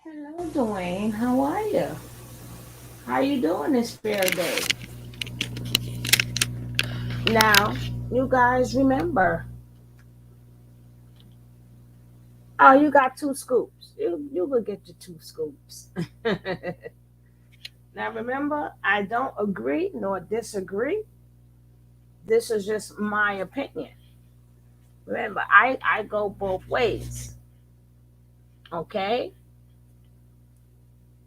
Hello, Dwayne. How are you? How you doing this fair day? Now, you guys remember? Oh, you got two scoops. You will get your two scoops. Now, remember, I don't agree nor disagree. This is just my opinion. Remember, I go both ways. Okay,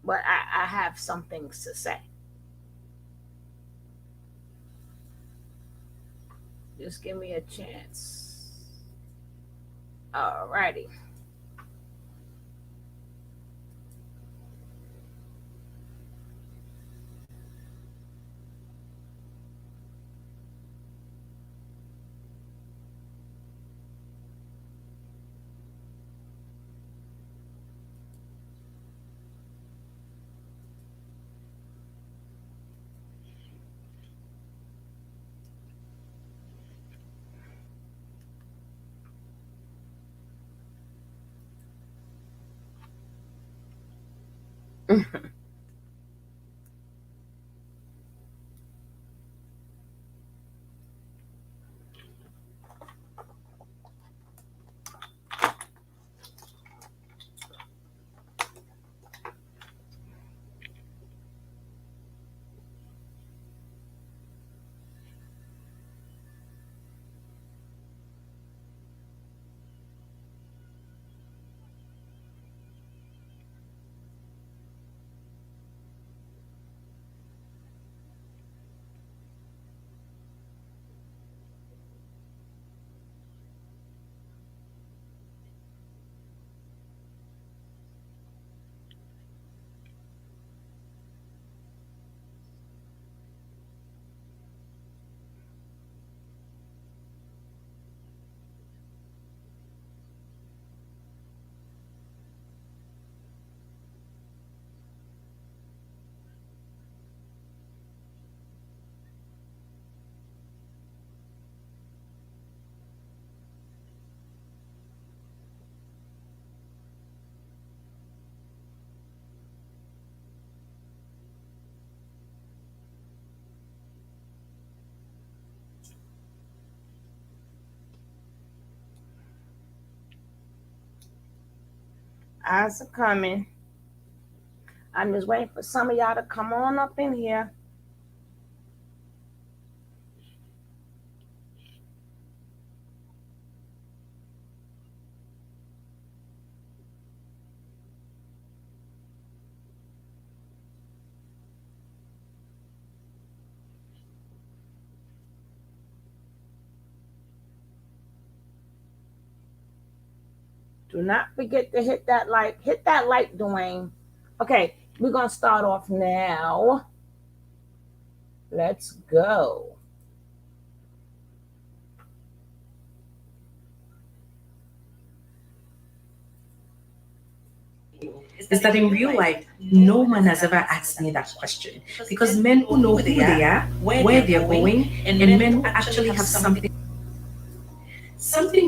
but I have some things to say. Just give me a chance. Alrighty. Eyes are coming. I'm just waiting for some of y'all to come on up in here. Do not forget to hit that like. Hit that like, Dwayne. Okay, we're gonna start off now. Let's go. Is that in real life, no man has ever asked me that question. Because men who know who they are, where they're going, and men who actually have something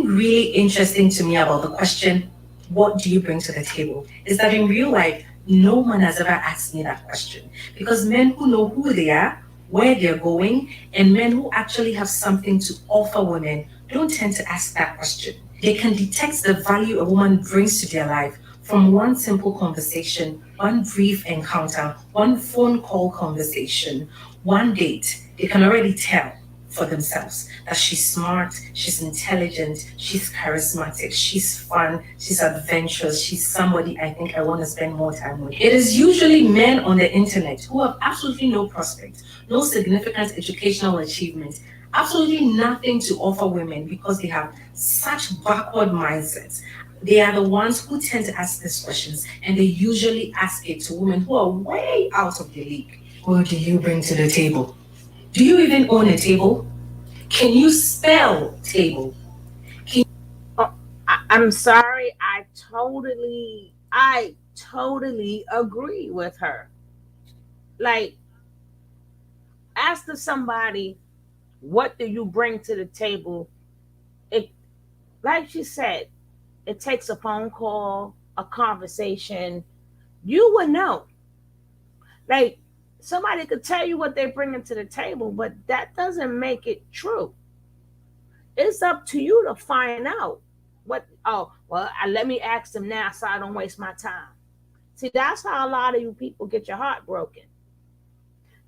really interesting to me about the question, what do you bring to the table? Is that in real life, no man has ever asked me that question. Because men who know who they are, where they're going, and men who actually have something to offer women don't tend to ask that question. They can detect the value a woman brings to their life from one simple conversation, one brief encounter, one phone call conversation, one date. They can already tell for themselves that she's smart, she's intelligent, she's charismatic, she's fun, she's adventurous, she's somebody I think I want to spend more time with. It is usually men on the internet who have absolutely no prospect, no significant educational achievement, absolutely nothing to offer women because they have such backward mindsets. They are the ones who tend to ask these questions, and they usually ask it to women who are way out of the league. What do you bring to the table? Do you even own a table? Can you spell table? Oh, I'm sorry. I totally agree with her. Like, ask somebody, what do you bring to the table? It, like she said, it takes a phone call, a conversation, You would know. Like, somebody could tell you what they're bringing to the table, but that doesn't make it true. It's up to you to find out what. Oh, well, let me ask them now so I don't waste my time. See, that's how a lot of you people get your heart broken.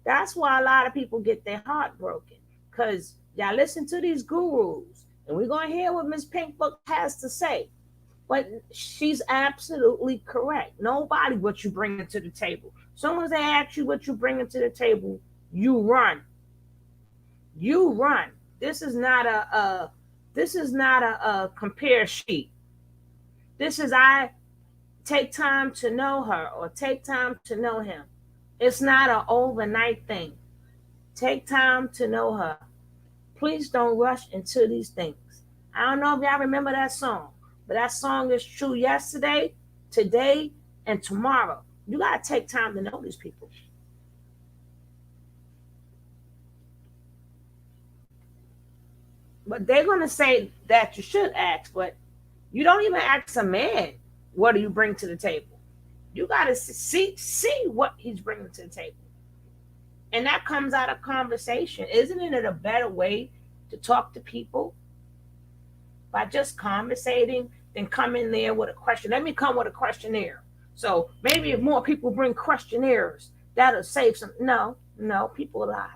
That's why a lot of people get their heart broken, because y'all listen to these gurus, and we're going to hear what Miss Pink Book has to say. But she's absolutely correct. Nobody what you bring to the table. Someone they ask you what you bring to the table, you run. You run. This is not a compare sheet. This is I take time to know her or take time to know him. It's not an overnight thing. Take time to know her. Please don't rush into these things. I don't know if y'all remember that song, but that song is true yesterday, today, and tomorrow. You got to take time to know these people. But they're going to say that you should ask, but you don't even ask a man, what do you bring to the table? You got to see what he's bringing to the table. And that comes out of conversation. Isn't it a better way to talk to people? By just conversating, then come in there with a question. Let me come with a questionnaire. So maybe if more people bring questionnaires, that'll save some. No, people lie.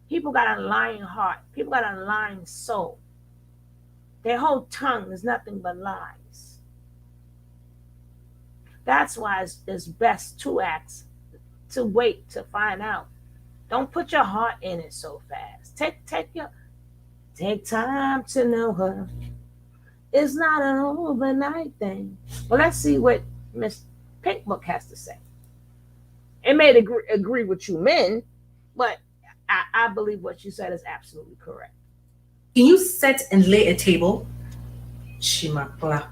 People got a lying heart. People got a lying soul. Their whole tongue is nothing but lies. That's why it's best to ask, to wait to find out. Don't put your heart in it so fast. Take time to know her. It's not an overnight thing. Well, let's see what Miss Pink Book has to say. It may agree with you men, but I believe what she said is absolutely correct. Can you set and lay a table? Shimakla.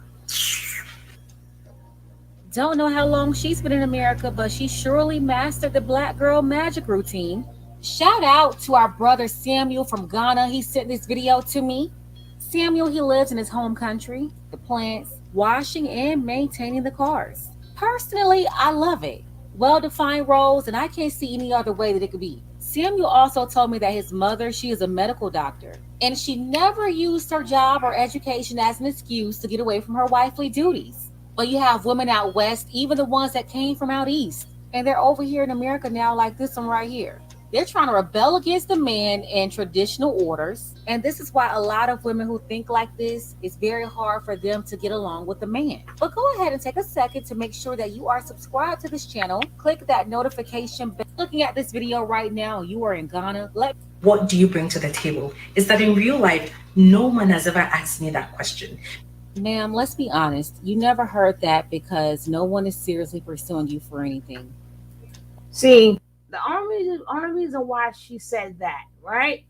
Don't know how long she's been in America, but she surely mastered the black girl magic routine. Shout out to our brother Samuel from Ghana. He sent this video to me. Samuel, he lives in his home country, the plants, washing and maintaining the cars. Personally, I love it. Well-defined roles, and I can't see any other way that it could be. Samuel also told me that his mother, she is a medical doctor, and she never used her job or education as an excuse to get away from her wifely duties. But you have women out west, even the ones that came from out east, and they're over here in America now like this one right here. They're trying to rebel against the man and traditional orders. And this is why a lot of women who think like this, it's very hard for them to get along with the man. But go ahead and take a second to make sure that you are subscribed to this channel. Click that notification bell. Looking at this video right now, you are in Ghana. What do you bring to the table? Is that in real life, no man has ever asked me that question. Ma'am, let's be honest. You never heard that because no one is seriously pursuing you for anything. See, the only reason why she said that, right?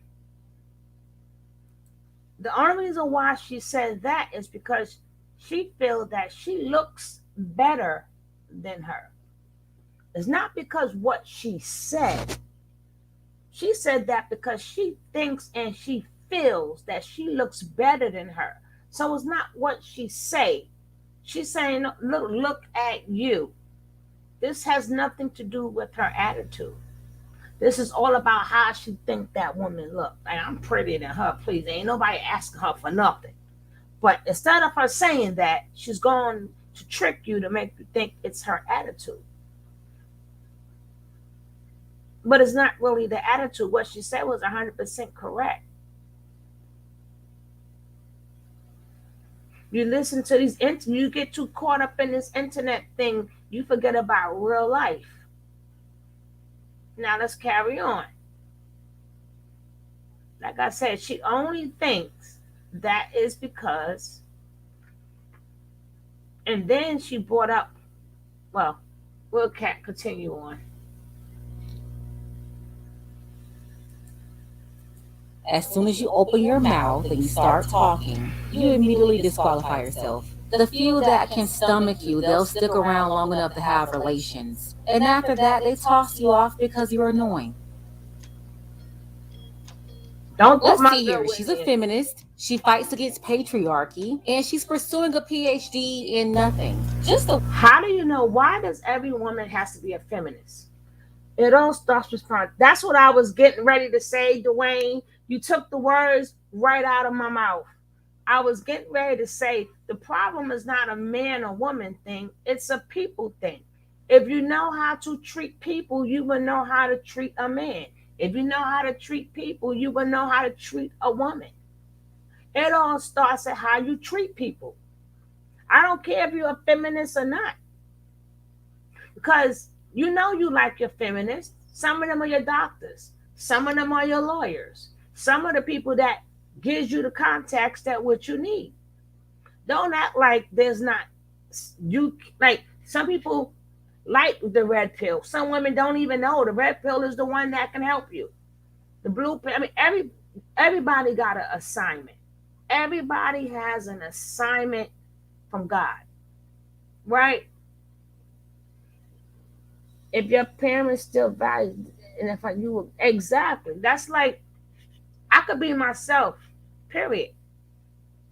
The only reason why she said that is because she feels that she looks better than her. It's not because what she said. She said that because she thinks and she feels that she looks better than her. So it's not what she say. She's saying, look at you. This has nothing to do with her attitude. This is all about how she think that woman look. Like, I'm prettier than her, please. Ain't nobody asking her for nothing. But instead of her saying that, she's going to trick you to make you think it's her attitude. But it's not really the attitude. What she said was 100% correct. You listen to these, you get too caught up in this internet thing, you forget about real life. Now let's carry on. Like I said, she only thinks that is because, and then she brought up, well, we'll continue on. As soon as you open your mouth and you start talking, you immediately disqualify yourself. The few that can stomach you, they'll stick around long enough to have relations. And after that, they toss you off because you're annoying. Don't put Let's my see girl here. She's in a there. feminist. She fights against patriarchy, and she's pursuing a PhD in nothing. Just a How do you know? Why does every woman has to be a feminist? It all starts with pride. That's what I was getting ready to say, Dwayne. You took the words right out of my mouth. I was getting ready to say the problem is not a man or woman thing, it's a people thing. If you know how to treat people, you will know how to treat a man. If you know how to treat people, you will know how to treat a woman. It all starts at how you treat people. I don't care if you're a feminist or not, because you know you like your feminists. Some of them are your doctors. Some of them are your lawyers. Some of the people that gives you the context that what you need. Don't act like there's not you like some people like the red pill. Some women don't even know the red pill is the one that can help you. The blue pill. I mean, everybody got an assignment. Everybody has an assignment from God, right? If your parents still value, and if you exactly, that's like I could be myself. Period.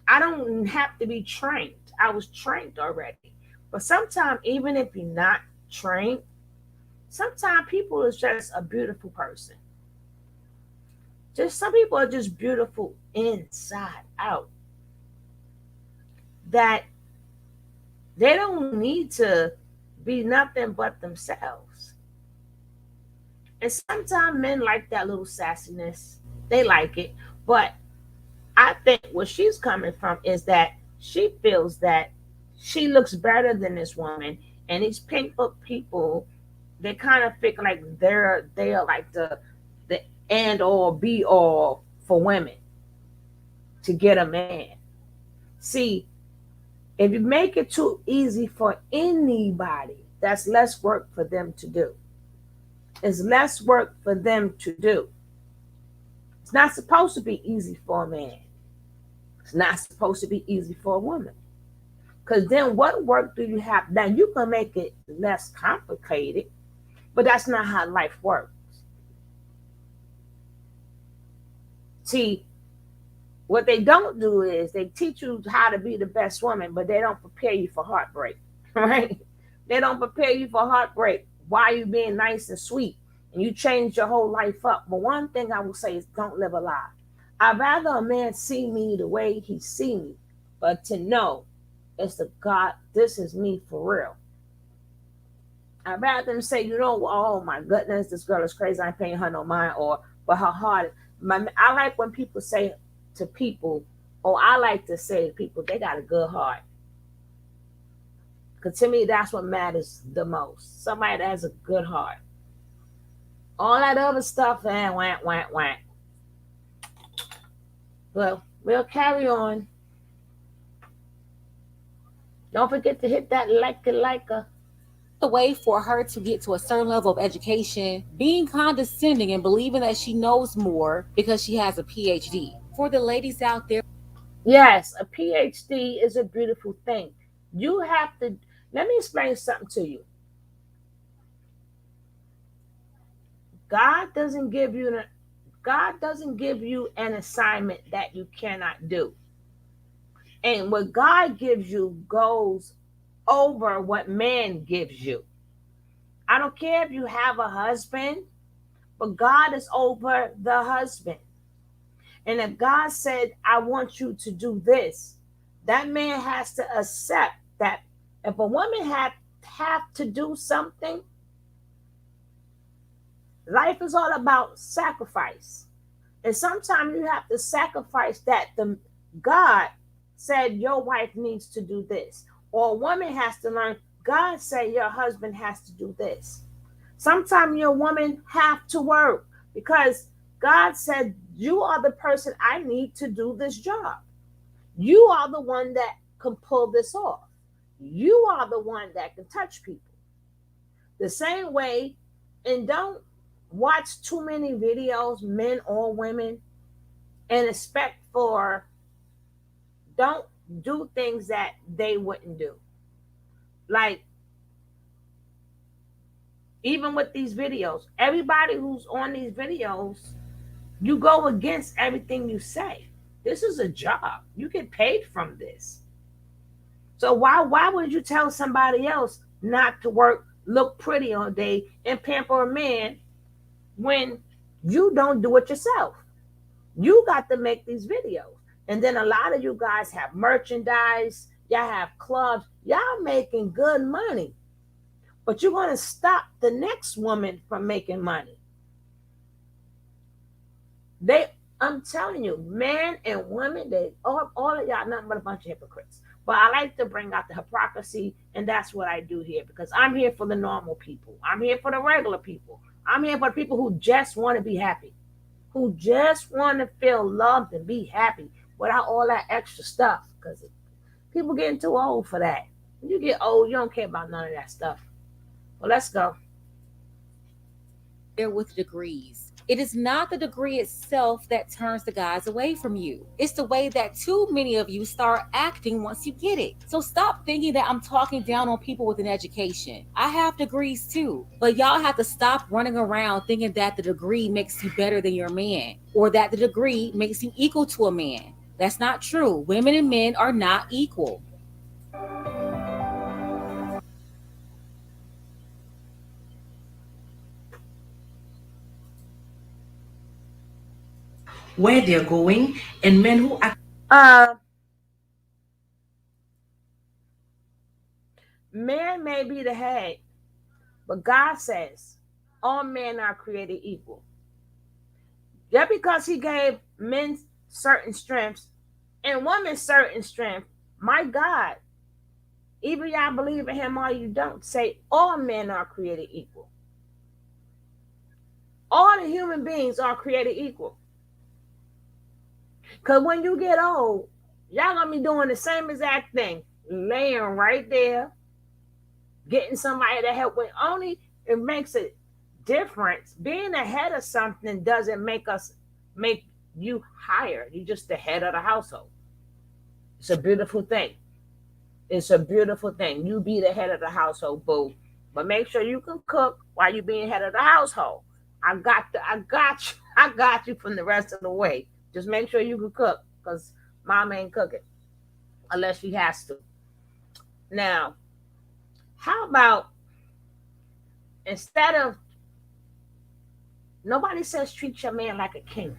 I don't have to be trained. I was trained already. But sometimes, even if you're not trained, sometimes people is just a beautiful person. Just some people are just beautiful inside out. That they don't need to be nothing but themselves. And sometimes men like that little sassiness. They like it. But I think where she's coming from is that she feels that she looks better than this woman. And these pink book people, they kind of feel like they're like the end all be all for women to get a man. See, if you make it too easy for anybody, that's less work for them to do. It's less work for them to do. It's not supposed to be easy for a man. It's not supposed to be easy for a woman. Because then what work do you have? Now you can make it less complicated, but that's not how life works. See, what they don't do is they teach you how to be the best woman, but they don't prepare you for heartbreak, right? They don't prepare you for heartbreak while you being nice and sweet and you change your whole life up. But one thing I will say is don't live a lie. I'd rather a man see me the way he see me, but to know it's the God, this is me for real. I'd rather them say, you know, oh my goodness, this girl is crazy. I ain't paying her no mind, or but her heart. I like when people say to people, or I like to say to people, they got a good heart. Because to me, that's what matters the most. Somebody that has a good heart. All that other stuff, wah, wah, wah. Well, we'll carry on. Don't forget to hit that like a. the way for her to get to a certain level of education, being condescending and believing that she knows more because she has a PhD. For the ladies out there, Yes, a PhD is a beautiful thing. You have to. Let me explain something to you. God doesn't give you an God doesn't give you an assignment that you cannot do. And what God gives you goes over what man gives you. I don't care if you have a husband, but God is over the husband. And if God said, I want you to do this, that man has to accept that if a woman have to do something, life is all about sacrifice. And sometimes you have to sacrifice that the God said your wife needs to do this. Or a woman has to learn, God said your husband has to do this. Sometimes your woman have to work because God said you are the person I need to do this job. You are the one that can pull this off. You are the one that can touch people. The same way, and don't watch too many videos, men or women, and expect for, don't do things that they wouldn't do. Like, even with these videos, everybody who's on these videos You go against everything you say. This is a job. You get paid from this. So why would you tell somebody else not to work, look pretty all day, and pamper a man when you don't do it yourself? You got to make these videos. And then a lot of you guys have merchandise, y'all have clubs, y'all making good money. But you're going to stop the next woman from making money. I'm telling you, men and women, they all of y'all nothing but a bunch of hypocrites. But I like to bring out the hypocrisy, and that's what I do here, because I'm here for the normal people. I'm here for the regular people. I'm here for the people who just want to be happy, who just want to feel loved and be happy without all that extra stuff. Because people getting too old for that. When you get old, you don't care about none of that stuff. Well, let's go. There with degrees. It is not the degree itself that turns the guys away from you. It's the way that too many of you start acting once you get it. So stop thinking that I'm talking down on people with an education. I have degrees too, but y'all have to stop running around thinking that the degree makes you better than your man, or that the degree makes you equal to a man. That's not true. Women and men are not equal. Where they're going, and men who act. Man may be the head, but God says all men are created equal. Just because he gave men certain strengths and women certain strength, my God, either y'all believe in him or you don't, say all men are created equal. All the human beings are created equal. Because when you get old, y'all gonna be doing the same exact thing, laying right there, getting somebody to help with. Only it makes a difference. Being ahead of something doesn't make you higher. You're just the head of the household. It's a beautiful thing. It's a beautiful thing. You be the head of the household, boo. But make sure you can cook while you being head of the household. I got you from the rest of the way. Just make sure you can cook, because mom ain't cooking unless she has to. Now, how about instead of, nobody says treat your man like a king.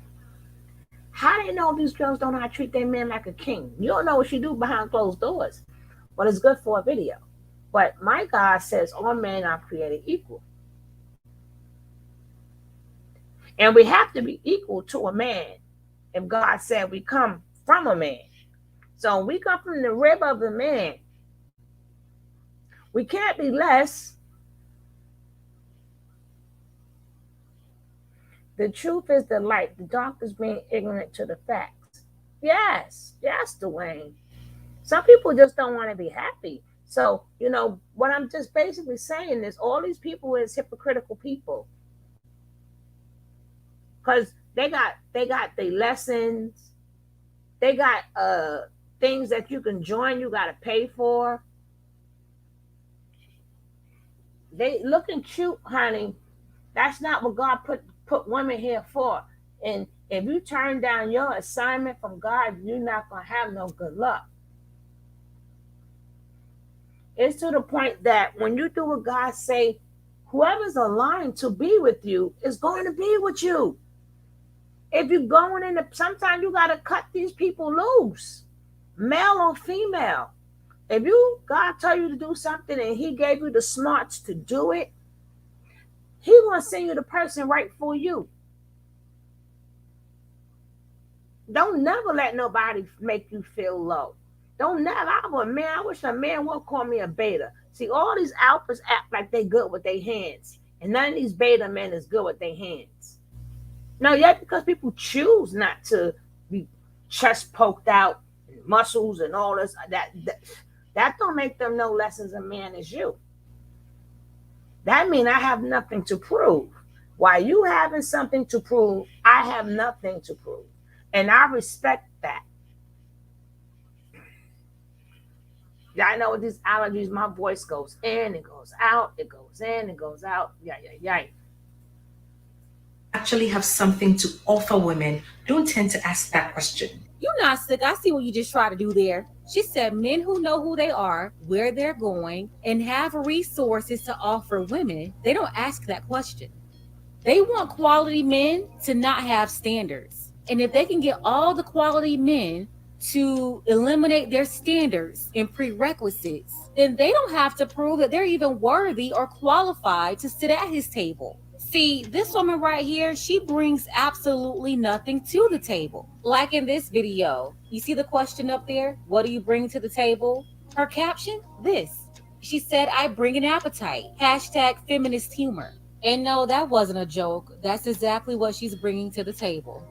How do you know these girls don't know how to treat their men like a king? You don't know what she do behind closed doors. But it's good for a video. But my God says all men are created equal. And we have to be equal to a man if God said we come from a man. So we come from the rib of the man. We can't be less. The truth is the light. The darkness being ignorant to the facts. Yes, Dwayne. Some people just don't want to be happy. So, what I'm just basically saying is all these people is hypocritical people. Because they got their lessons. They got things that you can join, you got to pay for. They looking cute, honey. That's not what God put women here for. And if you turn down your assignment from God, you're not going to have no good luck. It's to the point that when you do what God say, whoever's aligned to be with you is going to be with you. If you're going in, sometimes you got to cut these people loose, male or female. If God tell you to do something and he gave you the smarts to do it, he going to send you the person right for you. Don't never let nobody make you feel low. Don't never. I wish a man would call me a beta. See, all these alphas act like they good with their hands. And none of these beta men is good with their hands. No, yet because people choose not to be chest poked out, and muscles and all this, that don't make them no less as a man as you. That means I have nothing to prove. While you having something to prove, I have nothing to prove. And I respect that. I know with these allergies, my voice goes in, it goes out, it goes in, it goes out. Yeah. actually have something to offer women don't tend to ask that question. You're not sick. I see what you just tried to do there. She said men who know who they are, where they're going, and have resources to offer women, they don't ask that question. They want quality men to not have standards. And if they can get all the quality men to eliminate their standards and prerequisites, then they don't have to prove that they're even worthy or qualified to sit at his table. See, this woman right here, she brings absolutely nothing to the table. Like in this video, you see the question up there? What do you bring to the table? Her caption? This. She said, I bring an appetite. Hashtag feminist humor. And no, that wasn't a joke. That's exactly what she's bringing to the table.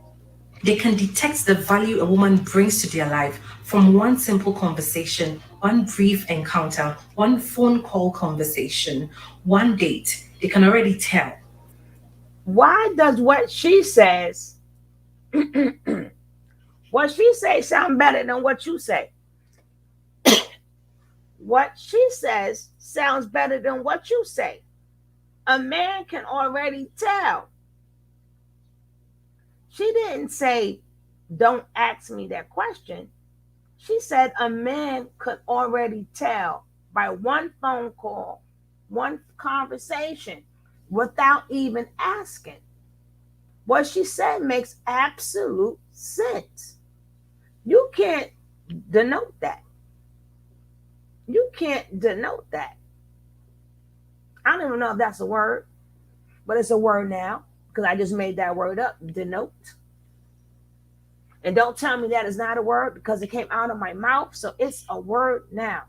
They can detect the value a woman brings to their life from one simple conversation, one brief encounter, one phone call conversation, one date. They can already tell. Why does what she says, what she say sound better than what you say? What she says sounds better than what you say. A man can already tell. She didn't say, don't ask me that question. She said a man could already tell by one phone call, one conversation, without even asking. What she said makes absolute sense. You can't denote that. You can't denote that. I don't even know if that's a word, but it's a word now because I just made that word up, denote. And don't tell me that is not a word because it came out of my mouth, so it's a word now.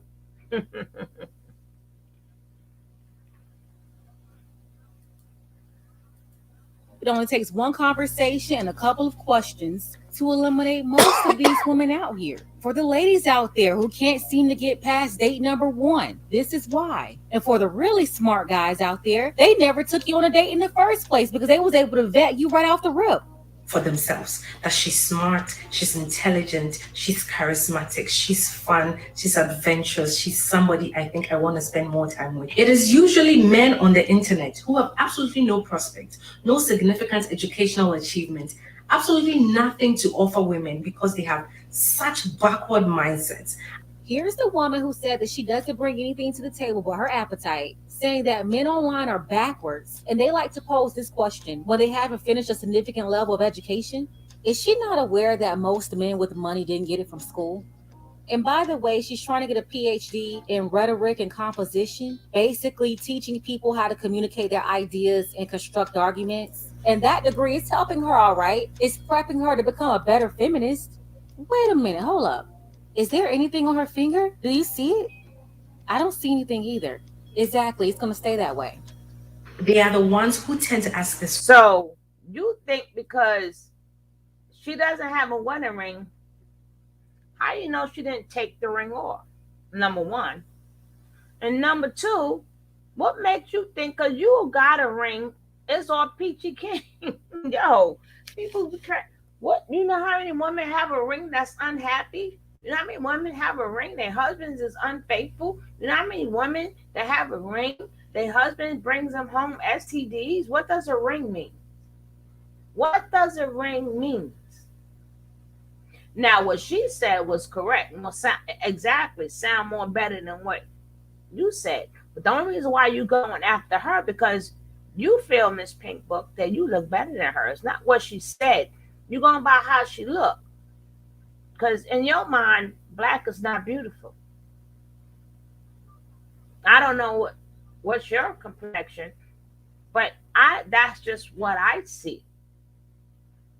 It only takes one conversation and a couple of questions to eliminate most of these women out here. For the ladies out there who can't seem to get past date number one, this is why. And for the really smart guys out there, they never took you on a date in the first place because they was able to vet you right off the rip. For themselves, that she's smart, she's intelligent, she's charismatic, she's fun, she's adventurous, she's somebody I think I want to spend more time with. It is usually men on the internet who have absolutely no prospect, no significant educational achievement, absolutely nothing to offer women because they have such backward mindsets. Here's the woman who said that she doesn't bring anything to the table but her appetite, saying that men online are backwards and they like to pose this question when they haven't finished a significant level of education. Is she not aware that most men with money didn't get it from school? And by the way, she's trying to get a PhD in rhetoric and composition, basically teaching people how to communicate their ideas and construct arguments. And that degree is helping her, all right. It's prepping her to become a better feminist. Wait a minute, hold up. Is there anything on her finger? Do you see it? I don't see anything either. Exactly, it's going to stay that way. They are the ones who tend to ask this. So you think because she doesn't have a wedding ring, how do you know she didn't take the ring off? Number one. And number two, what makes you think because you got a ring, it's all peachy keen? Yo, people what, you know how many women have a ring that's unhappy? You know how many women have a ring, their husbands is unfaithful? You know how many women that have a ring, their husband brings them home STDs? What does a ring mean? What does a ring mean? Now, what she said was correct. Exactly. Sound more better than what you said. But the only reason why you going after her because you feel, Miss Pink Book, that you look better than her. It's not what she said. You're going by how she looked. Because in your mind, black is not beautiful. I don't know what's your complexion, but that's just what I see.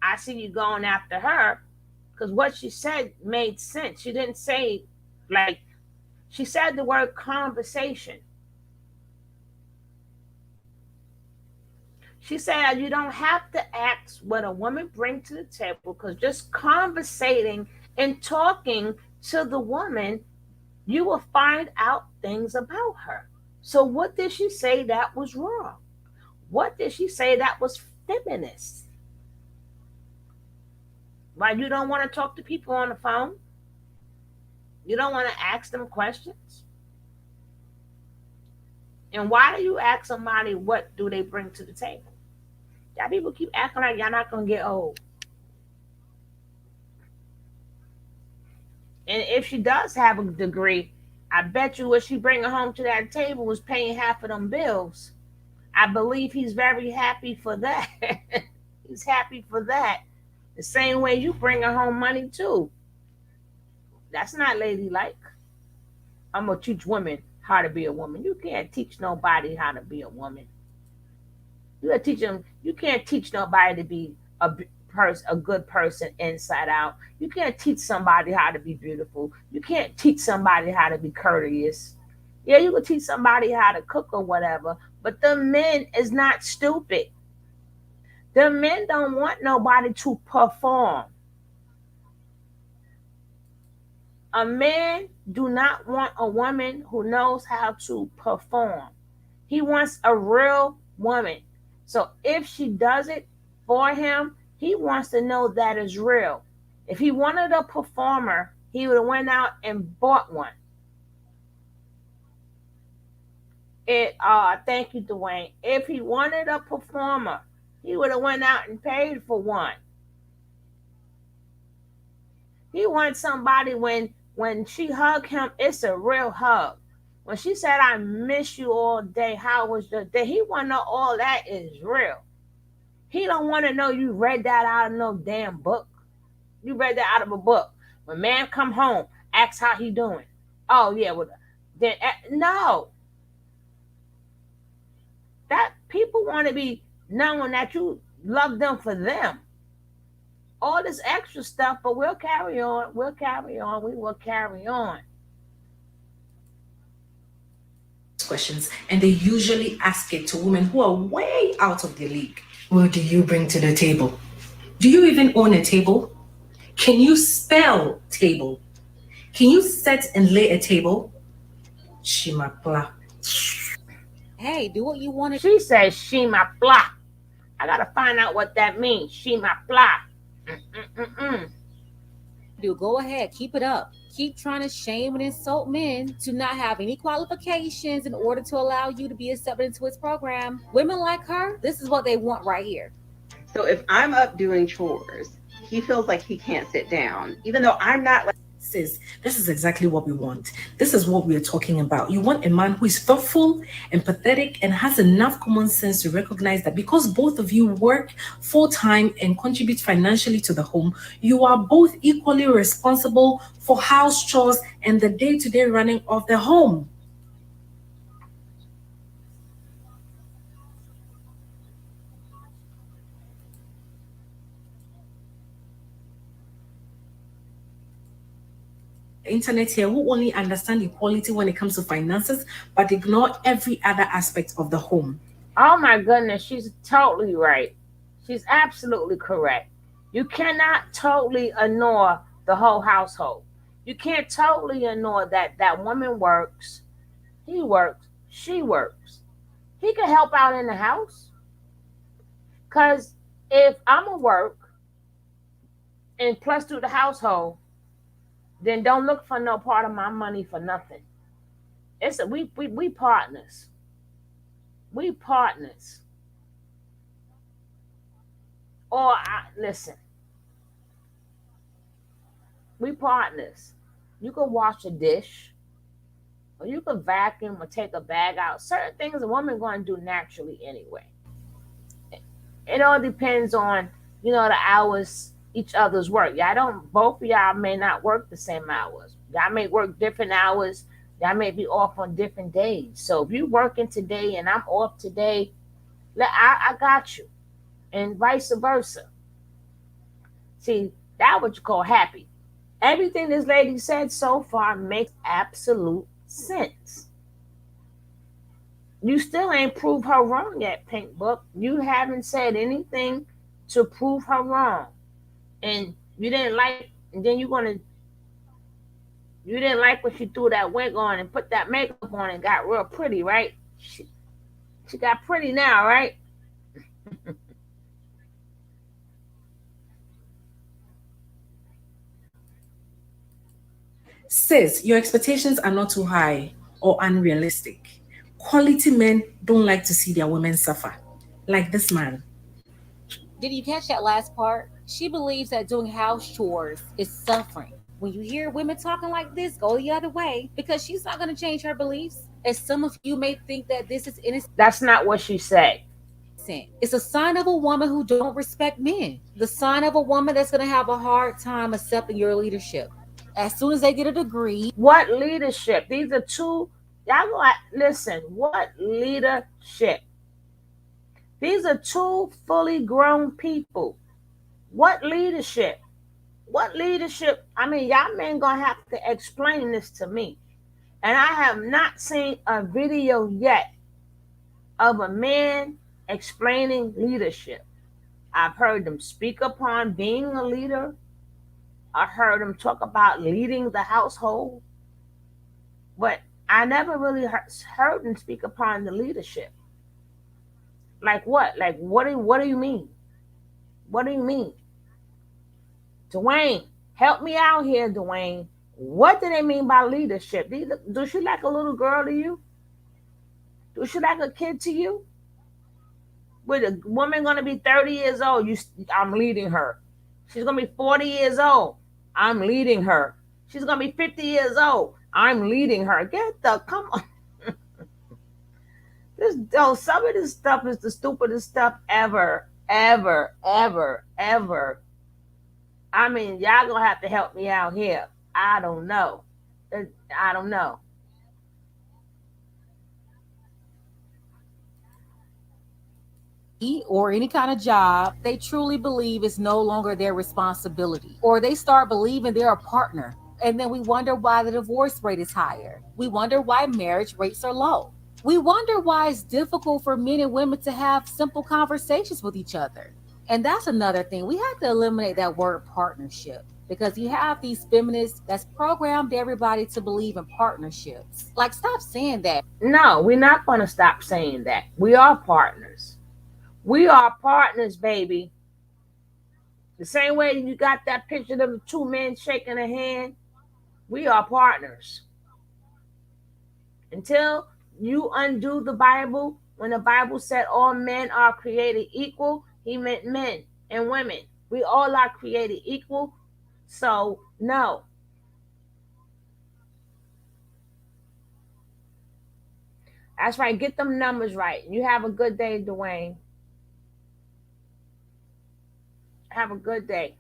I see you going after her because what she said made sense. She didn't say, like, she said the word conversation. She said you don't have to ask what a woman brings to the table because just conversating and talking to the woman, you will find out things about her. So what did she say that was wrong? What did she say that was feminist? Why you don't want to talk to people on the phone? You don't want to ask them questions? And why do you ask somebody what do they bring to the table? Y'all people keep acting like y'all not gonna get old. And if she does have a degree, I bet you what she bringing home to that table was paying half of them bills. I believe he's very happy for that. He's happy for that. The same way you bringing home money too. That's not ladylike. I'm gonna teach women how to be a woman. You can't teach nobody how to be a woman. You gotta teach them. You can't teach nobody to be a good person inside out. You can't teach somebody how to be beautiful. You can't teach somebody how to be courteous. Yeah, you can teach somebody how to cook or whatever, but the men is not stupid. The men don't want nobody to perform. A man do not want a woman who knows how to perform. He wants a real woman. So if she does it for him, he wants to know that is real. If he wanted a performer, he would have went out and bought one. Thank you, Dwayne. If he wanted a performer, he would have went out and paid for one. He wants somebody when she hug him, it's a real hug. When she said, I miss you all day, how was your day? He want to know all that is real. He don't want to know you read that out of no damn book. You read that out of a book. When man come home, ask how he doing. Oh, yeah, well, then, no. That people want to be knowing that you love them for them. All this extra stuff, but we'll carry on. We'll carry on. We will carry on. Questions, and they usually ask it to women who are way out of their league. What do you bring to the table? Do you even own a table? Can you spell table? Can you set and lay a table? Shimakla. Hey, do what you want to. She says Shima blah. I gotta find out what that means. Shima blah. do. Go ahead, keep it up. Keep trying to shame and insult men to not have any qualifications in order to allow you to be accepted into his program. Women like her, this is what they want right here. So if I'm up doing chores, he feels like he can't sit down, even though I'm not. Like, Sis, this is exactly what we want. This is what we are talking about. You want a man who is thoughtful, empathetic, and has enough common sense to recognize that because both of you work full time and contribute financially to the home, you are both equally responsible for house chores and the day-to-day running of the home. Internet here who only understand equality when it comes to finances but ignore every other aspect of the home. Oh my goodness, she's totally right. She's absolutely correct. You cannot totally ignore the whole household. You can't totally ignore that that woman works, he works, she works. He can help out in the house. Cause if I'm a work and plus do the household, then don't look for no part of my money for nothing. We partners. We partners. Listen, we partners. You can wash a dish, or you can vacuum or take a bag out. Certain things a woman going to do naturally anyway. It all depends on the hours each other's work. Y'all don't. Both of y'all may not work the same hours. Y'all may work different hours. Y'all may be off on different days. So if you working today and I'm off today, I got you, and vice versa. See, that what you call happy. Everything this lady said so far makes absolute sense. You still ain't proved her wrong yet, Pink Book. You haven't said anything to prove her wrong. And you didn't like, and then you didn't like when she threw that wig on and put that makeup on and got real pretty, right? She got pretty now, right? Sis, your expectations are not too high or unrealistic. Quality men don't like to see their women suffer, like this man. Did you catch that last part? She believes that doing house chores is suffering. When you hear women talking like this, go the other way because she's not going to change her beliefs. As some of you may think that this is innocent, That's not what she said. it's a sign of a woman who don't respect men. The sign of a woman that's going to have a hard time accepting your leadership. As soon as they get a degree, What leadership? These are two. Y'all go listen. What leadership? These are two fully grown people. What leadership? What leadership? I mean, y'all men gonna have to explain this to me. And I have not seen a video yet of a man explaining leadership. I've heard them speak upon being a leader. I heard them talk about leading the household. But I never really heard them speak upon the leadership. Like what? Like what do you mean? What do you mean? Dwayne, help me out here, Dwayne. What do they mean by leadership? Do she like a little girl to you? Do she like a kid to you? With a woman gonna be 30 years old, I'm leading her. She's gonna be 40 years old. I'm leading her. She's gonna be 50 years old. I'm leading her. Come on. Some of this stuff is the stupidest stuff ever. I mean, y'all gonna have to help me out here. I don't know. or any kind of job they truly believe is no longer their responsibility, or they start believing they're a partner. And then we wonder why the divorce rate is higher. We wonder why marriage rates are low. We wonder why it's difficult for men and women to have simple conversations with each other. And that's another thing. We have to eliminate that word partnership because you have these feminists that's programmed everybody to believe in partnerships. Like, stop saying that. No, we're not gonna stop saying that. We are partners. We are partners, baby. The same way you got that picture of the two men shaking a hand, we are partners. Until you undo the Bible, when the Bible said all men are created equal, he meant men and women. We all are created equal. So, no. That's right. Get them numbers right. You have a good day, Dwayne. Have a good day.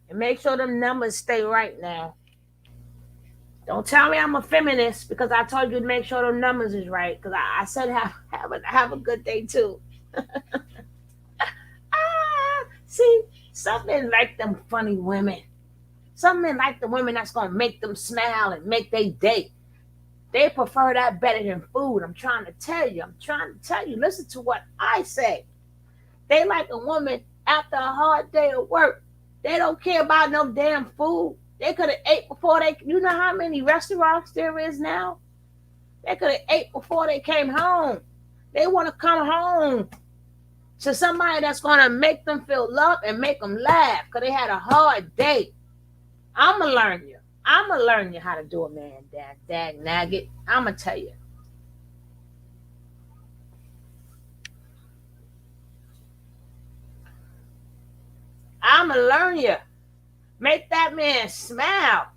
And make sure them numbers stay right now. Don't tell me I'm a feminist because I told you to make sure the numbers is right. Because I said have a good day too. See, some men like them funny women. Some men like the women that's gonna make them smile and make their day. They prefer that better than food. I'm trying to tell you. Listen to what I say. They like a woman after a hard day of work. They don't care about no damn food. They could have ate before you know how many restaurants there is now? They could have ate before they came home. They want to come home to somebody that's going to make them feel loved and make them laugh because they had a hard day. I'm going to learn you. I'm going to learn you how to do a man, dag nagget. I'm going to tell you. I'm going to learn you. Make that man smile.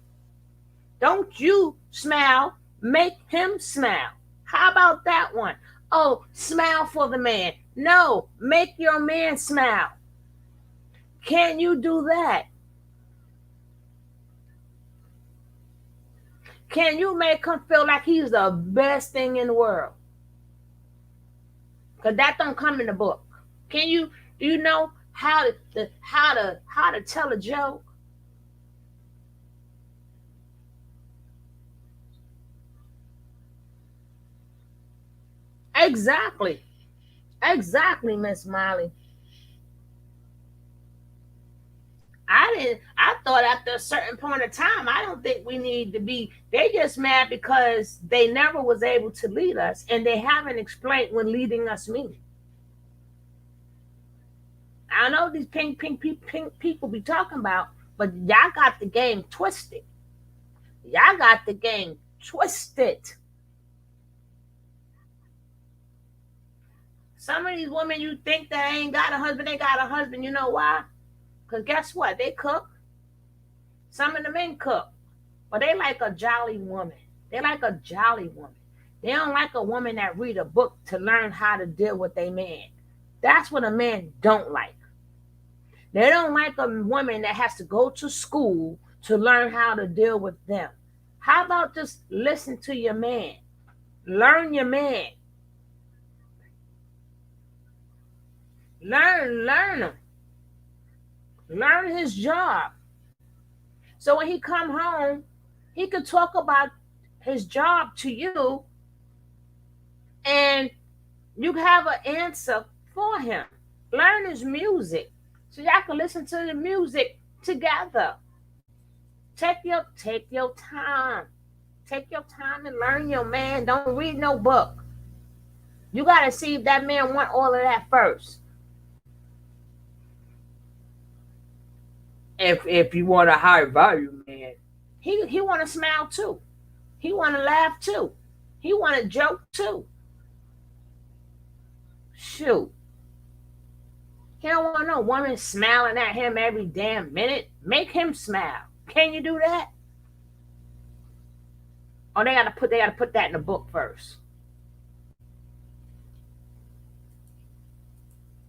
Don't you smile. Make him smile. How about that one? Oh, smile for the man. No, make your man smile. Can you do that? Can you make him feel like he's the best thing in the world? Because that don't come in the book. Do you know how to tell a joke? Exactly, Miss Molly. I thought after a certain point of time, I don't think we need to be, they just mad because they never was able to lead us and they haven't explained what leading us means. I know these pink people be talking about, but y'all got the game twisted. Y'all got the game twisted. Some of these women you think that ain't got a husband, they got a husband. You know why? Because guess what? They cook. Some of the men cook. But they like a jolly woman. They like a jolly woman. They don't like a woman that read a book to learn how to deal with a man. That's what a man don't like. They don't like a woman that has to go to school to learn how to deal with them. How about just listen to your man? Learn your man. Learn him. Learn his job. So when he come home, he could talk about his job to you, and you have an answer for him. Learn his music, so y'all can listen to the music together. Take your time. Take your time and learn your man. Don't read no book. You gotta see if that man want all of that first. If you want a high value man, he want to smile too. He want to laugh too. He want to joke too. Shoot. He don't want no woman smiling at him every damn minute. Make him smile. Can you do that? Or they gotta put that in the book first.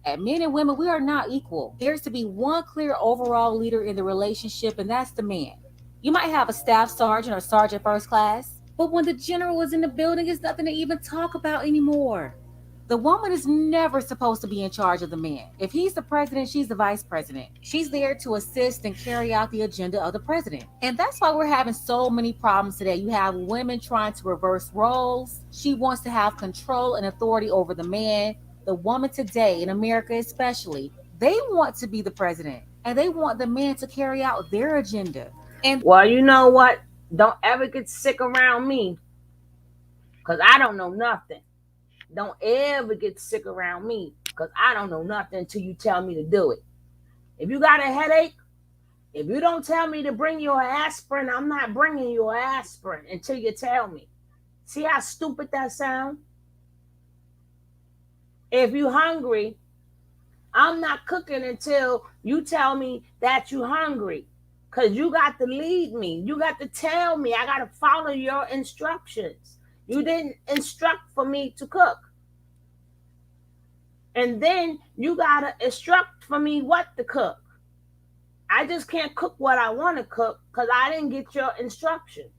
And men and women, we are not equal. There's to be one clear overall leader in the relationship, and that's the man. You might have a staff sergeant or sergeant first class, but when the general is in the building, it's nothing to even talk about anymore. The woman is never supposed to be in charge of the man. If he's the president, she's the vice president. She's there to assist and carry out the agenda of the president. And that's why we're having so many problems today. You have women trying to reverse roles. She wants to have control and authority over the man. The woman today, in America especially, they want to be the president, and they want the man to carry out their agenda. And well, you know what? Don't ever get sick around me, because I don't know nothing. Don't ever get sick around me, because I don't know nothing until you tell me to do it. If you got a headache, if you don't tell me to bring you an aspirin, I'm not bringing you an aspirin until you tell me. See how stupid that sounds? If you hungry, I'm not cooking until you tell me that you hungry. Because you got to lead me. You got to tell me. I got to follow your instructions. You didn't instruct for me to cook. And then you got to instruct for me what to cook. I just can't cook what I want to cook because I didn't get your instructions.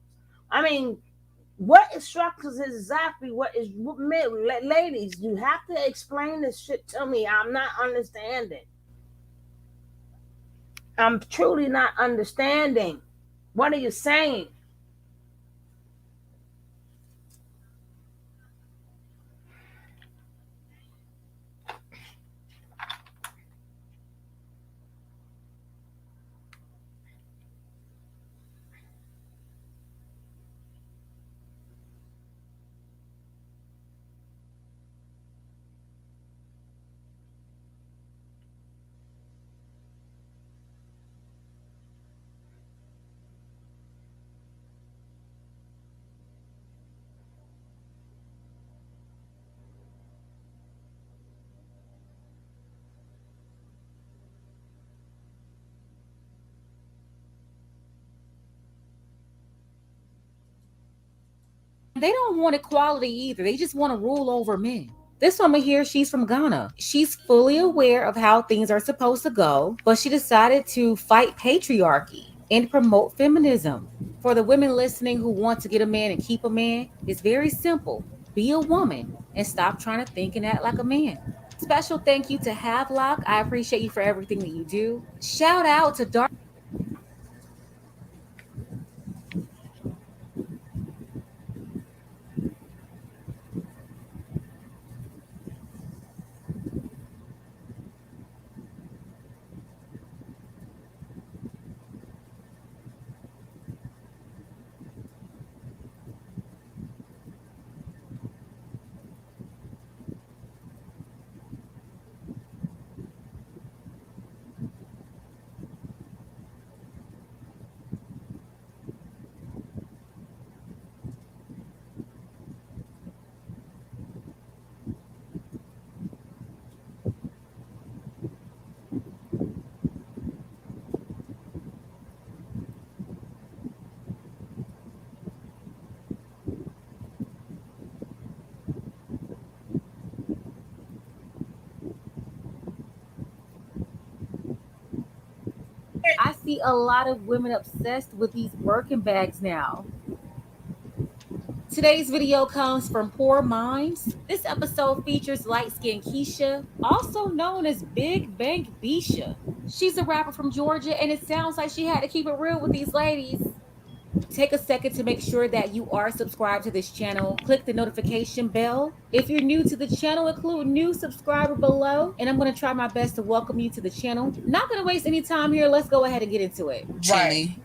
I mean, what instructions is exactly what is, ladies, you have to explain this shit to me. I'm not understanding. I'm truly not understanding. What are you saying? they don't want equality either. They just want to rule over men. This woman here, she's from Ghana. She's fully aware of how things are supposed to go, but she decided to fight patriarchy and promote feminism. For the women listening who want to get a man and keep a man, it's very simple. Be a woman and stop trying to think and act like a man. Special thank you to Havelock. I appreciate you for everything that you do. Shout out to Dark. see a lot of women obsessed with these Birkin bags now. Today's video comes from Poor Minds. This episode features light-skinned Keisha, also known as Big Bank Bisha. She's a rapper from Georgia, and it sounds like she had to keep it real with these ladies. Take a second to make sure that you are subscribed to this channel. Click the notification bell. If you're new to the channel, include new subscriber below. And I'm going to try my best to welcome you to the channel. Not going to waste any time here. Let's go ahead and get into it. Right.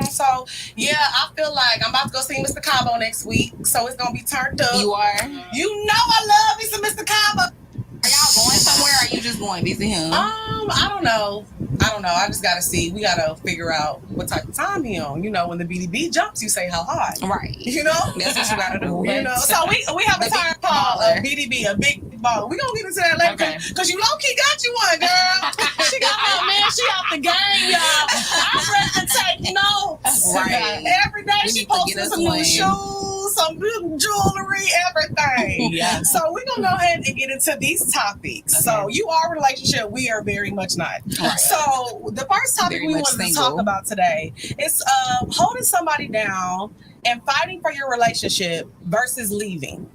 So, yeah, I feel like I'm about to go see Mr. Combo next week. So it's going to be turned up. You are? You know I love me some Mr. Combo. Are y'all going somewhere or are you just going visit him? I don't know. I just gotta see. We gotta figure out what type of time he on. You know, when the BDB jumps, you say how high. Right. You know? That's what you gotta do. You know, so we have a time called a BDB, a big baller. We gonna get into that later, Okay. Cause you low-key got you one, girl. She got that man, she out the game, y'all. I'm ready to take notes. Right. Every day We she need to posting get us some new one. shoes, some new jewelry, everything. Yeah. So we're gonna go ahead and get into these topics. Okay. So you are a relationship, we are very much not. Right. So the first topic Very we much wanted to single. talk about today is holding somebody down and fighting for your relationship versus leaving.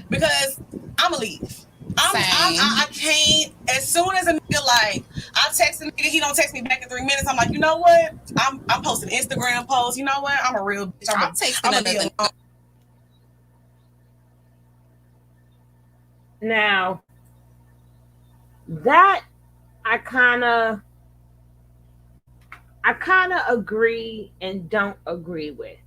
Because I'm going to leave. I can't. As soon as a nigga, like, I text a nigga, he don't text me back in 3 minutes. I'm like, you know what? I'm posting Instagram posts. You know what? I'm a real bitch. I'm texting I'm gonna be another. alone. Now, that I kind of agree and don't agree with.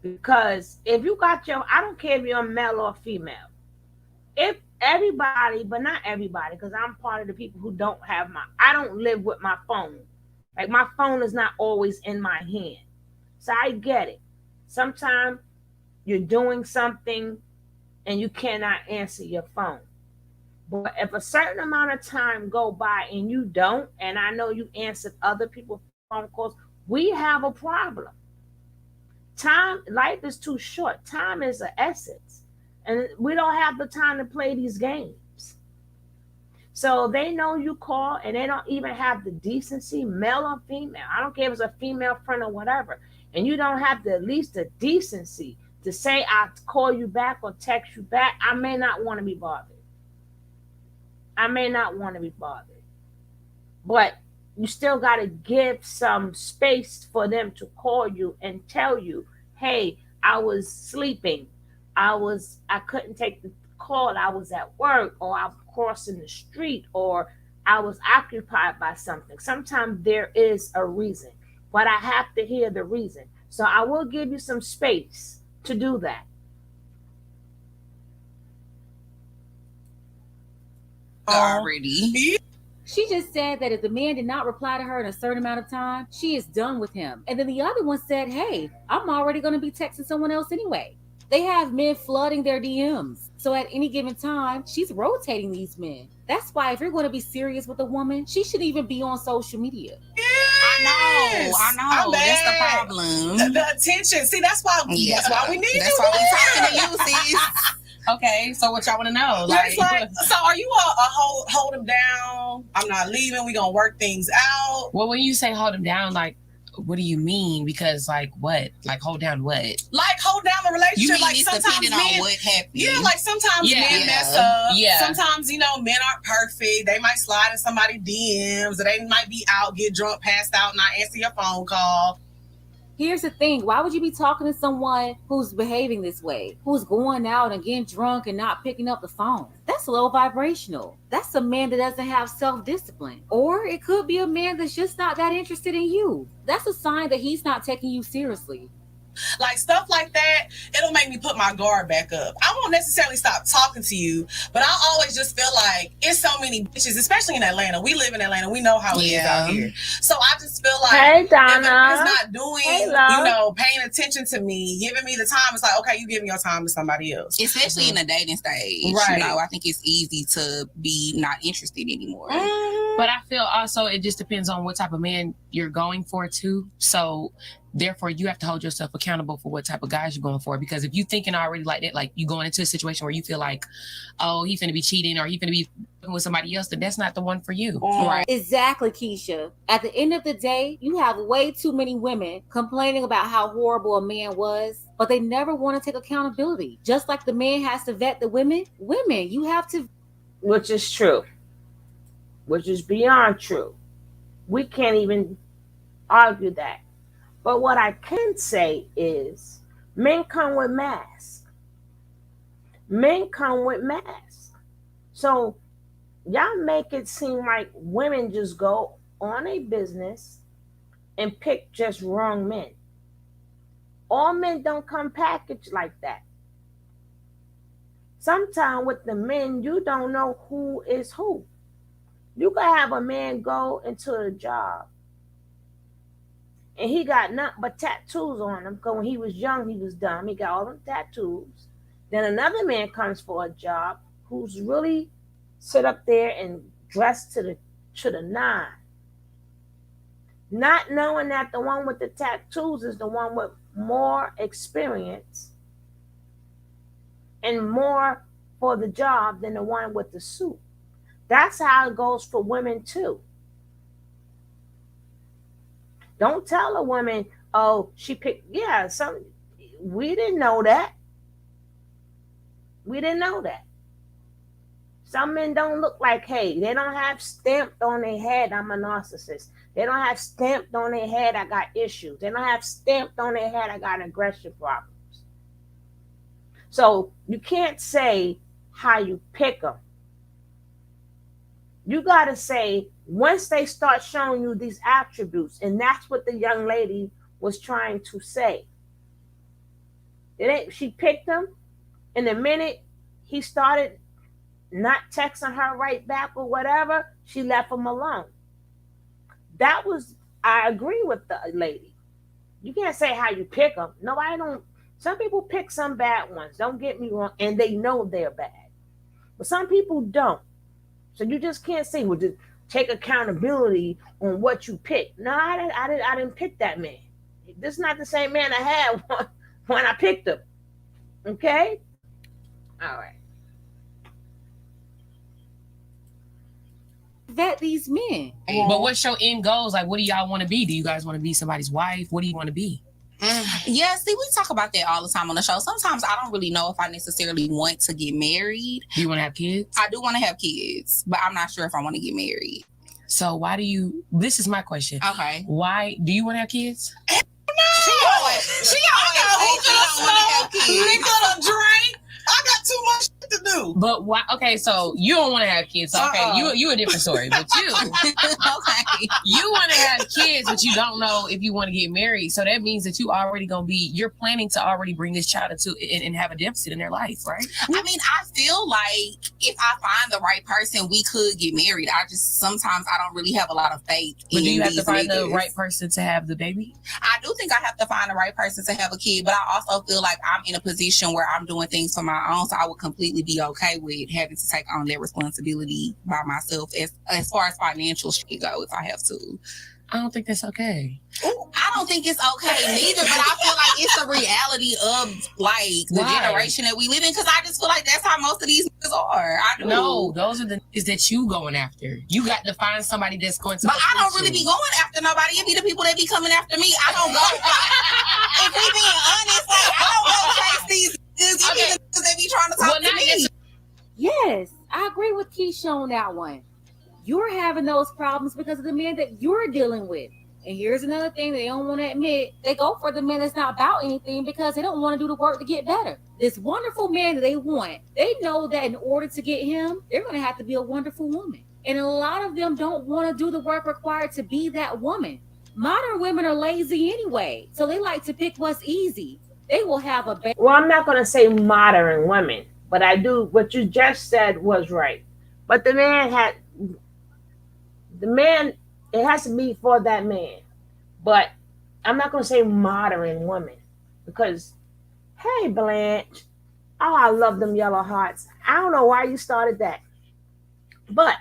Because if you got I don't care if you're male or female. If everybody, but not everybody, because I'm part of the people who don't have I don't live with my phone. Like, my phone is not always in my hand. So I get it. Sometimes you're doing something and you cannot answer your phone. But if a certain amount of time go by and you don't, and I know you answered other people's phone calls, we have a problem. Life is too short. Time is an essence. And we don't have the time to play these games. So they know you call and they don't even have the decency, male or female. I don't care if it's a female friend or whatever. And you don't have at least the decency to say, I'll call you back or text you back. I may not want to be bothered. But you still got to give some space for them to call you and tell you, hey, I was sleeping. I couldn't take the call. I was at work, or I'm crossing the street, or I was occupied by something. Sometimes there is a reason, but I have to hear the reason. So I will give you some space to do that. Already. She just said that if the man did not reply to her in a certain amount of time, she is done with him. And then the other one said, hey, I'm already going to be texting someone else anyway. They have men flooding their DMs. So at any given time, she's rotating these men. That's why if you're going to be serious with a woman, she shouldn't even be on social media. Yes. I know. That's the problem. The attention. See, that's why we need That's you. why we talking to you, sis. Okay, so what y'all want to know? It's like, so are you a hold him down? I'm not leaving. We gonna work things out. well, when you say hold him down, like, what do you mean? Because, like, what? Like, hold down what? Like, hold down the relationship. You mean like, it's sometimes depending on what happened? Yeah, like sometimes Yeah. men mess up. Yeah. Sometimes, men aren't perfect. They might slide in somebody's DMs, or they might be out, get drunk, passed out, not answer your phone call. Here's the thing. Why would you be talking to someone who's behaving this way? Who's going out and getting drunk and not picking up the phone? That's low vibrational. That's a man that doesn't have self-discipline. Or it could be a man that's just not that interested in you. That's a sign that he's not taking you seriously. Like, stuff like that, it'll make me put my guard back up. I won't necessarily stop talking to you, but I always just feel like it's so many bitches, especially in Atlanta. We live in Atlanta. We know how it is out here. So I just feel like Hey, if Donna. a man's not doing, Hey, love. paying attention to me, giving me the time, it's like, okay, you giving your time to somebody else. Especially in the dating stage. Right. I think it's easy to be not interested anymore. Mhm. But I feel also it just depends on what type of man you're going for too. So therefore you have to hold yourself accountable for what type of guys you're going for. Because if you thinking already like that, like you going into a situation where you feel like, oh, he finna be cheating or he finna be with somebody else, then that's not the one for you. Right. Exactly, Keisha. At the end of the day, you have way too many women complaining about how horrible a man was, but they never want to take accountability. Just like the man has to vet the women, you have to. Which is true. Which is beyond true. We can't even argue that. But what I can say is men come with masks. Men come with masks. So y'all make it seem like women just go on a business and pick just wrong men. All men don't come packaged like that. Sometimes with the men, you don't know who is who. You can have a man go into a job and he got nothing but tattoos on him because when he was young, he was dumb. He got all them tattoos. Then another man comes for a job who's really sit up there and dressed to the nine. Not knowing that the one with the tattoos is the one with more experience and more for the job than the one with the suit. That's how it goes for women too. Don't tell a woman, oh, she picked, we didn't know that. We didn't know that. Some men don't look like, hey, they don't have stamped on their head, I'm a narcissist. They don't have stamped on their head, I got issues. They don't have stamped on their head, I got aggression problems. So you can't say how you pick them. You got to say, once they start showing you these attributes, and that's what the young lady was trying to say. She picked him, and the minute he started not texting her right back or whatever, she left him alone. I agree with the lady. You can't say how you pick them. Some people pick some bad ones, don't get me wrong, and they know they're bad. But some people don't. So you just can't say, well, just take accountability on what you picked. No, I didn't pick that man. This is not the same man I had when I picked him. Okay? All right. Vet these men. But what's your end goals? Like, what do y'all want to be? Do you guys want to be somebody's wife? What do you want to be? Yeah, see, we talk about that all the time on the show. Sometimes I don't really know if I necessarily want to get married. Do you want to have kids? I do want to have kids, but I'm not sure if I want to get married. So this is my question. Okay. Why do you want to have kids? No. She always Liquor, drink. I got too much shit to do. But why? Okay, so you don't want to have kids. So, okay, you a different story. But you, okay, you want to have kids, but you don't know if you want to get married. So that means that you're planning to already bring this child into and have a deficit in their life, right? I mean, I feel like if I find the right person, we could get married. Sometimes I don't really have a lot of faith. But do you have to find the right person to have the baby? I do think I have to find the right person to have a kid, but I also feel like I'm in a position where I'm doing things for my own, so I would completely be okay with having to take on that responsibility by myself as far as financial shit go if I have to. I don't think that's okay. I don't think it's okay neither, but I feel like it's a reality of like the generation that we live in, because I just feel like that's how most of these niggas are. I do. No, those are the niggas that you going after. You got to find somebody that's going to. But I don't really be going after nobody. It be the people that be coming after me. I don't go. If we being honest, like I don't go chase these niggas. Okay. Even the niggas that be trying to talk to me. Yes, I agree with Keisha on that one. You're having those problems because of the men that you're dealing with. And here's another thing they don't want to admit. They go for the men that's not about anything because they don't want to do the work to get better. This wonderful man that they want, they know that in order to get him, they're going to have to be a wonderful woman. And a lot of them don't want to do the work required to be that woman. Modern women are lazy anyway, so they like to pick what's easy. They will have a Well, I'm not going to say modern women, but I do. What you just said was right. But the man, it has to be for that man. But I'm not going to say modern women because, hey, Blanche, oh, I love them yellow hearts. I don't know why you started that. But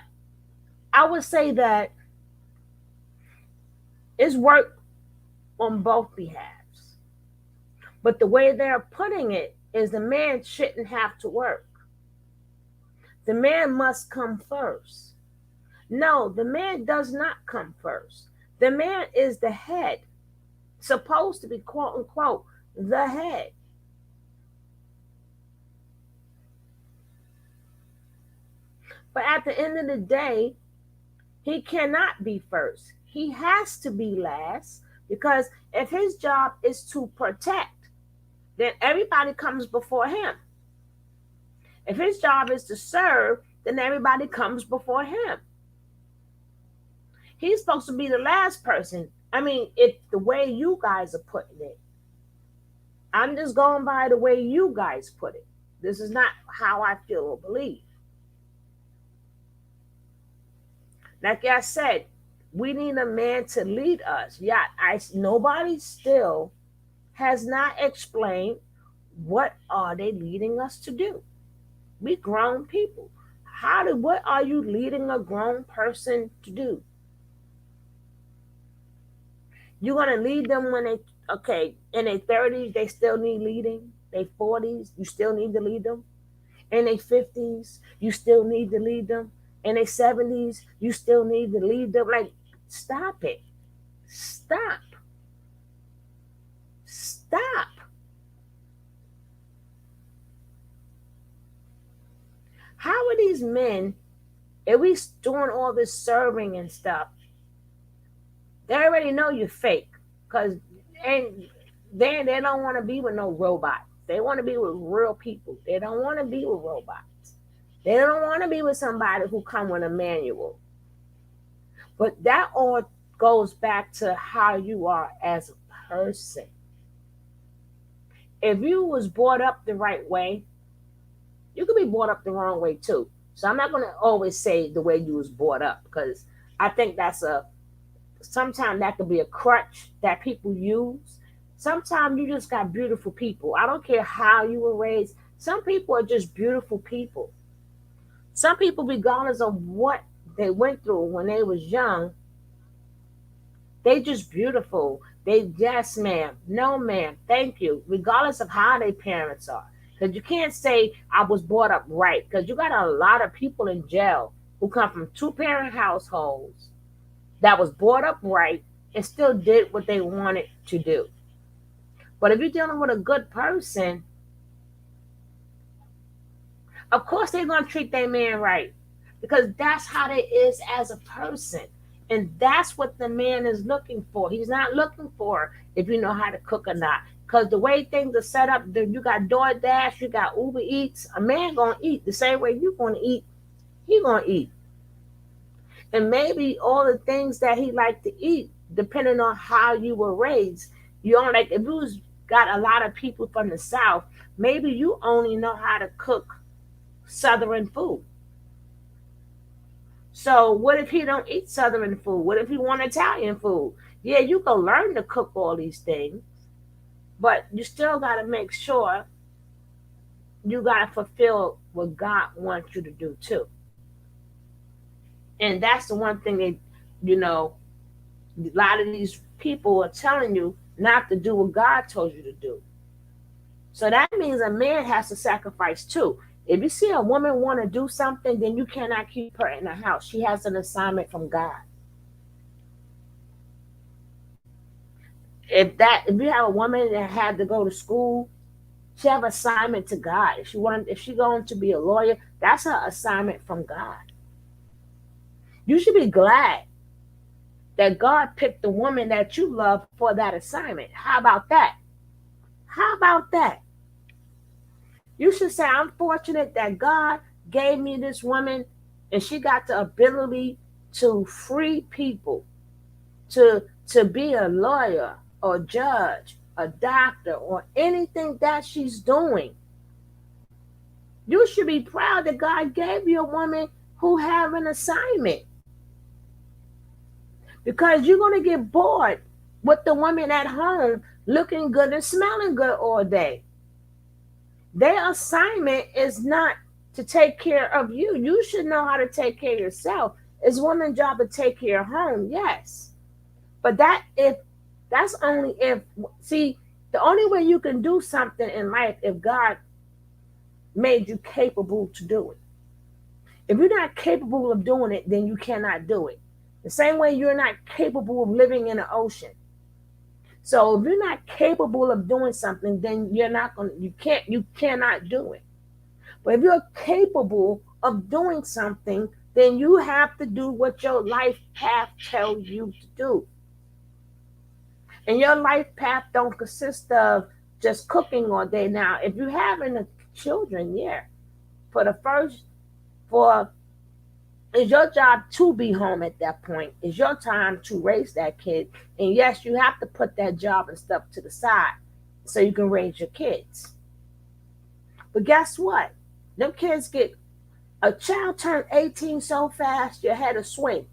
I would say that it's work on both behalves. But the way they're putting it is the man shouldn't have to work. The man must come first. No, the man does not come first. The man is the head, supposed to be, quote unquote, the head. But at the end of the day, he cannot be first. He has to be last, because if his job is to protect, then everybody comes before him. If his job is to serve, then everybody comes before him. He's supposed to be the last person. I mean, it's the way you guys are putting it. I'm just going by the way you guys put it. This is not how I feel or believe. Like I said, we need a man to lead us. Yeah, nobody still has not explained what are they leading us to do. We grown people. What are you leading a grown person to do? You're going to lead them when in their 30s, they still need leading. Their 40s, you still need to lead them. In their 50s, you still need to lead them. In their 70s, you still need to lead them. Like, stop it. Stop. Stop. How are these men, if we doing all this serving and stuff, they already know you're fake, because they don't want to be with no robots. They want to be with real people. They don't want to be with robots. They don't want to be with somebody who come with a manual. But that all goes back to how you are as a person. If you was brought up the right way, you could be brought up the wrong way too. So I'm not going to always say the way you was brought up, because I think sometimes that could be a crutch that people use. Sometimes you just got beautiful people. I don't care how you were raised. Some people are just beautiful people. Some people, regardless of what they went through when they was young, they just beautiful. They, yes, ma'am, no, ma'am, thank you, regardless of how their parents are. Because you can't say I was brought up right, because you got a lot of people in jail who come from two-parent households that was brought up right and still did what they wanted to do. But if you're dealing with a good person, of course they're going to treat their man right, because that's how they is as a person. And that's what the man is looking for. He's not looking for if you know how to cook or not. Because the way things are set up, you got DoorDash, you got Uber Eats. A man going to eat the same way you're going to eat. He going to eat. And maybe all the things that he like to eat, depending on how you were raised. You don't like, if you got a lot of people from the South, maybe you only know how to cook Southern food. So what if he don't eat Southern food? What if he want Italian food? Yeah, you can learn to cook all these things, but you still got to make sure you got to fulfill what God wants you to do too. And that's the one thing that, a lot of these people are telling you not to do what God told you to do. So that means a man has to sacrifice too. If you see a woman want to do something, then you cannot keep her in the house. She has an assignment from God. If you have a woman that had to go to school, she have assignment to God. If she going to be a lawyer, that's her assignment from God. You should be glad that God picked the woman that you love for that assignment. How about that? How about that? You should say, I'm fortunate that God gave me this woman and she got the ability to free people, to be a lawyer or judge, a doctor, or anything that she's doing. You should be proud that God gave you a woman who have an assignment. Because you're going to get bored with the woman at home looking good and smelling good all day. Their assignment is not to take care of you. You should know how to take care of yourself. It's woman's job to take care of home, yes. But that if That's only if, see, the only way you can do something in life if God made you capable to do it. If you're not capable of doing it, then you cannot do it. The same way you're not capable of living in the ocean. So if you're not capable of doing something, then you cannot do it. But if you're capable of doing something, then you have to do what your life path tells you to do. And your life path don't consist of just cooking all day. Now, if you're having children, yeah, it's your job to be home at that point. It's your time to raise that kid. And yes, you have to put that job and stuff to the side so you can raise your kids. But guess what? Them kids a child turn 18 so fast, your head will swing.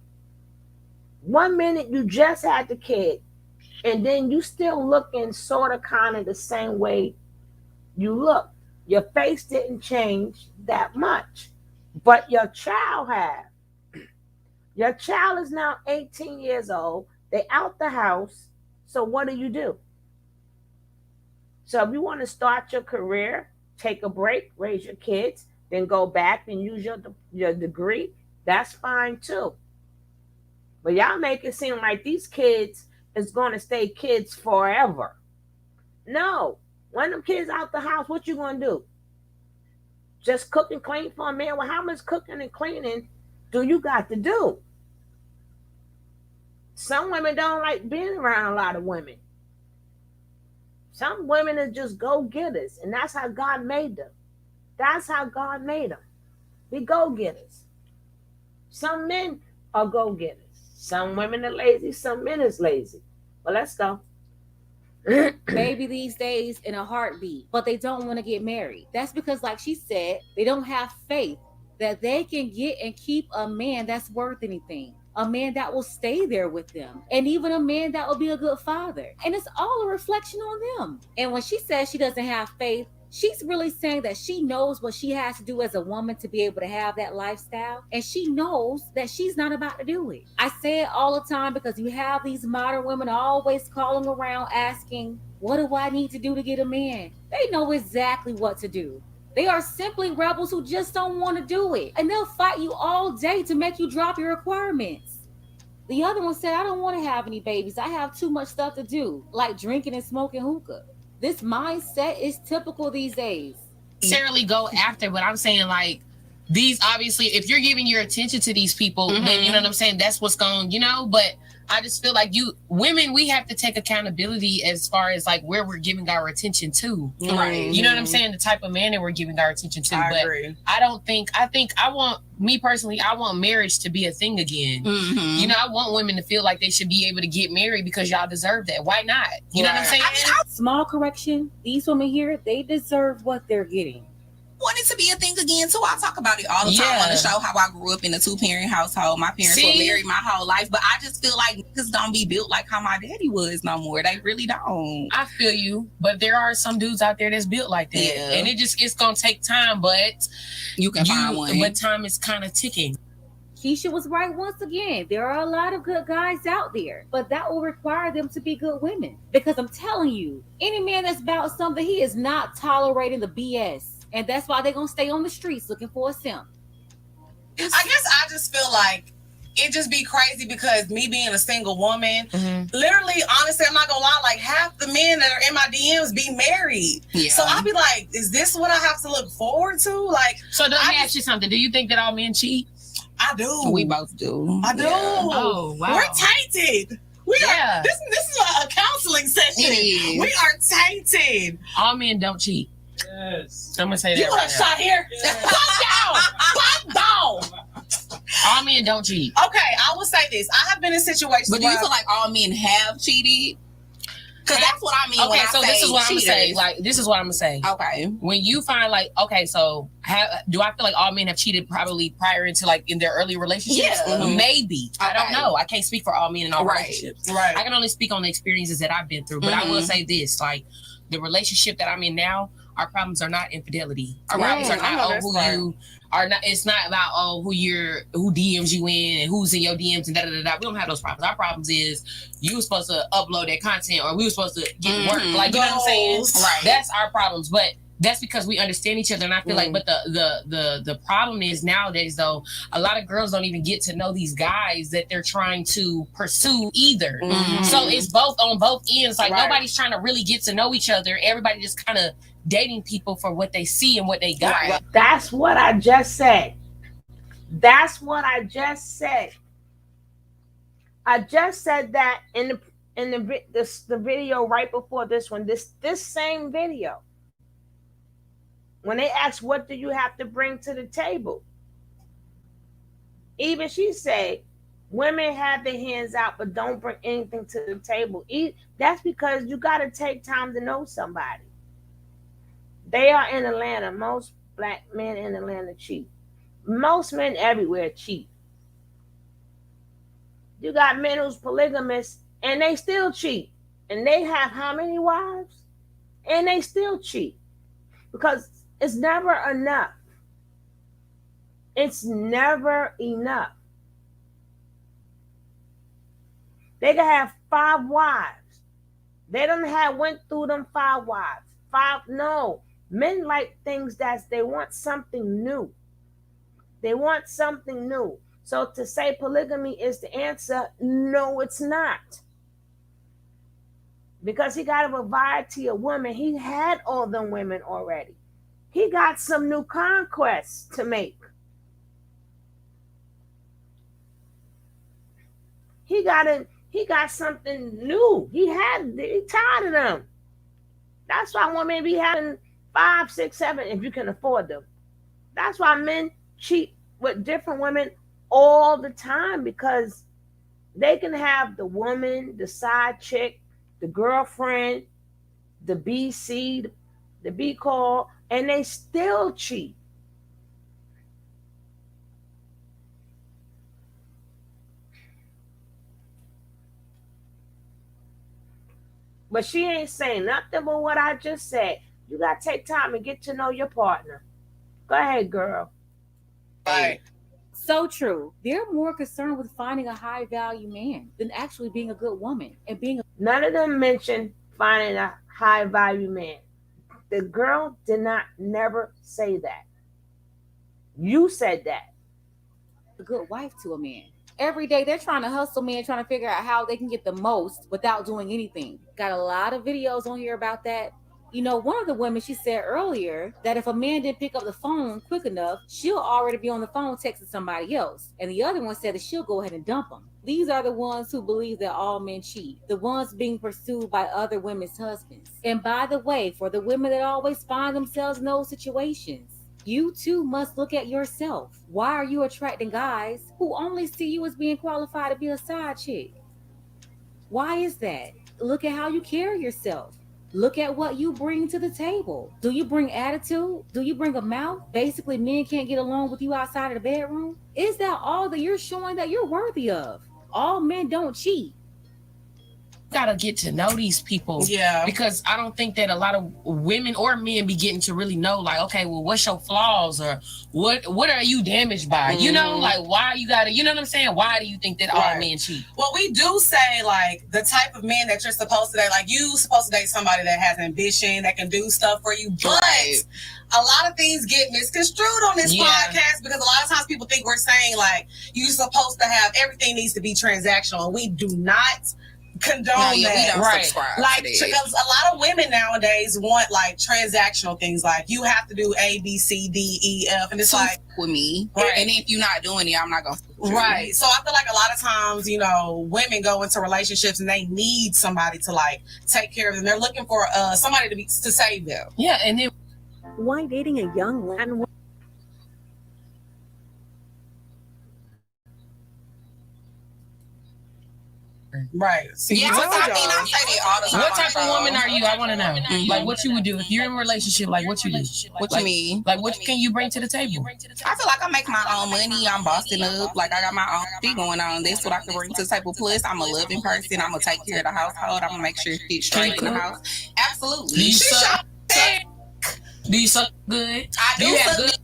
1 minute you just had the kid, and then you still looking sort of kind of the same way you look. Your face didn't change that much, but your child have. Your child is now 18 years old. They out the house. So what do? So if you want to start your career, take a break, raise your kids, then go back and use your degree, that's fine too. But y'all make it seem like these kids is going to stay kids forever. No. When them kids out the house, what you going to do? Just cook and clean for a man? Well, how much cooking and cleaning do you got to do? Some women don't like being around a lot of women. Some women are just go-getters, and that's how God made them. That's how God made them. Be go-getters. Some men are go-getters. Some women are lazy. Some men is lazy. Well, let's go. Baby these days in a heartbeat, but they don't want to get married. That's because, like she said, they don't have faith that they can get and keep a man that's worth anything. A man that will stay there with them, and even a man that will be a good father. And it's all a reflection on them. And when she says she doesn't have faith, she's really saying that she knows what she has to do as a woman to be able to have that lifestyle. And she knows that she's not about to do it. I say it all the time because you have these modern women always calling around asking, what do I need to do to get a man? They know exactly what to do. They are simply rebels who just don't want to do it. And they'll fight you all day to make you drop your requirements. The other one said, I don't want to have any babies. I have too much stuff to do, like drinking and smoking hookah. This mindset is typical these days. Necessarily go after, but I'm saying like these, obviously, if you're giving your attention to these people, then you know what I'm saying, that's what's going, but I just feel like women, we have to take accountability as far as like where we're giving our attention to. Right. You know what I'm saying? The type of man that we're giving our attention to. I agree. I want marriage to be a thing again. I want women to feel like they should be able to get married because y'all deserve that. Why not? You know what I'm saying? Small correction. These women here, they deserve what they're getting. Want it to be a thing again too. I talk about it all the time on the show, how I grew up in a 2-parent household. My parents were married my whole life, but I just feel like niggas don't be built like how my daddy was no more. They really don't. I feel you, but there are some dudes out there that's built like that, and it's gonna take time, but you can find one. But time is kind of ticking. Keisha was right once again. There are a lot of good guys out there, but that will require them to be good women. Because I'm telling you, any man that's about something, he is not tolerating the BS. And that's why they're going to stay on the streets looking for a simp. I guess I just feel like it just be crazy because me being a single woman, literally, honestly, I'm not going to lie, like half the men that are in my DMs be married. Yeah. So I'll be like, is this what I have to look forward to? Like, so let me ask you something. Do you think that all men cheat? I do. We both do. I do. Yeah. Oh, wow. We're tainted. We are. This is a counseling session. We are tainted. All men don't cheat. Yes. I'm gonna say that. You want a shot here? Pop down. All men don't cheat. Okay, I will say this. I have been in situations. But do you feel like all men have cheated? Because that's what I mean. Okay, when so I this say is what I'm gonna cheaters. say. Like, this is what I'm gonna say. Okay. When you find like, okay, so do I feel like all men have cheated probably prior into like in their early relationships? Yeah. Maybe. Okay. I don't know. I can't speak for all men in all Right. relationships. Right. I can only speak on the experiences that I've been through. But I will say this, like the relationship that I'm in now, our problems are not infidelity. Our problems are I know not that's who right. you are not. It's not about who DMs you in and who's in your DMs and da da da da. We don't have those problems. Our problems is you were supposed to upload that content or we were supposed to get work. Like, you know what I'm saying? Right. That's our problems. But that's because we understand each other, and I feel like, but the problem is nowadays though, a lot of girls don't even get to know these guys that they're trying to pursue either. So it's both on both ends. Like nobody's trying to really get to know each other. Everybody just kind of dating people for what they see and what they got. Right. That's what I just said. That's what I just said. I just said that in the video right before this one. This same video. When they asked, what do you have to bring to the table? Even she said, women have their hands out, but don't bring anything to the table. That's because you got to take time to know somebody. They are in Atlanta. Most black men in Atlanta cheat. Most men everywhere cheat. You got men who's polygamous, and they still cheat. And they have how many wives? And they still cheat. Because it's never enough. It's never enough. They can have 5 wives. They don't went through them 5 wives. 5, no. Men like things that they want something new. They want something new. So to say polygamy is the answer, no, it's not. Because he got a variety of women. He had all them women already. He got some new conquests to make. He got something new. He tired of them. That's why women be having 5, 6, 7 if you can afford them. That's why men cheat with different women all the time, because they can have the woman, the side chick, the girlfriend, the BC, the B call, and they still cheat. But she ain't saying nothing but what I just said. You got to take time and get to know your partner. Go ahead, girl. Right. So true. They're more concerned with finding a high value man than actually being a good woman and being a None of them mentioned finding a high value man. The girl did not never say that. You said that. good wife to a man. Every day they're trying to hustle men, trying to figure out how they can get the most without doing anything. Got a lot of videos on here about that. You know, one of the women, she said earlier that if a man didn't pick up the phone quick enough, she'll already be on the phone texting somebody else. And the other one said that she'll go ahead and dump him. These are the ones who believe that all men cheat, the ones being pursued by other women's husbands. And by the way, for the women that always find themselves in those situations, you too must look at yourself. Why are you attracting guys who only see you as being qualified to be a side chick? Why is that? Look at how you carry yourself. Look at what you bring to the table. Do you bring attitude? Do you bring a mouth? Basically, men can't get along with you outside of the bedroom. Is that all that you're showing that you're worthy of? All men don't cheat. Gotta get to know these people. Yeah. Because I don't think that a lot of women or men be getting to really know, like, okay, well, what's your flaws, or what are you damaged by? You know, like, why you gotta, you know what I'm saying? Why do you think that all men cheat? Well, we do say, like, the type of man that you're supposed to date, like, you supposed to date somebody that has ambition, that can do stuff for you, but a lot of things get misconstrued on this podcast, because a lot of times people think we're saying, like, you're supposed to have, everything needs to be transactional, and we do not condone that. We don't subscribe like, to that. because a lot of women nowadays want, like, transactional things, like, you have to do A, B, C, D, E, F, and it's So like, with me, Right. and if you're not doing it, I'm not gonna. right. So I feel like a lot of times, you know, women go into relationships and they need somebody to, like, take care of them. They're looking for somebody to save them. Yeah, and then Why dating a young Latin woman? Right. See, Yeah, I I told mean, y'all. I say that all the time. what type of woman are you? I want to know. Mhm. Like, what you would do if you're in a relationship. Like, what you do? What like, you mean? Like, what can you bring to the table? I feel like I make my own money. I'm bossing up. Like, I got my own thing going on. That's what I can bring to the table. Plus, I'm a loving person. I'm gonna take care of the household. I'm gonna make sure it's straight in the house. Absolutely. Do you suck? Do you suck good? I do you have suck good?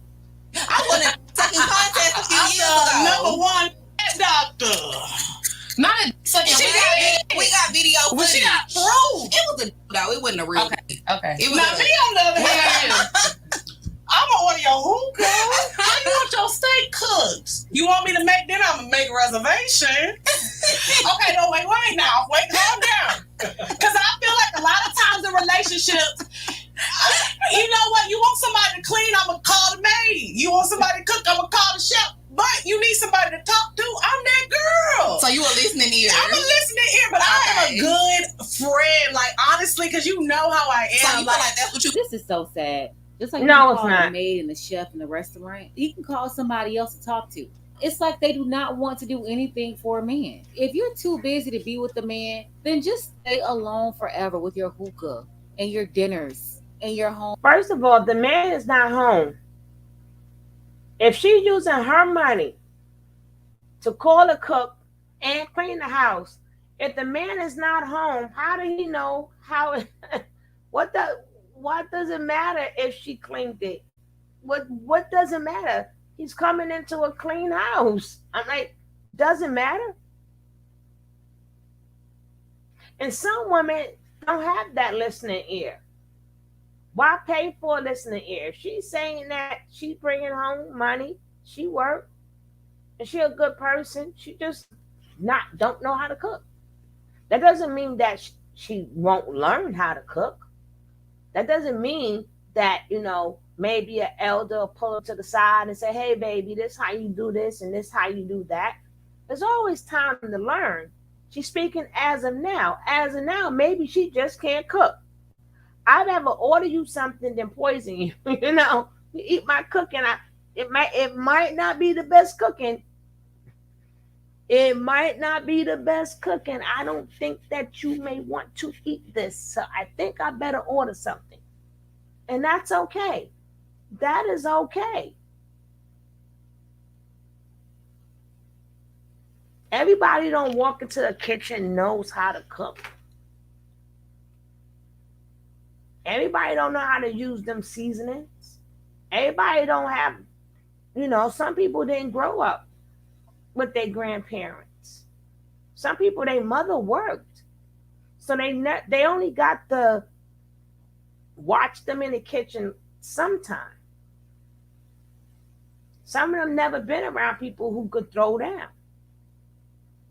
I won a sucking contest a few I'm years the ago. number one doctor. Not a sucking. We got video Well, footage. she got proof. It was a though. It wasn't a real. Okay. It was Now, me on the other hand, I'm on one of your hookahs. How you want your steak cooked? You want me to make dinner? I'm gonna make a reservation. Okay, no, wait now. Calm down. Because I feel like a lot of times in relationships, you know what? You want somebody to clean, I'm gonna call the maid. You want somebody to cook, I'm gonna call the chef. But you need somebody to talk to. I'm that girl. So you a listening ear. I'm a listening ear, but I am a good friend. Like, honestly, because you know how I am. So you feel like that's what you. This is so sad. Just like No, you it's call not. the maid and the chef in the restaurant, you can call somebody else to talk to. It's like they do not want to do anything for a man. If you're too busy to be with the man, then just stay alone forever with your hookah and your dinners and your home. First of all, the man is not home. If she's using her money to call a cook and clean the house, if the man is not home, how do he know how? What does it matter if she cleaned it? What does it matter? He's coming into a clean house. I'm like, doesn't matter. And some women don't have that listening ear. Why pay for a listening ear? She's saying that she's bringing home money. She worked, and she a good person. She just don't know how to cook. That doesn't mean that she won't learn how to cook. That doesn't mean that, maybe an elder will pull her to the side and say, hey, baby, this how you do this and this how you do that. There's always time to learn. She's speaking as of now. As of now, maybe she just can't cook. I'd rather order you something than poison you. You eat my cooking. It might not be the best cooking. It might not be the best cooking. I don't think that you may want to eat this. So I think I better order something. And that's okay. That is okay. Everybody don't walk into the kitchen knows how to cook. Everybody don't know how to use them seasonings. Everybody don't have, some people didn't grow up with their grandparents. Some people, their mother worked. So they only got to watch them in the kitchen sometime. Some of them never been around people who could throw down.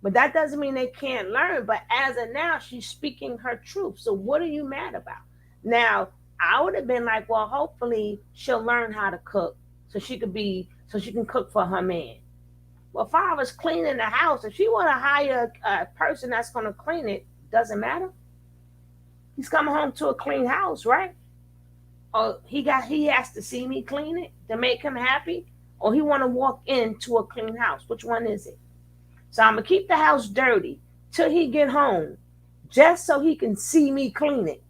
But that doesn't mean they can't learn. But as of now, she's speaking her truth. So what are you mad about? Now, I would have been like, well, hopefully she'll learn how to cook so she can cook for her man. Well, if I was cleaning the house, if she want to hire a person that's going to clean it, doesn't matter. He's coming home to a clean house, right? Or he has to see me clean it to make him happy, or he want to walk into a clean house. Which one is it? So I'm going to keep the house dirty till he get home, just so he can see me clean it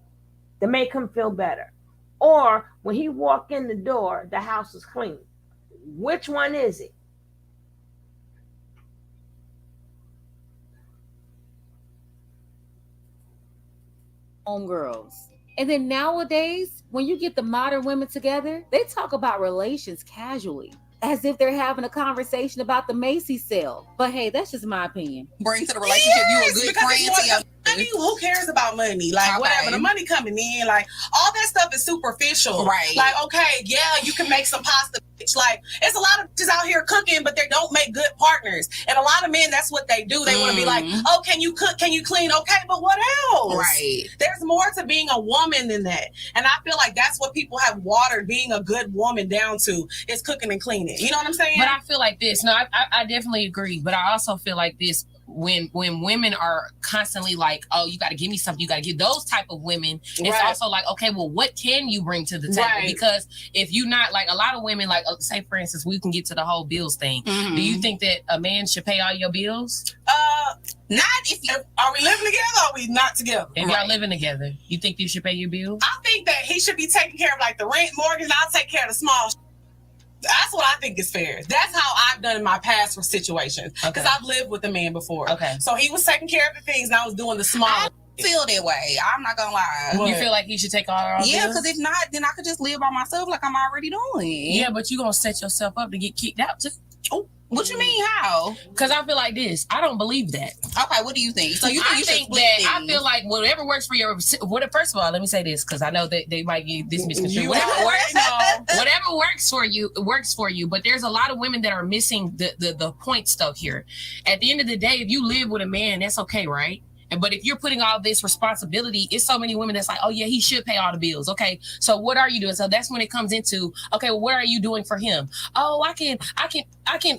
to make him feel better. Or when he walk in the door, the house is clean. Which one is it? Homegirls. And then nowadays, when you get the modern women together, they talk about relations casually, as if they're having a conversation about the Macy's sale. But hey, that's just my opinion. Bring to the relationship, you a good friend to your money. Who cares about money? Like, okay. Whatever, the money coming in, like, all that stuff is superficial. Right. Like, okay, yeah, you can make some pasta. It's like, it's a lot of just out here cooking, but they don't make good partners. And a lot of men, that's what they do. They want to be like, oh, can you cook? Can you clean? Okay, but what else? Right. There's more to being a woman than that. And I feel like that's what people have watered being a good woman down to, is cooking and cleaning. You know what I'm saying? But I feel like this. No, I definitely agree. But I also feel like this. When women are constantly like, oh, you got to give me something, you got to give those type of women, it's also like, okay, well, what can you bring to the table? Right. Because if you not, like, a lot of women, like, say, for instance, we can get to the whole bills thing. Mm-hmm. Do you think that a man should pay all your bills? Not if you, are we living together or are we not together? If y'all living together, you think you should pay your bills? I think that he should be taking care of, like, the rent, mortgage, and I'll take care of the small. That's what I think is fair. That's how I've done in my past situations. Because I've lived with a man before. Okay. So he was taking care of the things and I was doing the small. feel that way. I'm not gonna lie. You feel like he should take all our Yeah, bills? because if not, then I could just live by myself like I'm already doing. Yeah, but you gonna set yourself up to get kicked out too. Oh, what you mean? How? Because I feel like this. I don't believe that. Okay, what do you think? So you think I you should think split that I things? feel like whatever works for your. First of all, let me say this because I know that they might get this misconstrued. You Whatever already whatever works for you, it works for you. But there's a lot of women that are missing the point stuff here. At the end of the day, if you live with a man, that's okay, right? But if you're putting all this responsibility, it's so many women that's like, oh yeah, he should pay all the bills. Okay, so what are you doing? So that's when it comes into, okay, well, what are you doing for him? Oh, I can.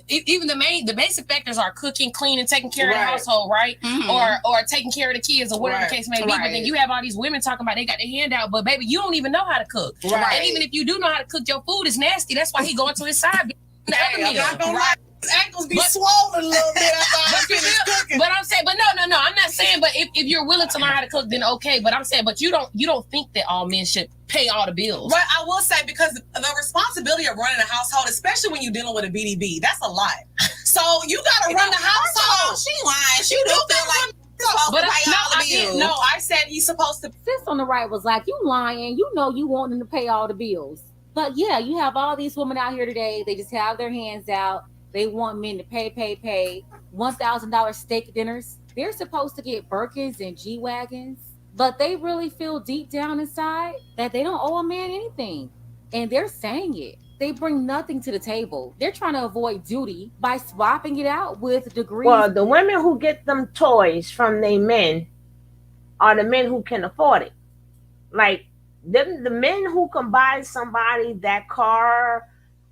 Even the basic factors are cooking, cleaning, taking care of the household, right? Mhm. Or taking care of the kids or whatever the case may be. But then you have all these women talking about they got their hand out, but baby, you don't even know how to cook. Right. And even if you do know how to cook, your food is nasty. That's why he going to his side. The other I'm meal. not gonna lie. His ankles be swollen a little bit after I finish cooking. But I'm saying, but no, I'm not saying. But if you're willing to learn how to cook, then okay. But I'm saying, but you don't think that all men should pay all the bills. But I will say, because the responsibility of running a household, especially when you're dealing with a BDB, that's a lot. So you gotta run the household. She lying. She do feel like you're supposed But to pay all the bills. No, I said he's supposed to. Sis on the right was like, you lying. You know you want them to pay all the bills. But yeah, you have all these women out here today. They just have their hands out. They want men to pay. $1,000 steak dinners. They're supposed to get Birkins and G-Wagons. But they really feel deep down inside that they don't owe a man anything. And they're saying it. They bring nothing to the table. They're trying to avoid duty by swapping it out with degrees. Well, the women who get them toys from their men are the men who can afford it. Like the men who can buy somebody that car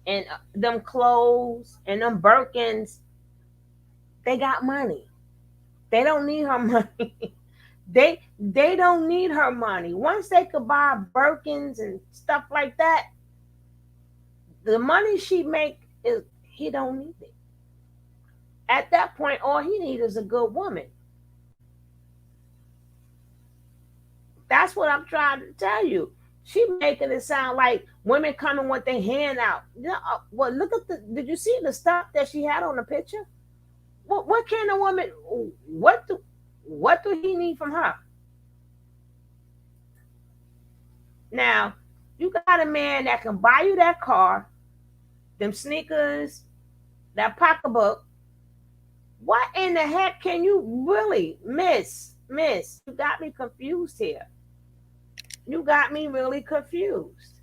and them clothes and them Birkins, they got money. They don't need her money. They don't need her money. Once they could buy Birkins and stuff like that, the money she make is he don't need it. At that point, all he needs is a good woman. That's what I'm trying to tell you. She making it sound like women coming with their hand out. Well, look at did you see the stuff that she had on the picture? What kind of woman, what do he need from her? Now, you got a man that can buy you that car, them sneakers, that pocketbook. What in the heck can you really miss? You got me confused here. You got me really confused.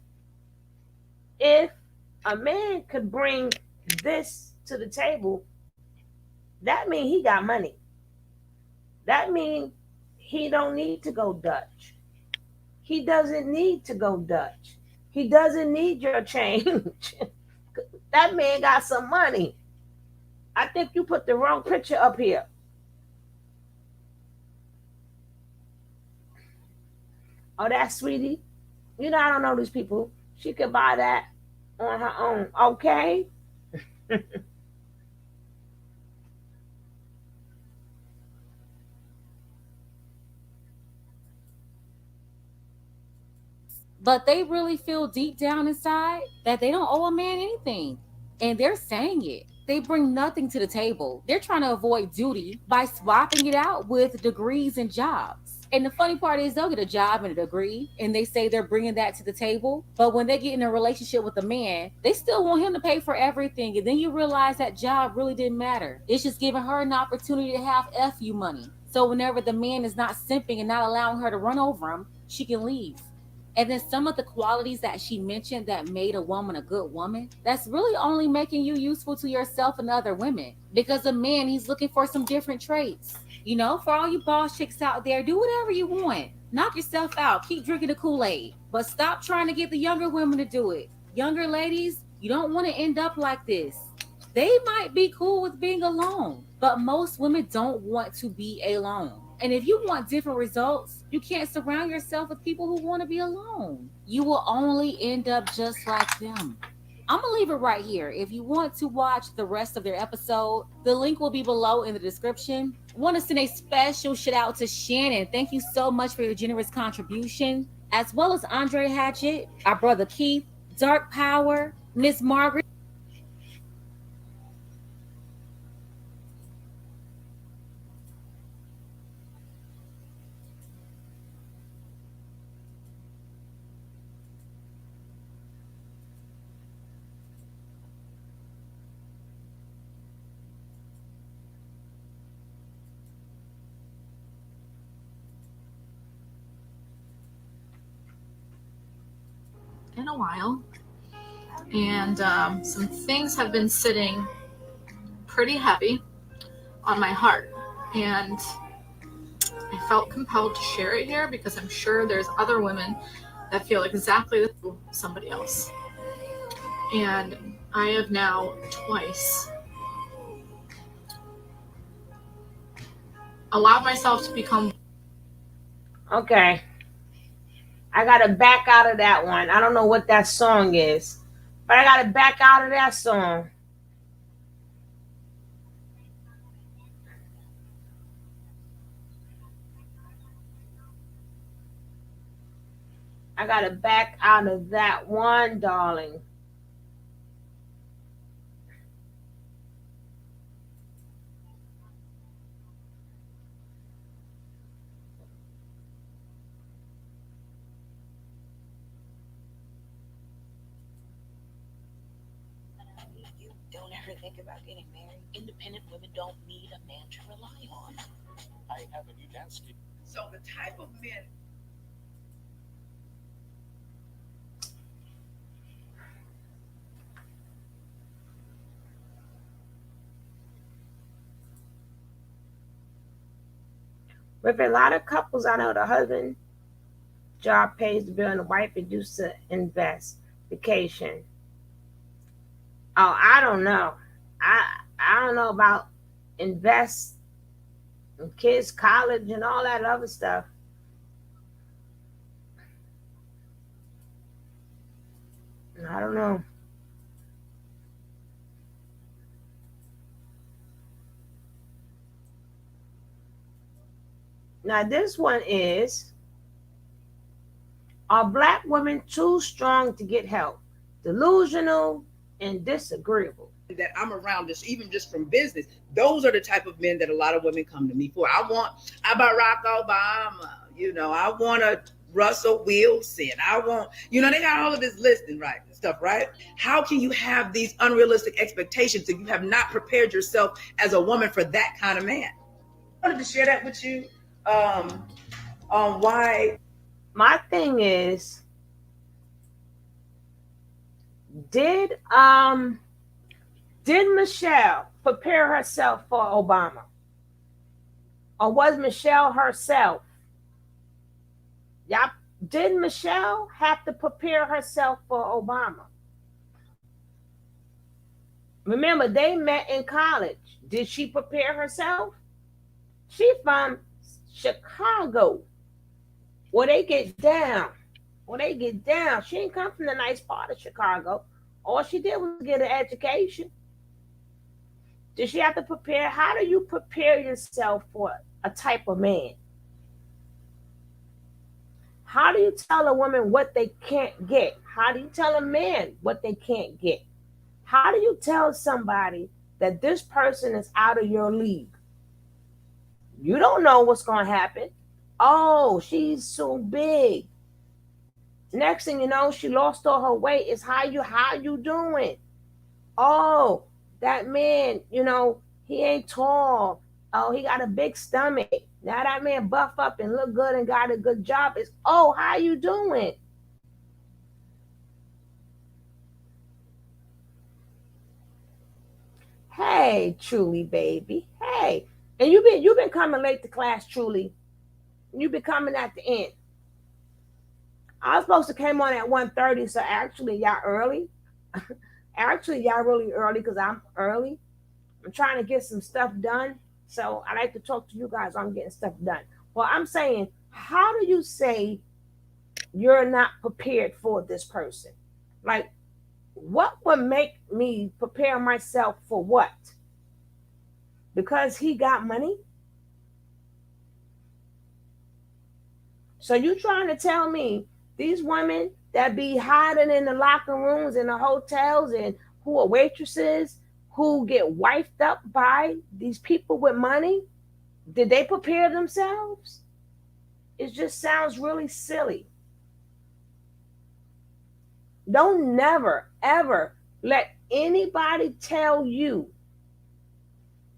If a man could bring this to the table, that means he got money. That means he don't need to go Dutch. He doesn't need to go Dutch. He doesn't need your change. That man got some money. I think you put the wrong picture up here. Oh, that's sweetie. You know, I don't know these people. She could buy that on her own. Okay. But they really feel deep down inside that they don't owe a man anything. And they're saying it. They bring nothing to the table. They're trying to avoid duty by swapping it out with degrees and jobs. And the funny part is they'll get a job and a degree and they say they're bringing that to the table. But when they get in a relationship with a man, they still want him to pay for everything. And then you realize that job really didn't matter. It's just giving her an opportunity to have FU money. So whenever the man is not simping and not allowing her to run over him, she can leave. And then some of the qualities that she mentioned that made a woman a good woman, that's really only making you useful to yourself and other women. Because a man, he's looking for some different traits. You know, for all you boss chicks out there, do whatever you want. Knock yourself out. Keep drinking the Kool-Aid. But stop trying to get the younger women to do it. Younger ladies, you don't want to end up like this. They might be cool with being alone, but most women don't want to be alone. And if you want different results, you can't surround yourself with people who want to be alone. You will only end up just like them. I'm going to leave it right here. If you want to watch the rest of their episode, the link will be below in the description. I want to send a special shout out to Shannon. Thank you so much for your generous contribution, as well as Andre Hatchett, our brother Keith, Dark Power, Miss Margaret. in a while, and some things have been sitting pretty heavy on my heart, and I felt compelled to share it here because I'm sure there's other women that feel exactly the same as somebody else. And I have now twice allowed myself to become. Okay. I got to back out of that one. I don't know what that song is, but I got to back out of that song. I got to back out of that one, darling. You don't ever think about getting married. Independent women don't need a man to rely on. I have a new dance team. So the type of men. With a lot of couples, I know the husband job pays the bill and the wife is used to invest. Vacation. Oh, I don't know. I don't know about invest in kids' college and all that other stuff. I don't know. Now this one is, are black women too strong to get help? Delusional and disagreeable. That I'm around, just even just from business, those are the type of men that a lot of women come to me for. I want Barack Obama, I want a Russell Wilson, I want, they got all of this listing, right? Stuff, right? How can you have these unrealistic expectations if you have not prepared yourself as a woman for that kind of man? I wanted to share that with you. On why. My thing is, did Michelle prepare herself for Obama? Or was Michelle herself? Yeah, did Michelle have to prepare herself for Obama? Remember, they met in college. Did she prepare herself? She from Chicago. Where they get down. She ain't come from the nice part of Chicago. All she did was get an education. Did she have to prepare? How do you prepare yourself for a type of man? How do you tell a woman what they can't get? How do you tell a man what they can't get? How do you tell somebody that this person is out of your league? You don't know what's going to happen. Oh, she's so big. Next thing you know, she lost all her weight. It's how you doing? Oh, that man, he ain't tall. Oh, he got a big stomach. Now that man buff up and look good and got a good job. It's, oh, how you doing? Hey, Truly, baby. Hey. And you've been coming late to class, Truly. You've been coming at the end. I was supposed to came on at 1:30, so actually y'all early. Actually, y'all really early because I'm early. I'm trying to get some stuff done. So I like to talk to you guys. I'm getting stuff done. Well, I'm saying, how do you say you're not prepared for this person? Like, what would make me prepare myself for what? Because he got money? So you trying to tell me these women that be hiding in the locker rooms in the hotels and who are waitresses, who get wifed up by these people with money, did they prepare themselves? It just sounds really silly. Don't never, ever let anybody tell you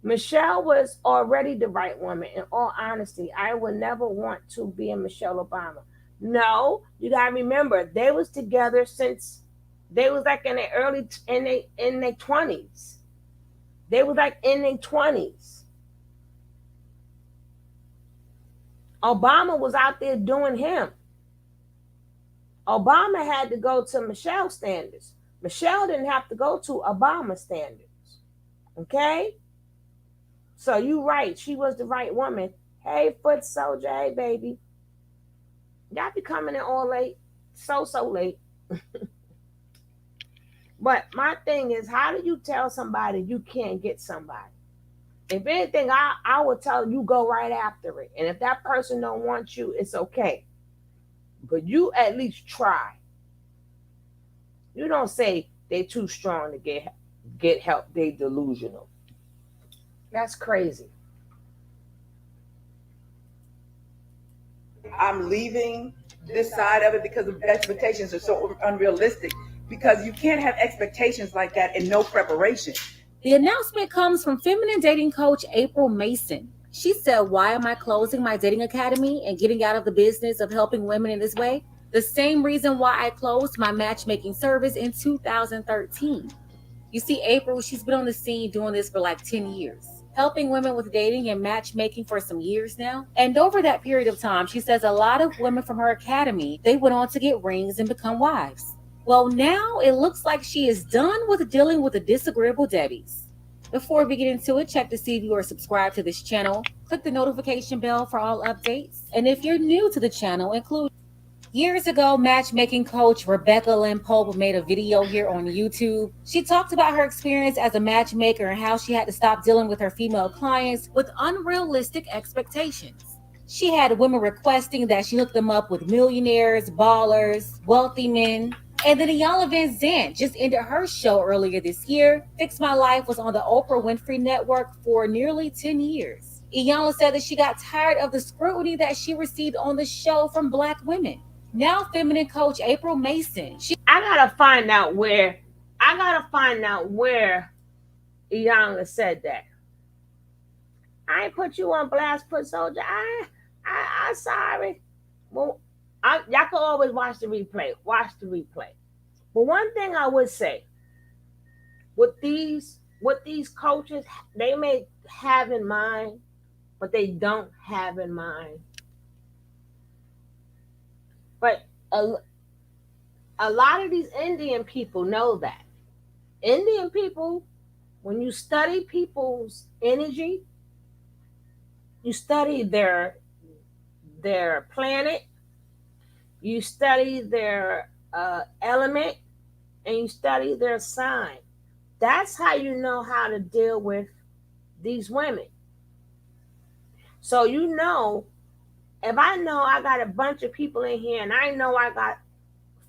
Michelle was already the right woman. In all honesty, I would never want to be a Michelle Obama. No, you gotta remember they was together since they was like in their 20s. They was like in their 20s. Obama was out there doing him. Obama had to go to Michelle standards. Michelle didn't have to go to Obama standards. Okay? So you right. She was the right woman. Hey, foot soldier. Hey, baby. Y'all be coming in all late. So late. But my thing is, how do you tell somebody you can't get somebody? If anything, I would tell you go right after it. And if that person don't want you, it's okay. But you at least try. You don't say they too strong to get help. They delusional. That's crazy. I'm leaving this side of it because the expectations are so unrealistic. Because you can't have expectations like that and no preparation. The announcement comes from feminine dating coach April Mason. She said, "Why am I closing my dating academy and getting out of the business of helping women in this way? The same reason why I closed my matchmaking service in 2013. You see, April, she's been on the scene doing this for like 10 years, helping women with dating and matchmaking for some years now. And over that period of time, she says a lot of women from her academy, they went on to get rings and become wives. Well, now it looks like she is done with dealing with the disagreeable Debbies. Before we get into it, check to see if you are subscribed to this channel. Click the notification bell for all updates. And if you're new to the channel, include years ago, matchmaking coach Rebecca Lynn Pope made a video here on YouTube. She talked about her experience as a matchmaker and how she had to stop dealing with her female clients with unrealistic expectations. She had women requesting that she hook them up with millionaires, ballers, wealthy men. And then Iyanla Vanzant just ended her show earlier this year. Fix My Life was on the Oprah Winfrey Network for nearly 10 years. Iyanla said that she got tired of the scrutiny that she received on the show from Black women. Now feminine coach April Mason. I gotta find out where Iyanla said that. I ain't put you on blast, foot soldier. I'm sorry. Well, y'all can always watch the replay. But one thing I would say, what these coaches, they may have in mind, but they don't have in mind. But a lot of these Indian people know that. Indian people, when you study people's energy, you study their planet, you study their element, and you study their sign. That's how you know how to deal with these women. So you know, if I know I got a bunch of people in here and I know I got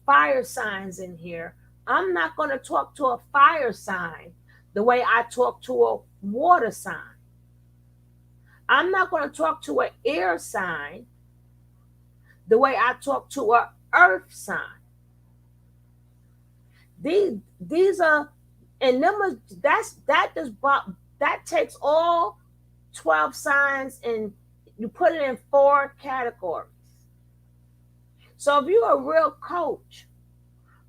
fire signs in here, I'm not going to talk to a fire sign the way I talk to a water sign. I'm not going to talk to an air sign the way I talk to an earth sign. These are, and numbers, that takes all 12 signs and you put it in 4 categories. So if you're a real coach,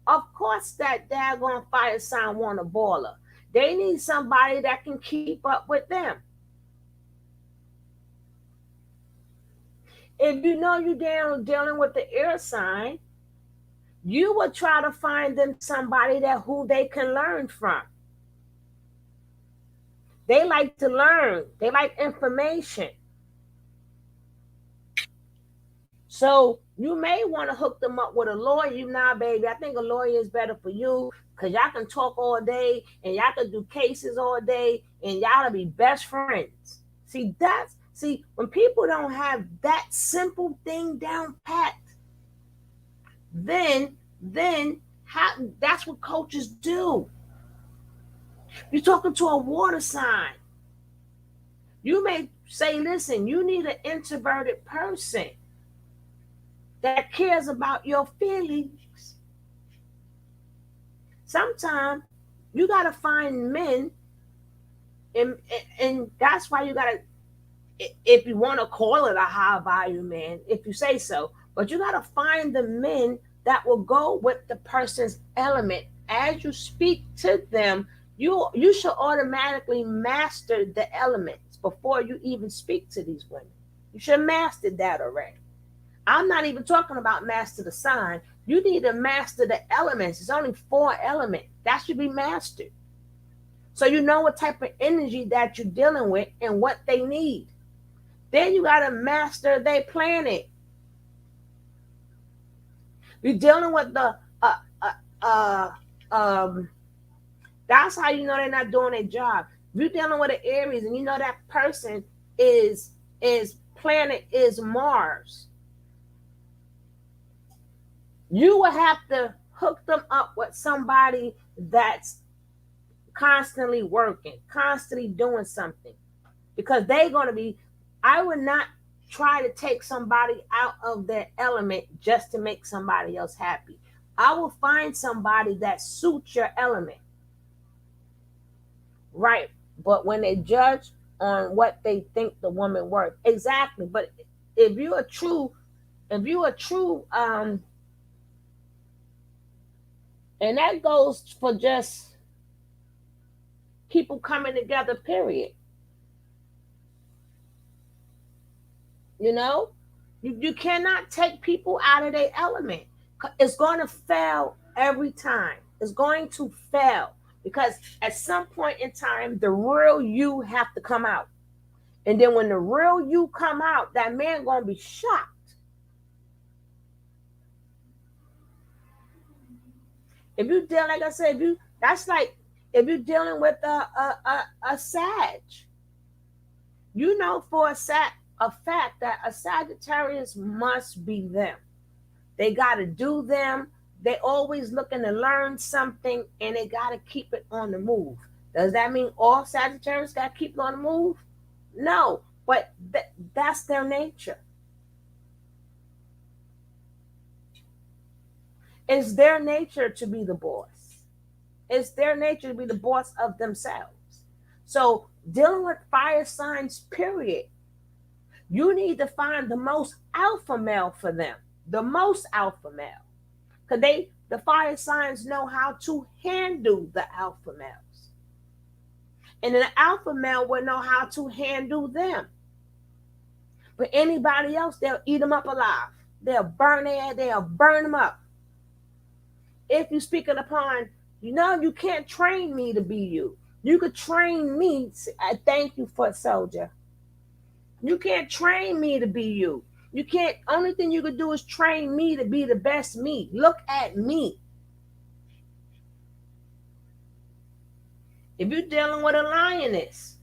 of course that daggone fire sign want a baller. They need somebody that can keep up with them. If you know you're dealing with the air sign, you would try to find them somebody who they can learn from. They like to learn. They like information. So you may want to hook them up with a lawyer. Nah, baby, I think a lawyer is better for you because y'all can talk all day and y'all can do cases all day and y'all will be best friends. See, when people don't have that simple thing down pat, then that's what coaches do. You're talking to a water sign. You may say, listen, you need an introverted person that cares about your feelings. Sometimes you got to find men, and that's why you got to, if you want to call it a high value man, if you say so, But you got to find the men that will go with the person's element. As you speak to them, you should automatically master the elements before you even speak to these women. You should have mastered that already. I'm not even talking about master the sign. You need to master the elements. It's only 4 elements. That should be mastered. So you know what type of energy that you're dealing with and what they need. Then you got to master their planet. You're dealing with the that's how you know they're not doing their job. If you're dealing with an Aries and you know that person is planet is Mars, you will have to hook them up with somebody that's constantly working, constantly doing something, because they're going to be. I would not try to take somebody out of their element just to make somebody else happy. I will find somebody that suits your element. Right. But when they judge on what they think the woman worth. Exactly. But if you're a true, and that goes for just people coming together, period. You know, you cannot take people out of their element. It's going to fail every time. It's going to fail because at some point in time, the real you have to come out. And then when the real you come out, that man going to be shocked. If you deal, like I said, that's like if you're dealing with a Sag, you know for a fact that a Sagittarius must be them. They got to do them. They always looking to learn something, and they got to keep it on the move. Does that mean all Sagittarius got to keep it on the move? No, but that's their nature. It's their nature to be the boss. It's their nature to be the boss of themselves. So dealing with fire signs, period, you need to find the most alpha male for them. The most alpha male. Because the fire signs know how to handle the alpha males. And the alpha male will know how to handle them. But anybody else, they'll eat them up alive. They'll burn them up. If you're speaking upon, you can't train me to be you. You could train me. I thank you for it, soldier. You can't train me to be you. You can't. Only thing you could do is train me to be the best me. Look at me. If you're dealing with a lioness,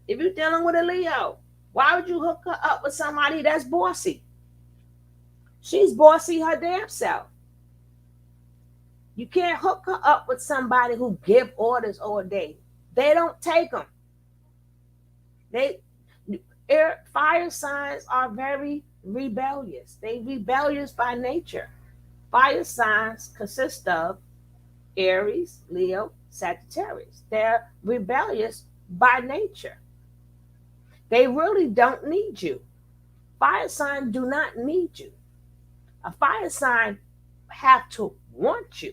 if you're dealing with a Leo, why would you hook her up with somebody that's bossy? She's bossy her damn self. You can't hook her up with somebody who give orders all day. They don't take them. Fire signs are very rebellious. They rebellious by nature. Fire signs consist of Aries, Leo, Sagittarius. They're rebellious by nature. They really don't need you. Fire signs do not need you. A fire sign have to want you.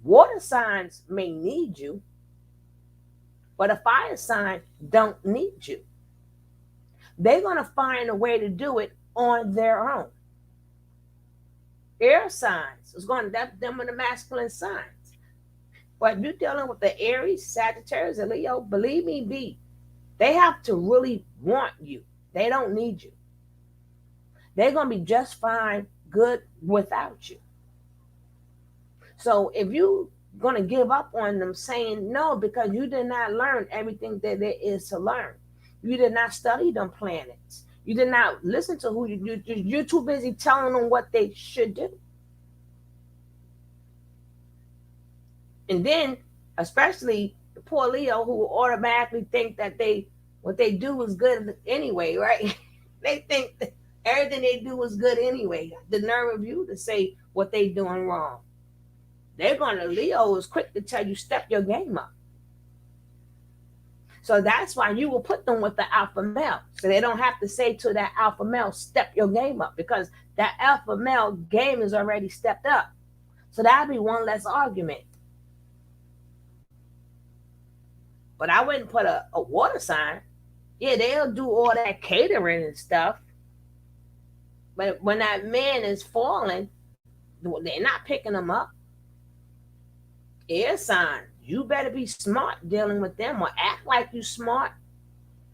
Water signs may need you, but a fire sign don't need you. They're going to find a way to do it on their own. Air signs is going to, them are the masculine signs. But if you're dealing with the Aries, Sagittarius, and Leo, believe me, they have to really want you. They don't need you. They're going to be just fine, good without you. So if you're going to give up on them saying no because you did not learn everything that there is to learn. You did not study them planets. You did not listen to who you're too busy telling them what they should do. And then, especially the poor Leo who automatically think that what they do is good anyway, right? They think that everything they do is good anyway. The nerve of you to say what they doing wrong. Leo is quick to tell you, step your game up. So that's why you will put them with the alpha male. So they don't have to say to that alpha male, step your game up, because that alpha male game is already stepped up. So that'd be one less argument. But I wouldn't put a water sign. Yeah, they'll do all that catering and stuff. But when that man is falling, they're not picking them up. Air sign. You better be smart dealing with them or act like you smart.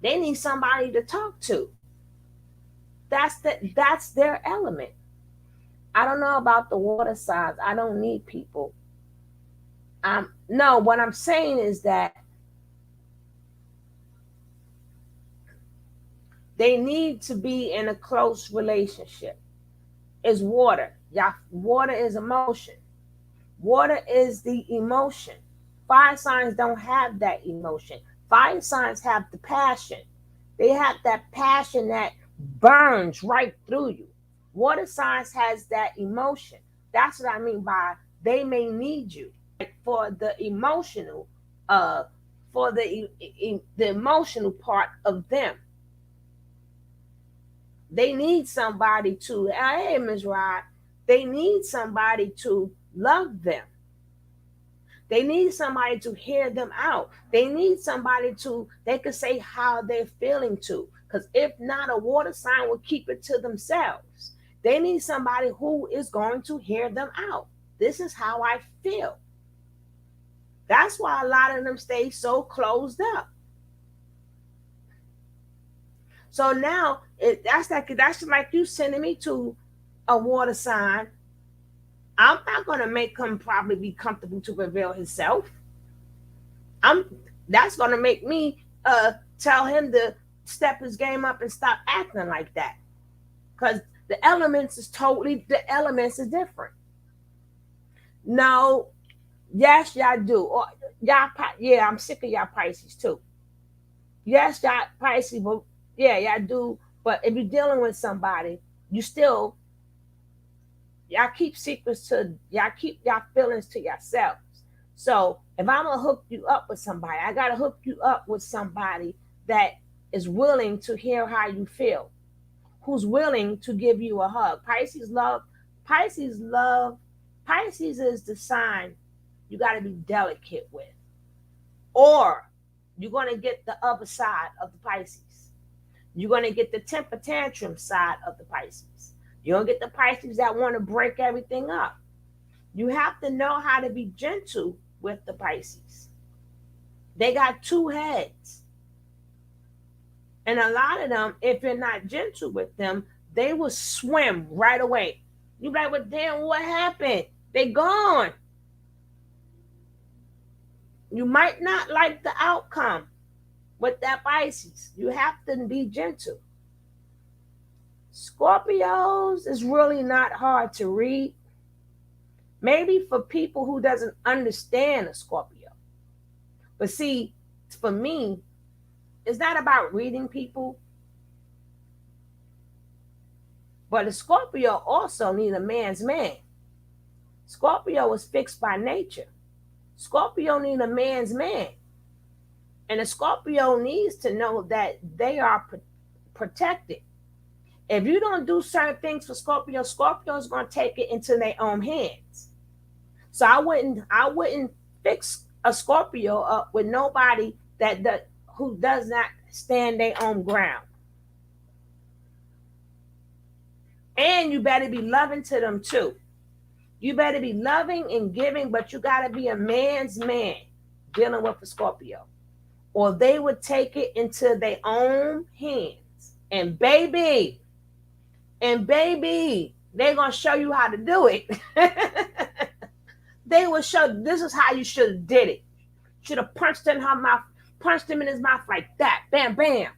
They need somebody to talk to. That's their element. I don't know about the water signs. I don't need people. No, what I'm saying is that they need to be in a close relationship. It's water. Water is emotion. Water is the emotion. Fire signs don't have that emotion. Fire signs have the passion. They have that passion that burns right through you. Water signs has that emotion. That's what I mean by they may need you. Like for the emotional, for the emotional part of them. They need somebody to, hey, Ms. Rod, they need somebody to love them. They need somebody to hear them out. They need somebody they can say how they're feeling to. Because if not, a water sign will keep it to themselves. They need somebody who is going to hear them out. This is how I feel. That's why a lot of them stay so closed up. So now that's like you sending me to a water sign. I'm not gonna make him probably be comfortable to reveal himself. That's gonna make me tell him to step his game up and stop acting like that. Because the elements is different. No, yes, y'all do. Or yeah, I'm sick of y'all Pisces too. Yes, y'all Pisces, but yeah, y'all do. But if you're dealing with somebody, y'all keep secrets y'all keep y'all feelings to yourselves. So if I'm gonna hook you up with somebody, I gotta hook you up with somebody that is willing to hear how you feel, who's willing to give you a hug. Pisces is the sign you gotta be delicate with, or you're gonna get the other side of the Pisces. You're gonna get the temper tantrum side of the Pisces. You don't get the Pisces that want to break everything up. You have to know how to be gentle with the Pisces. They got two heads. And a lot of them, if you're not gentle with them, they will swim right away. You're like, well, damn, what happened? They gone. You might not like the outcome with that Pisces. You have to be gentle. Scorpios is really not hard to read. Maybe for people who doesn't understand a Scorpio. But see, for me, it's not about reading people. But a Scorpio also needs a man's man. Scorpio is fixed by nature. Scorpio needs a man's man. And a Scorpio needs to know that they are protected. If you don't do certain things for Scorpio, Scorpio is going to take it into their own hands. So I wouldn't fix a Scorpio up with nobody who does not stand their own ground. And you better be loving to them too. You better be loving and giving, but you got to be a man's man dealing with a Scorpio, or they would take it into their own hands. And baby, they're going to show you how to do it. They will show, this is how you should have did it. Should have punched in her mouth, punched him in his mouth like that. Bam, bam.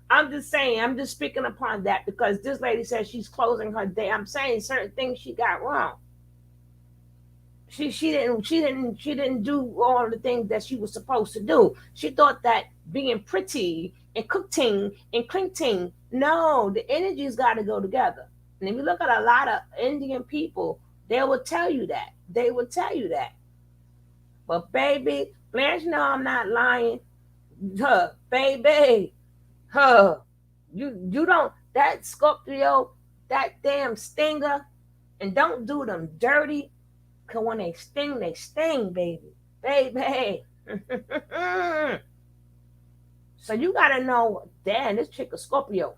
I'm just saying, I'm just speaking upon that because this lady says she's closing her day. I'm saying certain things she got wrong. She didn't do all the things that she was supposed to do. She thought that being pretty and cooking and clinking, no, the energies got to go together. And if you look at a lot of Indian people, they will tell you that. They will tell you that. But baby, Blanche, no, I'm not lying. Baby, you don't, that Scorpio, that damn stinger, and don't do them dirty, because when they sting, baby. Baby. So you got to know, damn, this chick is Scorpio.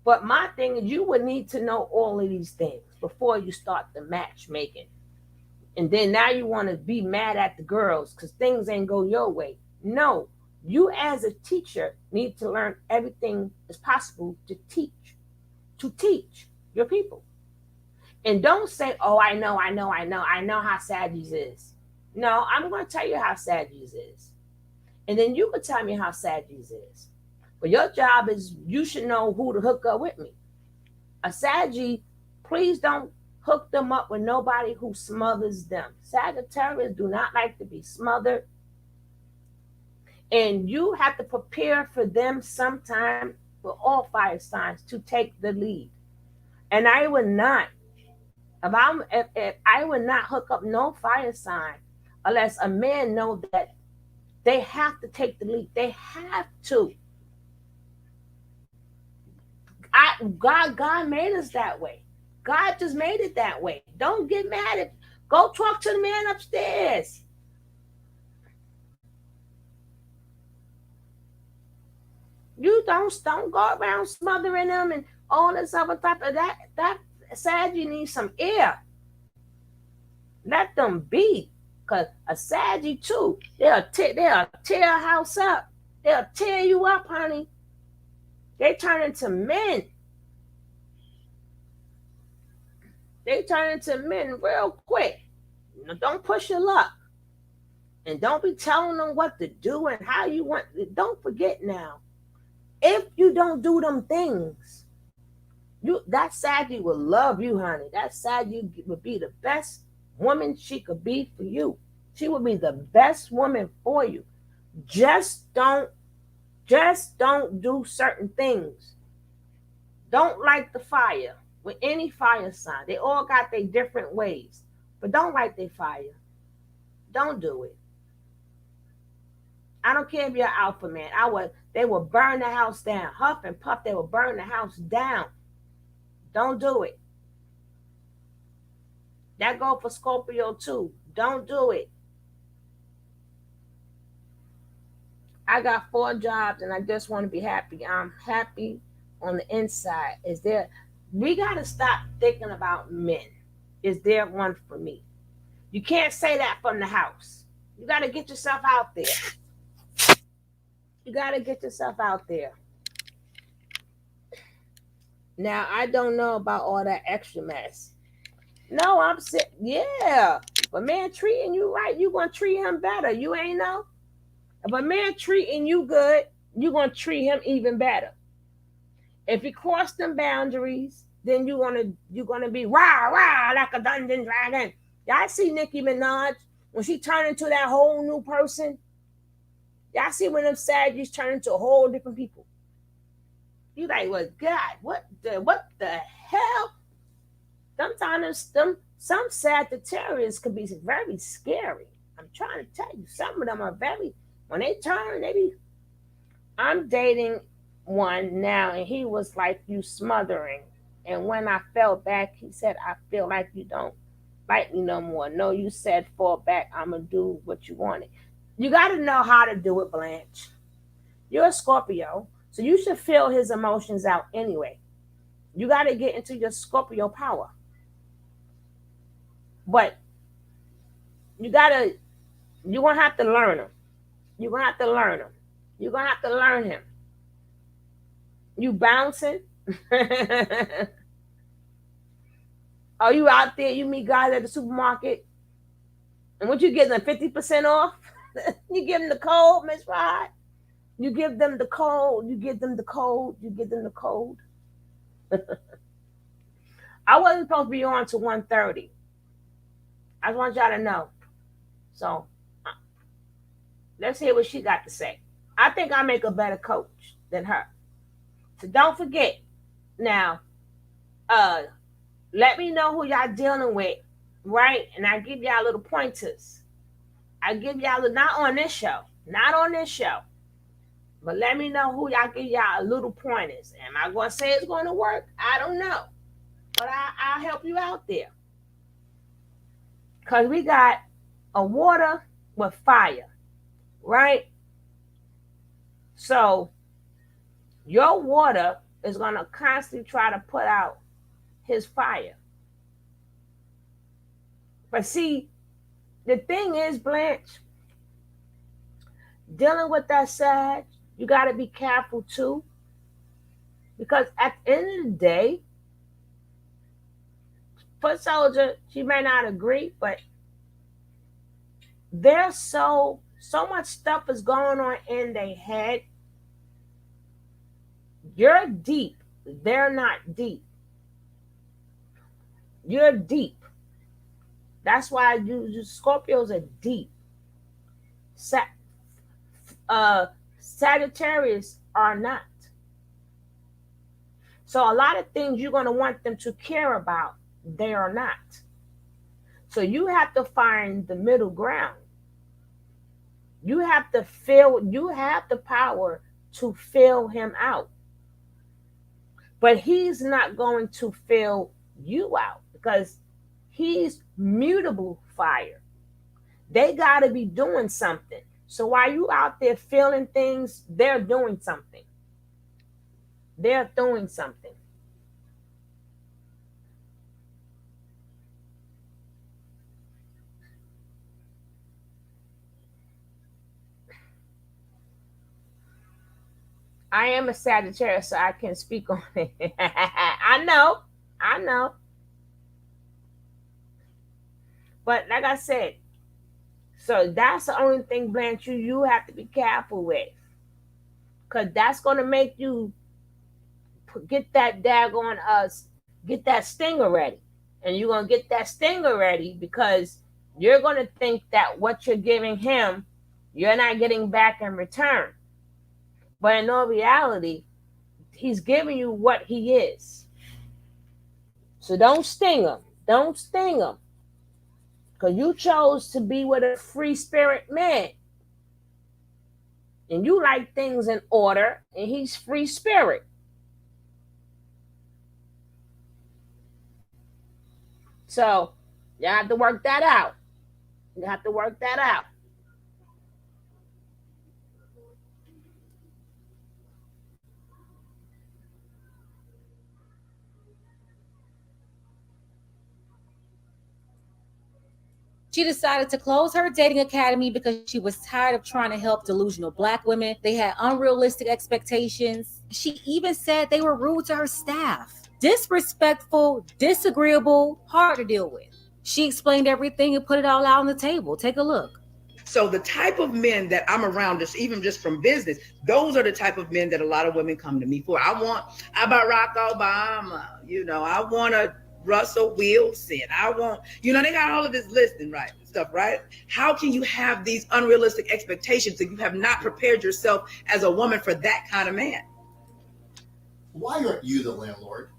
But my thing is, you would need to know all of these things before you start the matchmaking. And then now you want to be mad at the girls because things ain't go your way. No, you as a teacher need to learn everything is possible to teach your people. And don't say, oh, I know how Sagittarius is. No, I'm going to tell you how Sagittarius is. And then you can tell me how Sagittarius is. But your job is, you should know who to hook up with me. A Saggy, please don't hook them up with nobody who smothers them. Sagittarius do not like to be smothered. And you have to prepare for them sometime, for all fire signs, to take the lead. And I would not, if I would not hook up no fire sign unless a man know that they have to take the lead. They have to. God made us that way. God just made it that way. Don't get mad at. Go talk to the man upstairs. You don't go around smothering them and all this other type of that. That Sag, you need some air. Let them be. Because a Saggy too, they'll tear a house up. They'll tear you up, honey. They turn into men. They turn into men real quick. Don't push your luck. And don't be telling them what to do and how you want. Don't forget now, if you don't do them things, that Saggy will love you, honey. That Saggy would be the best woman she could be for you. She would be the best woman for you. Just don't do certain things. Don't light the fire with any fire sign. They all got their different ways, but don't light their fire. Don't do it. I don't care if you're an alpha man. They will burn the house down. Huff and puff, they will burn the house down. Don't do it. That go for Scorpio too. Don't do it. I got 4 jobs and I just want to be happy. I'm happy on the inside. We got to stop thinking about men. Is there one for me? You can't say that from the house. You got to get yourself out there. You got to get yourself out there. Now, I don't know about all that extra mess. No, I'm sick. Yeah. But man treating you right, you going to treat him better. You ain't know? If a man treating you good, you're going to treat him even better. If he crossed them boundaries, then you're gonna be rah, rah, like a dungeon dragon. Y'all see Nicki Minaj when she turned into that whole new person? Y'all see when them Saggies turn into a whole different people? You like, well, God, what the hell? Sometimes some Sagittarius could be very scary. I'm trying to tell you, some of them are very, when they turn, I'm dating one now, and he was like, you smothering. And when I fell back, he said, I feel like you don't like me no more. No, you said fall back. I'm going to do what you wanted. You got to know how to do it, Blanche. You're a Scorpio, so you should feel his emotions out anyway. You got to get into your Scorpio power. But you're going to have to learn him. You're going to have to learn him. You're going to have to learn him. You bouncing? Are you out there? You meet guys at the supermarket, and what you give them 50% off? You give them the code, Miss Rod. You give them the code. You give them the code. You give them the code. I wasn't supposed to be on to 1:30. I just want y'all to know. So let's hear what she got to say. I think I make a better coach than her. So don't forget. Now, let me know who y'all dealing with, right? And I give y'all little pointers. I give y'all not on this show, but let me know who y'all give y'all a little pointers. Am I going to say it's going to work? I don't know, but I'll help you out there. Because we got a water with fire, right? So your water is going to constantly try to put out his fire. But see, the thing is, Blanche, dealing with that Sag, you got to be careful too. Because at the end of the day, Foot Soldier, she may not agree, but there's so much stuff is going on in their head. You're deep. They're not deep. You're deep. That's why you Scorpios are deep. Sagittarius are not. So a lot of things you're going to want them to care about, they are not. So you have to find the middle ground. You have to you have the power to fill him out. But he's not going to fill you out because he's mutable fire. They got to be doing something. So while you out there feeling things, they're doing something. They're doing something. I am a Sagittarius, so I can speak on it. I know. But like I said, so that's the only thing, Blanche, you have to be careful with. Because that's going to make you get that daggone get that stinger ready. And you're going to get that stinger ready because you're going to think that what you're giving him, you're not getting back in return. But in all reality, he's giving you what he is. So don't sting him. Don't sting him. Because you chose to be with a free spirit man. And you like things in order, and he's free spirit. So you have to work that out. You have to work that out. She decided to close her dating academy because she was tired of trying to help delusional Black women. They had unrealistic expectations. She even said they were rude to her staff. Disrespectful, disagreeable, hard to deal with. She explained everything and put it all out on the table. Take a look. So the type of men that I'm around, even just from business, those are the type of men that a lot of women come to me for. I want Barack Obama, I want a Russell Wilson. I want, they got all of this listing, right? Stuff, right? How can you have these unrealistic expectations if you have not prepared yourself as a woman for that kind of man? Why aren't you the landlord?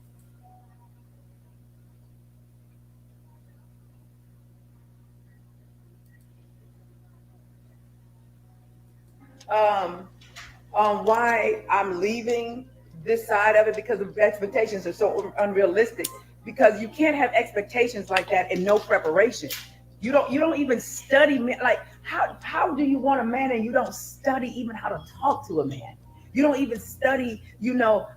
On why I'm leaving this side of it, because the expectations are so unrealistic. Because you can't have expectations like that and no preparation. You don't even study men. Like how do you want a man and you don't study even how to talk to a man? You don't even study,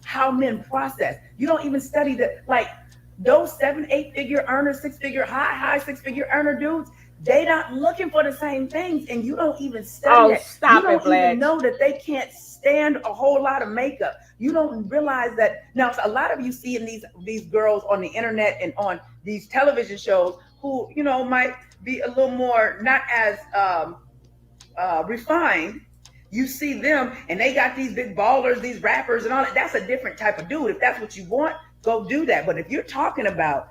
how men process. You don't even study that, like those 7-8 figure earners, 6-figure high 6-figure earner dudes. They not looking for the same things, and you don't even study that. Stop you it, don't even know that they can't stand a whole lot of makeup. You don't realize that now. A lot of you see in these girls on the internet and on these television shows who might be a little more not as refined. You see them, and they got these big ballers, these rappers, and all that. That's a different type of dude. If that's what you want, go do that. But if you're talking about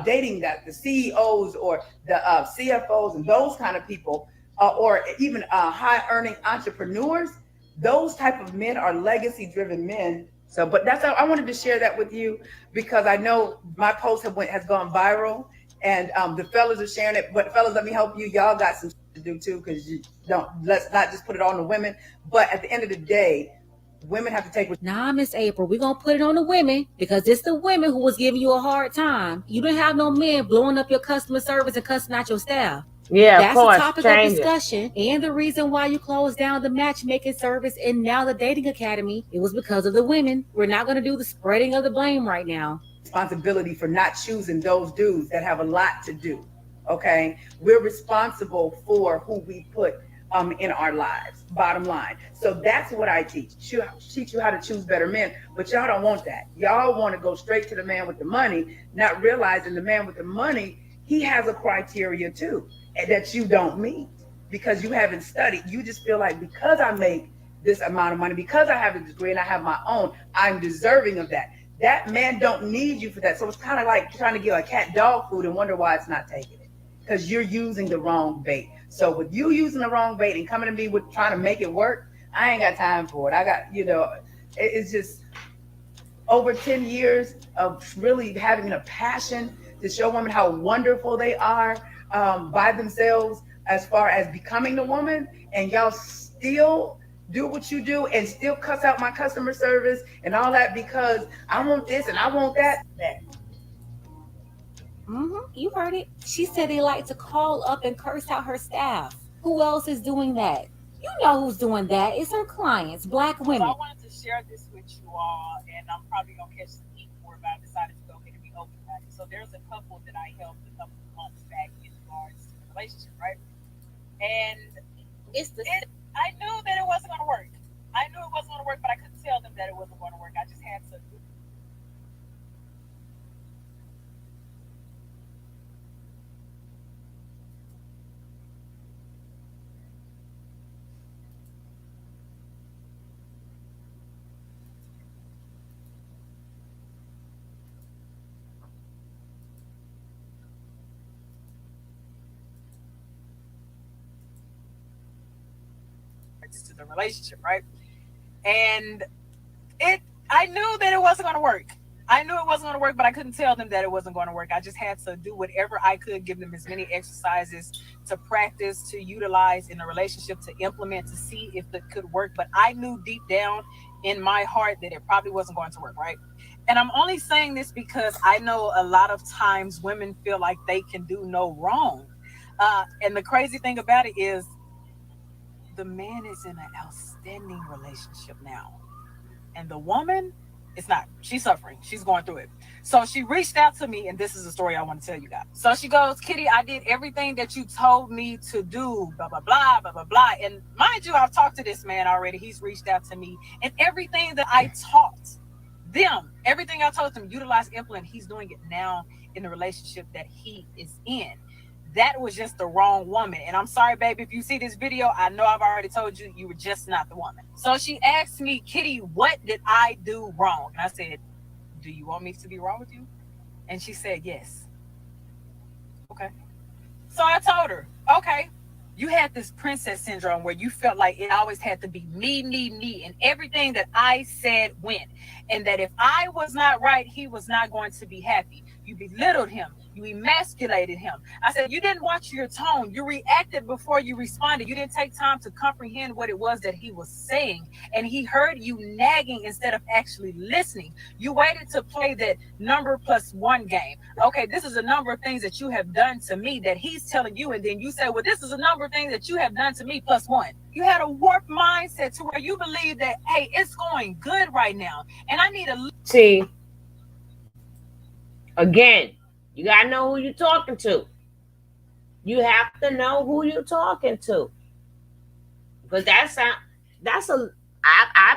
dating the CEOs or the CFOs and those kind of people, or even high earning entrepreneurs, those type of men are legacy driven men. So, but that's how I wanted to share that with you, because I know my post has gone viral, and the fellas are sharing it. But fellas, let me help you. Y'all got some to do too, because you don't, let's not just put it on the women. But at the end of the day, women have to take. Nah, Miss April, we're gonna put it on the women because it's the women who was giving you a hard time. You didn't have no men blowing up your customer service and cussing out your staff. Yeah, That's of course. a topic of discussion and the reason why you closed down the matchmaking service and now the dating academy. It was because of the women. We're not going to do the spreading of the blame right now. Responsibility for not choosing those dudes that have a lot to do. Okay, we're responsible for who we put in our lives, bottom line. So that's what I teach. Teach you how to choose better men, but y'all don't want that. Y'all want to go straight to the man with the money, not realizing the man with the money, he has a criteria too that you don't meet because you haven't studied. You just feel like because I make this amount of money, because I have a degree and I have my own, I'm deserving of that. That man don't need you for that. So it's kind of like trying to give a cat dog food and wonder why it's not taking it, because you're using the wrong bait. So with you using the wrong bait and coming to me with trying to make it work, I ain't got time for it. I got, it's just over 10 years of really having a passion to show women how wonderful they are by themselves as far as becoming the woman, and y'all still do what you do and still cuss out my customer service and all that because I want this and I want that. You heard it. She said they like to call up and curse out her staff. Who else is doing that? You know who's doing that. It's her clients, Black women. So I wanted to share this with you all, and I'm probably going to catch some heat for it, but I decided to go ahead and be open about it. So there's a couple that I helped a couple of months back in regards to the relationship, right? And I knew that it wasn't going to work. I knew it wasn't going to work, but I couldn't tell them that it wasn't going to work. I just had to do it. To the relationship, right? And I knew that it wasn't going to work. I knew it wasn't going to work, but I couldn't tell them that it wasn't going to work. I just had to do whatever I could, give them as many exercises to practice, to utilize in a relationship, to implement, to see if it could work. But I knew deep down in my heart that it probably wasn't going to work, right? And I'm only saying this because I know a lot of times women feel like they can do no wrong. And the crazy thing about it is the man is in an outstanding relationship now. And the woman is not. She's suffering. She's going through it. So she reached out to me, and this is a story I want to tell you guys. So she goes, Kitty, I did everything that you told me to do, blah, blah, blah, blah, blah, blah. And mind you, I've talked to this man already. He's reached out to me. And everything that I taught them, everything I told them, utilize, implement, he's doing it now in the relationship that he is in. That was just the wrong woman. And I'm sorry, baby, if you see this video, I know I've already told you, you were just not the woman. So she asked me, Kitty, what did I do wrong? And I said, do you want me to be wrong with you? And she said, yes. Okay. So I told her, okay, you had this princess syndrome where you felt like it always had to be me, and everything that I said went. And that if I was not right, he was not going to be happy. You belittled him. You emasculated him. I said, you didn't watch your tone. You reacted before you responded. You didn't take time to comprehend what it was that he was saying. And he heard you nagging instead of actually listening. You waited to play that number plus one game. Okay, this is a number of things that you have done to me that he's telling you. And then you say, well, this is a number of things that you have done to me plus one. You had a warped mindset to where you believe that, hey, it's going good right now. And I need a... See, again, you gotta know who you're talking to. You have to know who you're talking to, because I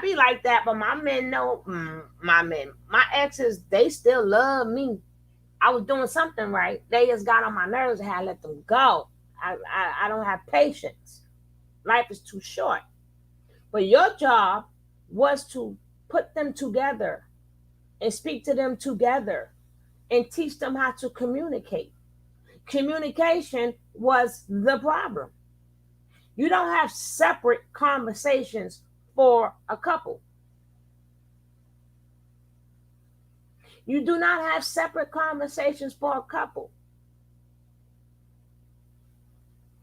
be like that. But my men know, my exes, they still love me. I was doing something right. They just got on my nerves and I let them go. I don't have patience. Life is too short. But your job was to put them together and speak to them together and teach them how to communicate. Communication was the problem. You don't have separate conversations for a couple. You do not have separate conversations for a couple.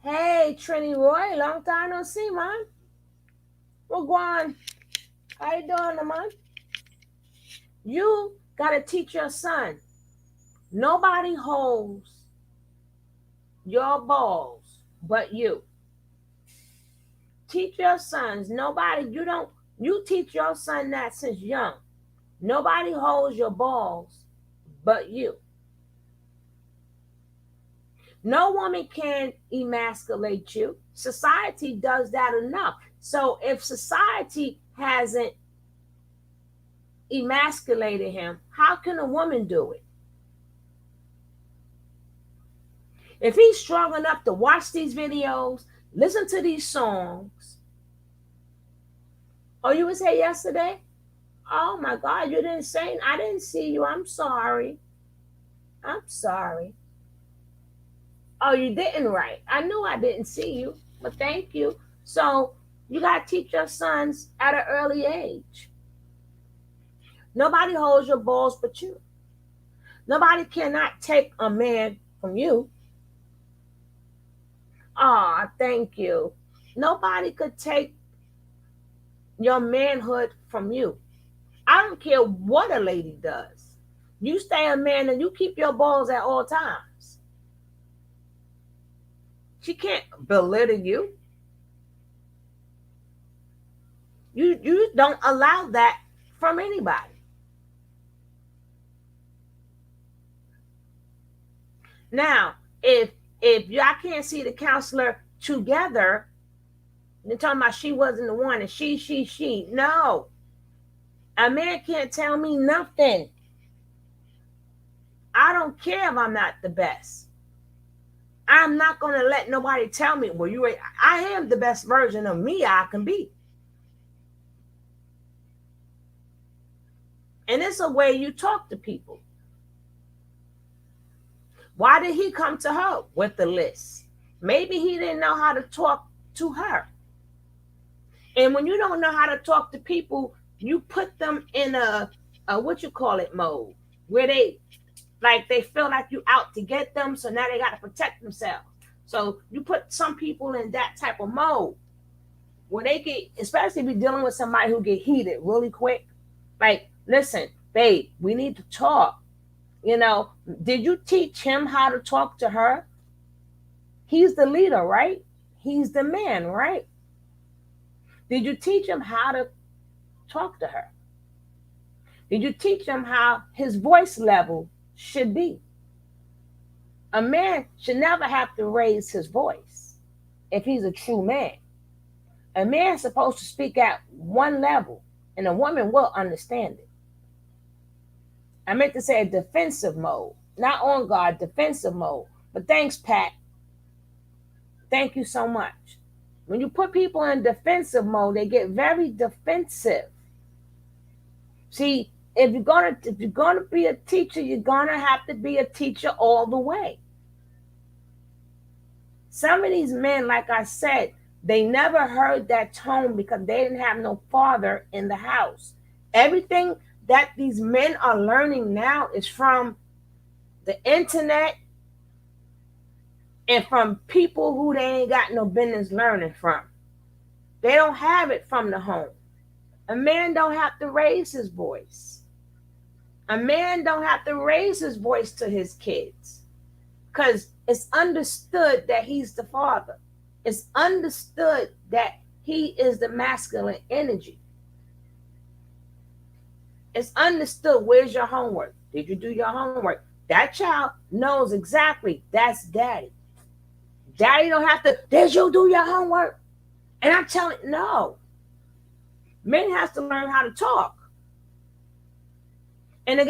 Hey, Trini Roy, long time no see, man. What going? How you doing, man? You gotta teach your son. Nobody holds your balls but you. Teach your sons. You teach your son that since young. Nobody holds your balls but you. No woman can emasculate you. Society does that enough. So if society hasn't emasculated him, how can a woman do it? If he's strong enough to watch these videos, listen to these songs. Oh, you was here yesterday? Oh my God, you didn't say, I didn't see you. I'm sorry. I'm sorry. Oh, you didn't write. I knew I didn't see you, but thank you. So you got to teach your sons at an early age. Nobody holds your balls but you. Nobody cannot take a man from you. Oh, thank you. Nobody could take your manhood from you. I don't care what a lady does. You stay a man and you keep your balls at all times. She can't belittle you. You don't allow that from anybody. Now, if y'all can't see the counselor together, they're talking about she wasn't the one and she. No. A man can't tell me nothing. I don't care if I'm not the best. I'm not going to let nobody tell me, well, I am the best version of me I can be. And it's a way you talk to people. Why did he come to her with the list? Maybe he didn't know how to talk to her. And when you don't know how to talk to people, you put them in a mode where they feel like you out to get them. So now they got to protect themselves. So you put some people in that type of mode where they get, especially if you're dealing with somebody who get heated really quick. Like, listen, babe, we need to talk. You know, did you teach him how to talk to her? He's the leader, right? He's the man, right? Did you teach him how to talk to her? Did you teach him how his voice level should be? A man should never have to raise his voice if he's a true man. A man's supposed to speak at one level, and a woman will understand it. I meant to say a defensive mode, not on guard, defensive mode. But thanks, Pat. Thank you so much. When you put people in defensive mode, they get very defensive. See, if you're gonna be a teacher, you're gonna have to be a teacher all the way. Some of these men, like I said, they never heard that tone because they didn't have no father in the house. Everything that these men are learning now is from the internet and from people who they ain't got no business learning from. They don't have it from the home. A man don't have to raise his voice. A man don't have to raise his voice to his kids because it's understood that he's the father. It's understood that he is the masculine energy. It's understood. Where's your homework? Did you do your homework? That child knows exactly that's daddy. Daddy don't have to, did you do your homework? And I'm telling, no. Men has to learn how to talk. And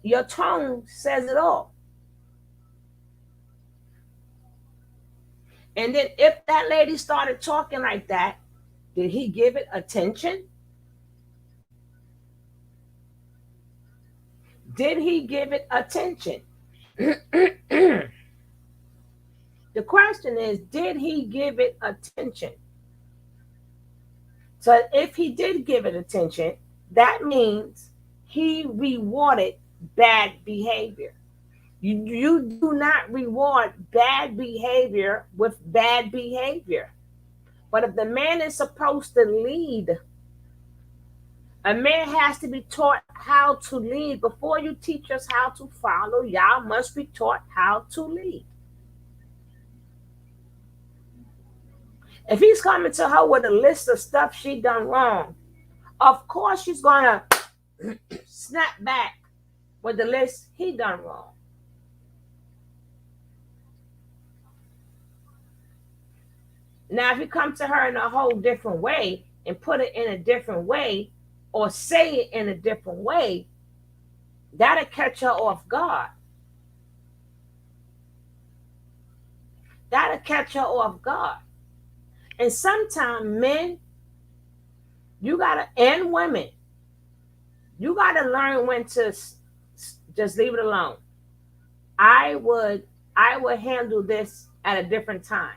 your tone says it all. And then if that lady started talking like that, did he give it attention? Did he give it attention? The question is, did he give it attention? So if he did give it attention, that means he rewarded bad behavior. You do not reward bad behavior with bad behavior. But if the man is supposed to lead, a man has to be taught how to lead. Before you teach us how to follow, y'all must be taught how to lead. If he's coming to her with a list of stuff she done wrong, of course she's gonna snap back with the list he done wrong. Now, if you come to her in a whole different way and put it in a different way or say it in a different way, that'll catch her off guard. That'll catch her off guard. And sometimes men, and women, you gotta learn when to just leave it alone. I would handle this at a different time.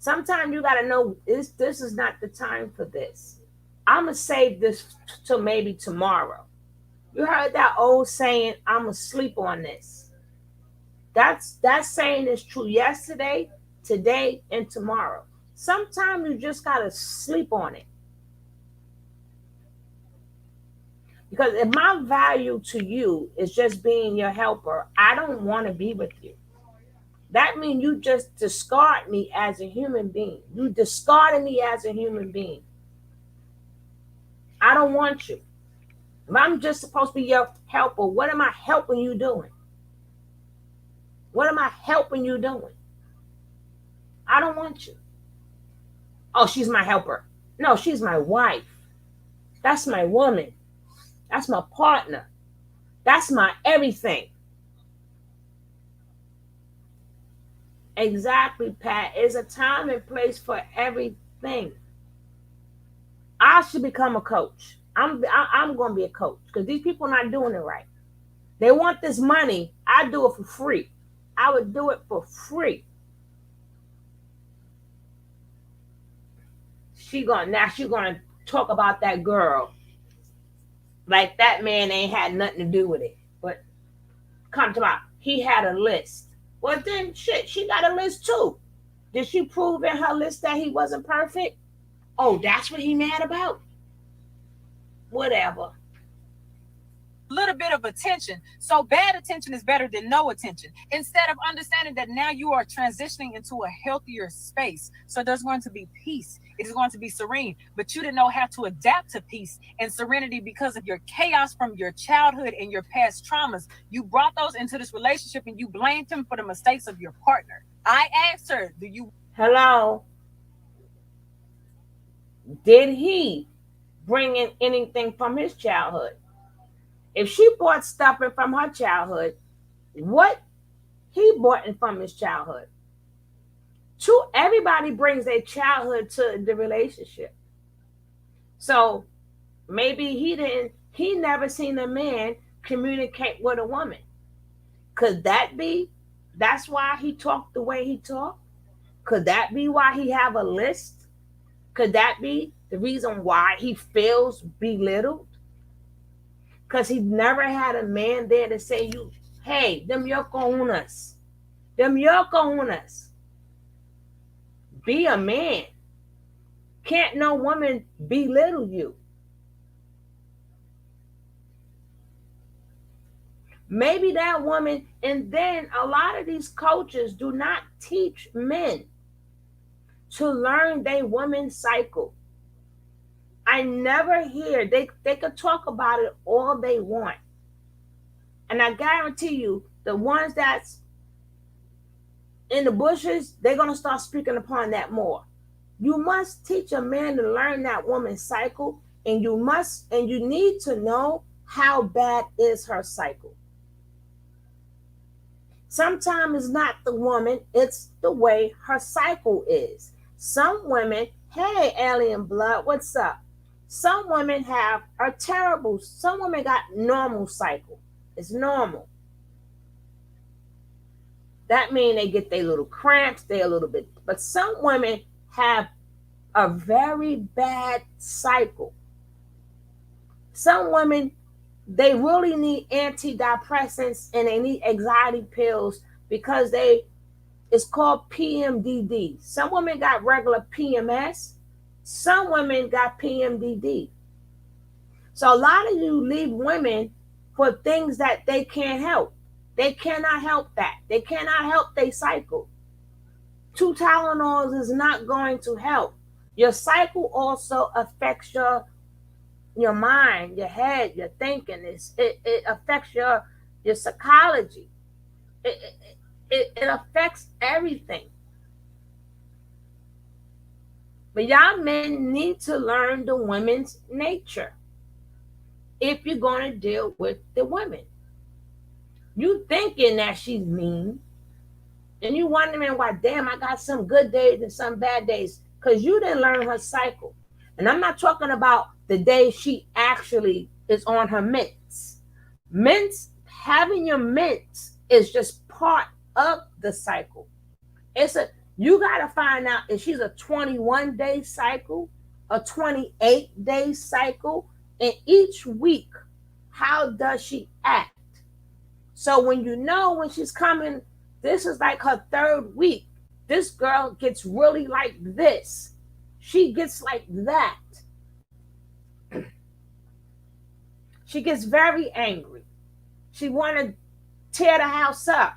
Sometimes you got to know this is not the time for this. I'm going to save this till maybe tomorrow. You heard that old saying, I'm going to sleep on this. That saying is true yesterday, today, and tomorrow. Sometimes you just got to sleep on it. Because if my value to you is just being your helper, I don't want to be with you. That means you just discard me as a human being. You discarded me as a human being. I don't want you. If I'm just supposed to be your helper, what am I helping you doing? What am I helping you doing? I don't want you. Oh, she's my helper. No, she's my wife. That's my woman. That's my partner. That's my everything. Exactly, Pat. There's a time and place for everything. I should become a coach. I'm going to be a coach because these people are not doing it right. They want this money. I do it for free. I would do it for free. She's going to talk about that girl like that man ain't had nothing to do with it. But come to my, he had a list. Well, then, shit, she got a list too. Did she prove in her list that he wasn't perfect? Oh, that's what he mad about? Whatever. Little bit of attention. So bad attention is better than no attention. Instead of understanding that now you are transitioning into a healthier space. So there's going to be peace. It is going to be serene. But you didn't know how to adapt to peace and serenity because of your chaos from your childhood and your past traumas. You brought those into this relationship and you blamed him for the mistakes of your partner. I asked her, do you... Hello? Did he bring in anything from his childhood? If she brought stuff in from her childhood, what he brought in from his childhood? Everybody brings their childhood to the relationship. So maybe he never seen a man communicate with a woman. Could that be, that's why he talked the way he talked? Could that be why he have a list? Could that be the reason why he feels belittled? Because he never had a man there to say, hey, them your cojones. Them your cojones. Be a man. Can't no woman belittle you. Maybe that woman, and then a lot of these coaches do not teach men to learn their woman's cycle. I never hear, they could talk about it all they want. And I guarantee you, the ones that's in the bushes, they're going to start speaking upon that more. You must teach a man to learn that woman's cycle, and you need to know how bad is her cycle. Sometimes it's not the woman, it's the way her cycle is. Some women, hey, alien blood, what's up? Some women are terrible. Some women got normal cycle. It's normal. That means they get their little cramps, they're a little bit. But some women have a very bad cycle. Some women they really need antidepressants and they need anxiety pills because it's called PMDD. Some women got regular PMS. Some women got PMDD. So a lot of you leave women for things that they can't help. They cannot help that. They cannot help their cycle. 2 Tylenols is not going to help. Your cycle also affects your mind, your head, your thinking. It affects your psychology. It affects everything. But y'all men need to learn the women's nature if you're going to deal with the women. You thinking that she's mean, and you wondering why, damn, I got some good days and some bad days, because you didn't learn her cycle. And I'm not talking about the day she actually is on her mints. Mints, having your mints is just part of the cycle. You got to find out if she's a 21-day cycle, a 28-day cycle, and each week, how does she act? So when you know when she's coming, this is like her 3rd week. This girl gets really like this. She gets like that. She gets very angry. She want to tear the house up.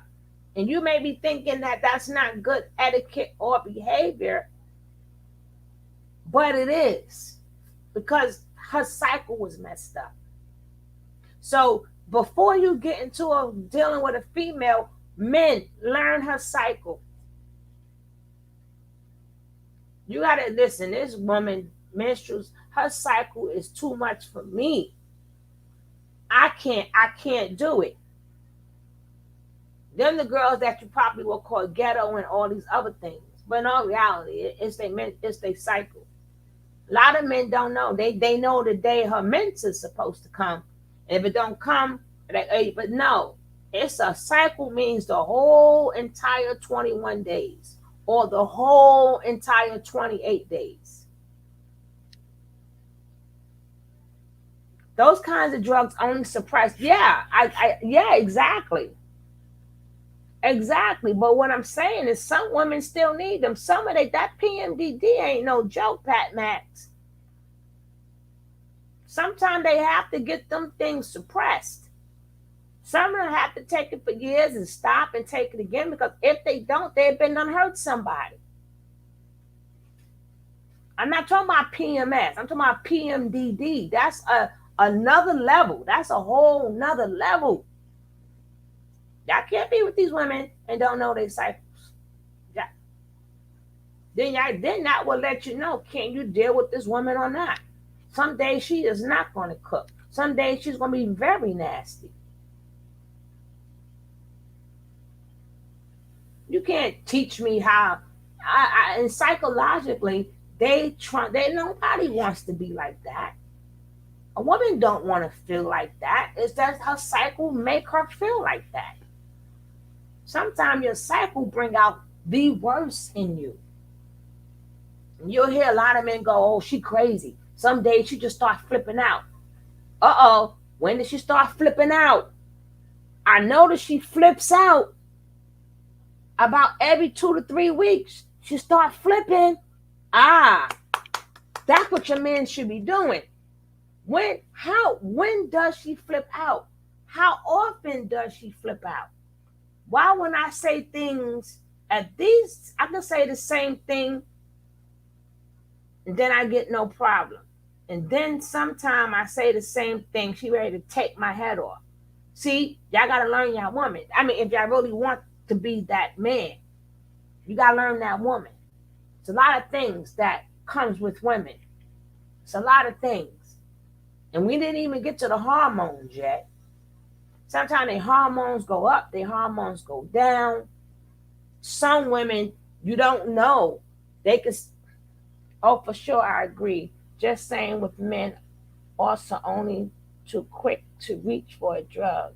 And you may be thinking that that's not good etiquette or behavior, but it is, because her cycle was messed up. So before you get into dealing with a female, men, learn her cycle. You got to listen, this woman, menstruals, her cycle is too much for me. I can't do it. Them the girls that you probably will call ghetto and all these other things. But in all reality, it's their cycle. A lot of men don't know. They know the day her mens is supposed to come. And if it don't come, but no. It's a cycle means the whole entire 21 days or the whole entire 28 days. Those kinds of drugs only suppress. Yeah, yeah, exactly. Exactly. But what I'm saying is some women still need them. Some of that PMDD ain't no joke, Pat Max. Sometimes they have to get them things suppressed. Some of them have to take it for years and stop and take it again, because if they don't, they've been done hurt somebody. I'm not talking about PMS. I'm talking about PMDD. That's another level. That's a whole nother level. Y'all can't be with these women and don't know their cycles. Yeah. Then that will let you know, can you deal with this woman or not? Some days she is not going to cook. Some days she's going to be very nasty. You can't teach me how. And psychologically, nobody wants to be like that. A woman don't want to feel like that. It's that her cycle make her feel like that. Sometimes your cycle bring out the worst in you. And you'll hear a lot of men go, oh, she crazy. Some days she just start flipping out. Uh-oh, when did she start flipping out? I notice she flips out about every 2 to 3 weeks. She start flipping. That's what your men should be doing. When does she flip out? How often does she flip out? Why when I say things at these, I can say the same thing and then I get no problem. And then sometime I say the same thing, she ready to take my head off. See, y'all got to learn y'all woman. I mean, if y'all really want to be that man, you got to learn that woman. It's a lot of things that comes with women. It's a lot of things. And we didn't even get to the hormones yet. Sometimes their hormones go up, their hormones go down. Some women, you don't know. They can, for sure, I agree. Just saying with men, also only too quick to reach for a drug.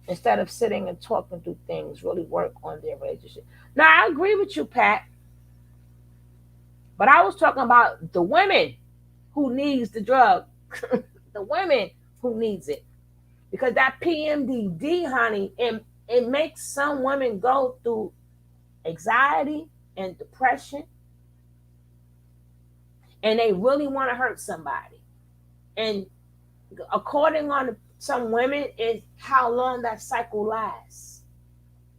Instead of sitting and talking through things, really work on their relationship. Now, I agree with you, Pat. But I was talking about the women who needs the drug. The women who needs it. Because that PMDD, honey, it makes some women go through anxiety and depression, and they really want to hurt somebody. And according on some women, is how long that cycle lasts.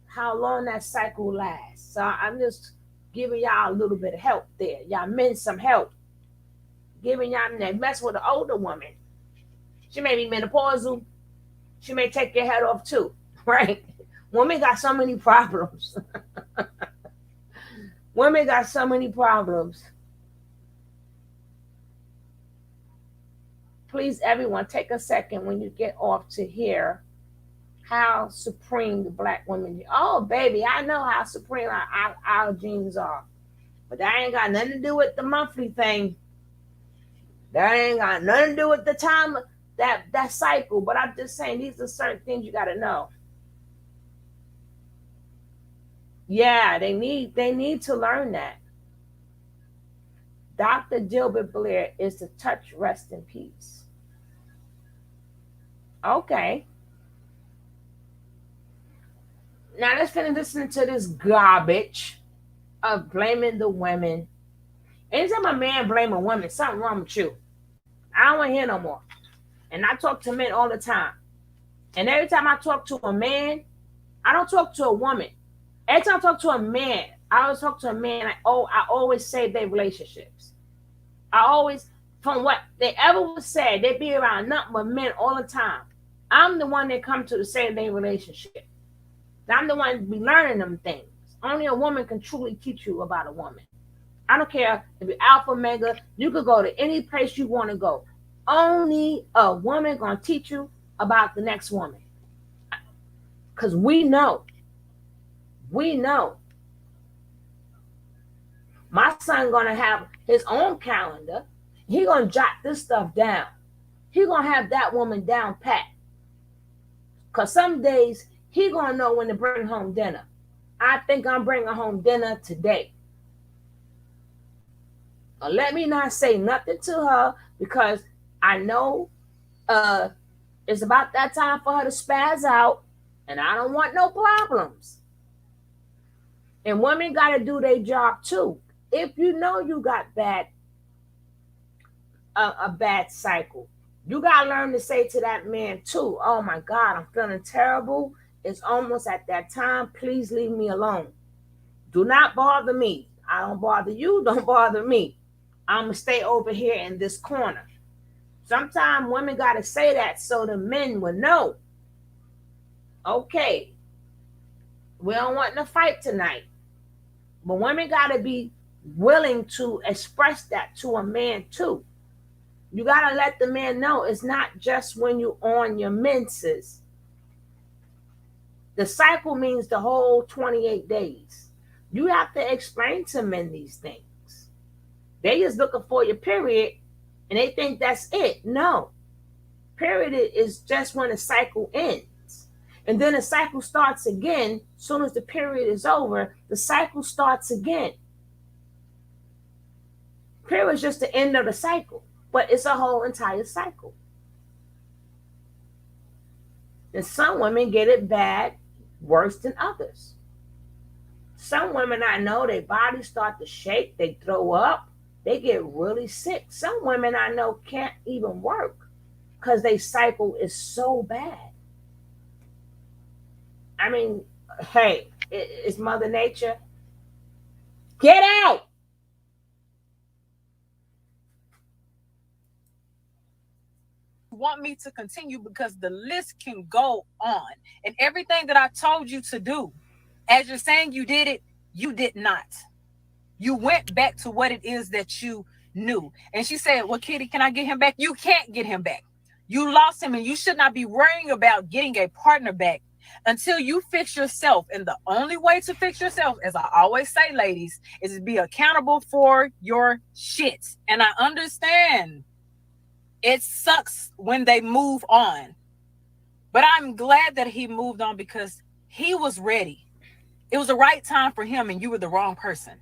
How long that cycle lasts. So I'm just giving y'all a little bit of help there. Y'all men some help. Giving y'all that mess with an older woman. She may be menopausal. She may take your head off too, right? Women got so many problems. Women got so many problems. Please, everyone, take a second when you get off to hear how supreme the Black women. Oh, baby, I know how supreme our genes are. But that ain't got nothing to do with the monthly thing. That ain't got nothing to do with the time, that cycle. But I'm just saying, these are certain things you got to know. Yeah, they need to learn that. Dr. Gilbert Blair is to touch, rest in peace. Okay. Now let's finish listening to this garbage of blaming the women. Anytime a man blame a woman, something wrong with you. I don't want to hear no more. And I talk to men all the time. And every time I talk to a man, I don't talk to a woman. Every time I talk to a man, I always talk to a man. I always save their relationships. I always, from what they ever would say, they be around nothing but men all the time. I'm the one that come to save their relationship. I'm the one be learning them things. Only a woman can truly teach you about a woman. I don't care if you're alpha, mega. You could go to any place you want to go. Only a woman gonna teach you about the next woman. Because we know. We know. My son gonna have his own calendar. He gonna jot this stuff down. He gonna have that woman down pat. Because some days he gonna know when to bring home dinner. I think I'm bringing home dinner today. Let me not say nothing to her, because I know it's about that time for her to spaz out, and I don't want no problems. And women got to do their job too. If you know you got a bad cycle, you got to learn to say to that man too, oh my God, I'm feeling terrible. It's almost at that time. Please leave me alone. Do not bother me. I don't bother you. Don't bother me. I'm going to stay over here in this corner. Sometimes women got to say that so the men will know. Okay, we don't want to fight tonight. But women got to be willing to express that to a man too. You got to let the man know it's not just when you on your menses. The cycle means the whole 28 days. You have to explain to men these things. They just looking for your period and they think that's it. No. Period is just when the cycle ends. And then the cycle starts again. As soon as the period is over, the cycle starts again. Period is just the end of the cycle, but it's a whole entire cycle. And some women get it bad, worse than others. Some women I know, their bodies start to shake, they throw up, they get really sick. Some women I know can't even work because their cycle is so bad. I mean, hey, it's Mother Nature. Get out! Want me to continue, because the list can go on, and everything that I told you to do, as you're saying you did it, you did not. You went back to what it is that you knew. And she said, well, Kitty, can I get him back? You can't get him back. You lost him, and you should not be worrying about getting a partner back until you fix yourself. And the only way to fix yourself, as I always say, ladies, is to be accountable for your shit. And I understand it sucks when they move on, but I'm glad that he moved on because he was ready. It was the right time for him, and you were the wrong person.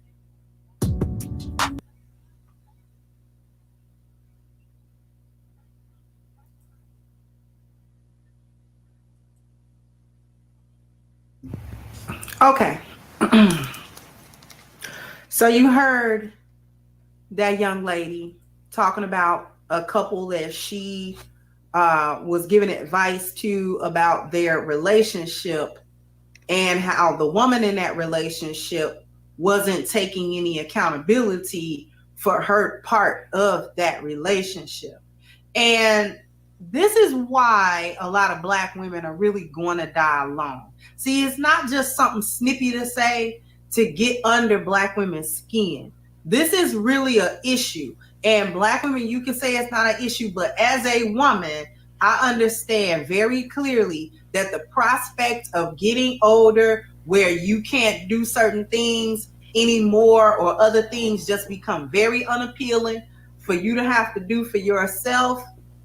Okay. So you heard that young lady talking about a couple that she was giving advice to about their relationship and how the woman in that relationship wasn't taking any accountability for her part of that relationship. And this is why a lot of Black women are really going to die alone. See, it's not just something snippy to say to get under Black women's skin. This is really an issue. And Black women, you can say it's not an issue, but as a woman, I understand very clearly that the prospect of getting older where you can't do certain things anymore or other things just become very unappealing for you to have to do for yourself,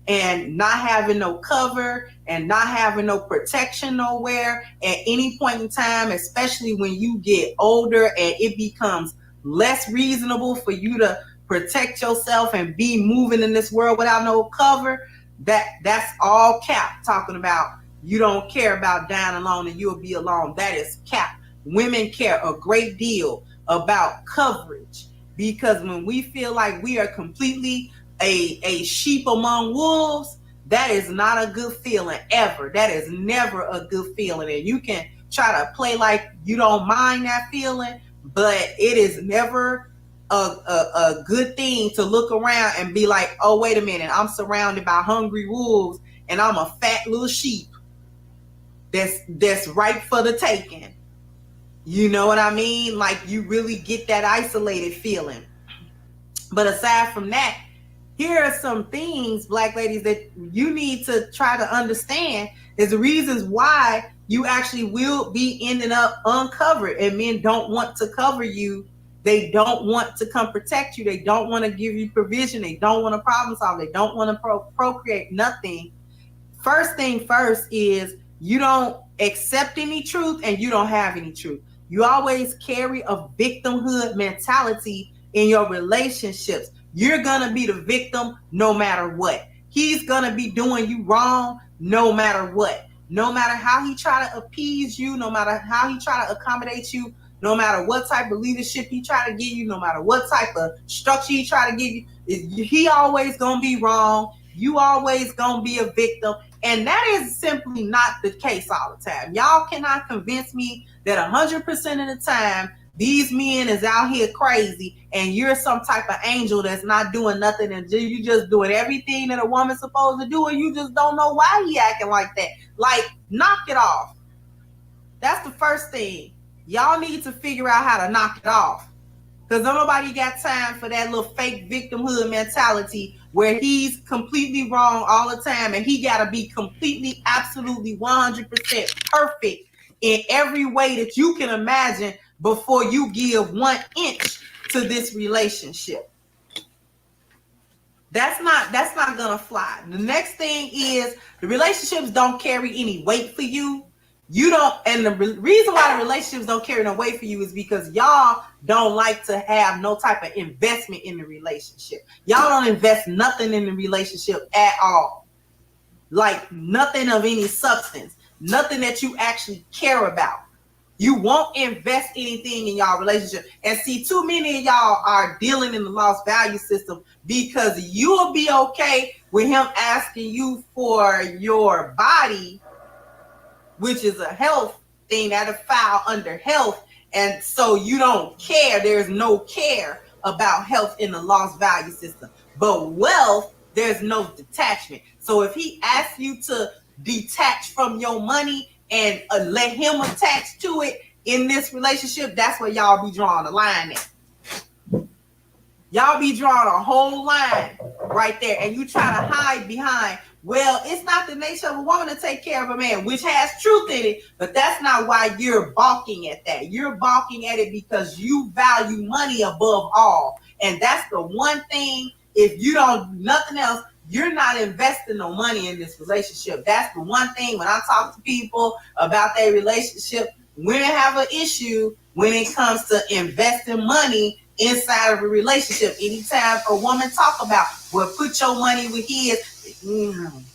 and not having no cover and not having no protection nowhere at any point in time, especially when you get older and it becomes less reasonable for you to protect yourself and be moving in this world without no cover. That's all cap, talking about you don't care about dying alone and you'll be alone. That is cap. Women care a great deal about coverage, because when we feel like we are completely a sheep among wolves, that is not a good feeling ever. That is never a good feeling. And you can try to play like you don't mind that feeling, but it is never a good thing to look around and be like, oh, wait a minute, I'm surrounded by hungry wolves and I'm a fat little sheep that's ripe for the taking. You know what I mean? Like, you really get that isolated feeling. But aside from that, here are some things, Black ladies, that you need to try to understand is the reasons why you actually will be ending up uncovered, and men don't want to cover you. They don't want to come protect you. They don't want to give you provision. They don't want to problem solve. They don't want to procreate nothing. First thing first is you don't accept any truth and you don't have any truth. You always carry a victimhood mentality in your relationships. You're going to be the victim no matter what. He's going to be doing you wrong no matter what. No matter how he try to appease you, no matter how he try to accommodate you, no matter what type of leadership he try to give you, no matter what type of structure he try to give you, he always going to be wrong. You always going to be a victim. And that is simply not the case all the time. Y'all cannot convince me that 100% of the time these men is out here crazy and you're some type of angel that's not doing nothing and you just doing everything that a woman's supposed to do, and you just don't know why he acting like that. Like, knock it off. That's the first thing. Y'all need to figure out how to knock it off, because nobody got time for that little fake victimhood mentality where he's completely wrong all the time and he got to be completely, absolutely 100% perfect in every way that you can imagine before you give 1 inch to this relationship. That's not gonna fly. The next thing is the relationships don't carry any weight for you. You don't, and the reason why the relationships don't carry no weight for you is because y'all don't like to have no type of investment in the relationship. Y'all don't invest nothing in the relationship at all. Like, nothing of any substance, nothing that you actually care about. You won't invest anything in y'all relationship. And see, too many of y'all are dealing in the lost value system because you'll be okay with him asking you for your body, which is a health thing that'll file under health. And so you don't care. There's no care about health in the lost value system. But wealth, there's no detachment. So if he asks you to detach from your money and let him attach to it in this relationship, that's where y'all be drawing the line at. Y'all be drawing a whole line right there, and you try to hide behind, well, it's not the nature of a woman to take care of a man, which has truth in it, but that's not why you're balking at that. You're balking at it because you value money above all. And that's the one thing, if you don't do nothing else, you're not investing no money in this relationship. That's the one thing when I talk to people about their relationship, women have an issue when it comes to investing money inside of a relationship. Anytime a woman talk about, well, put your money with his,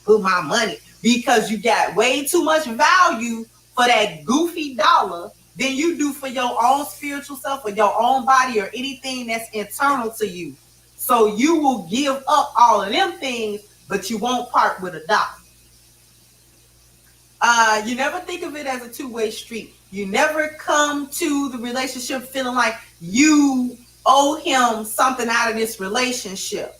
put my money, because you got way too much value for that goofy dollar than you do for your own spiritual self or your own body or anything that's internal to you. So you will give up all of them things, but you won't part with a dollar. You never think of it as a two-way street. You never come to the relationship feeling like you owe him something out of this relationship,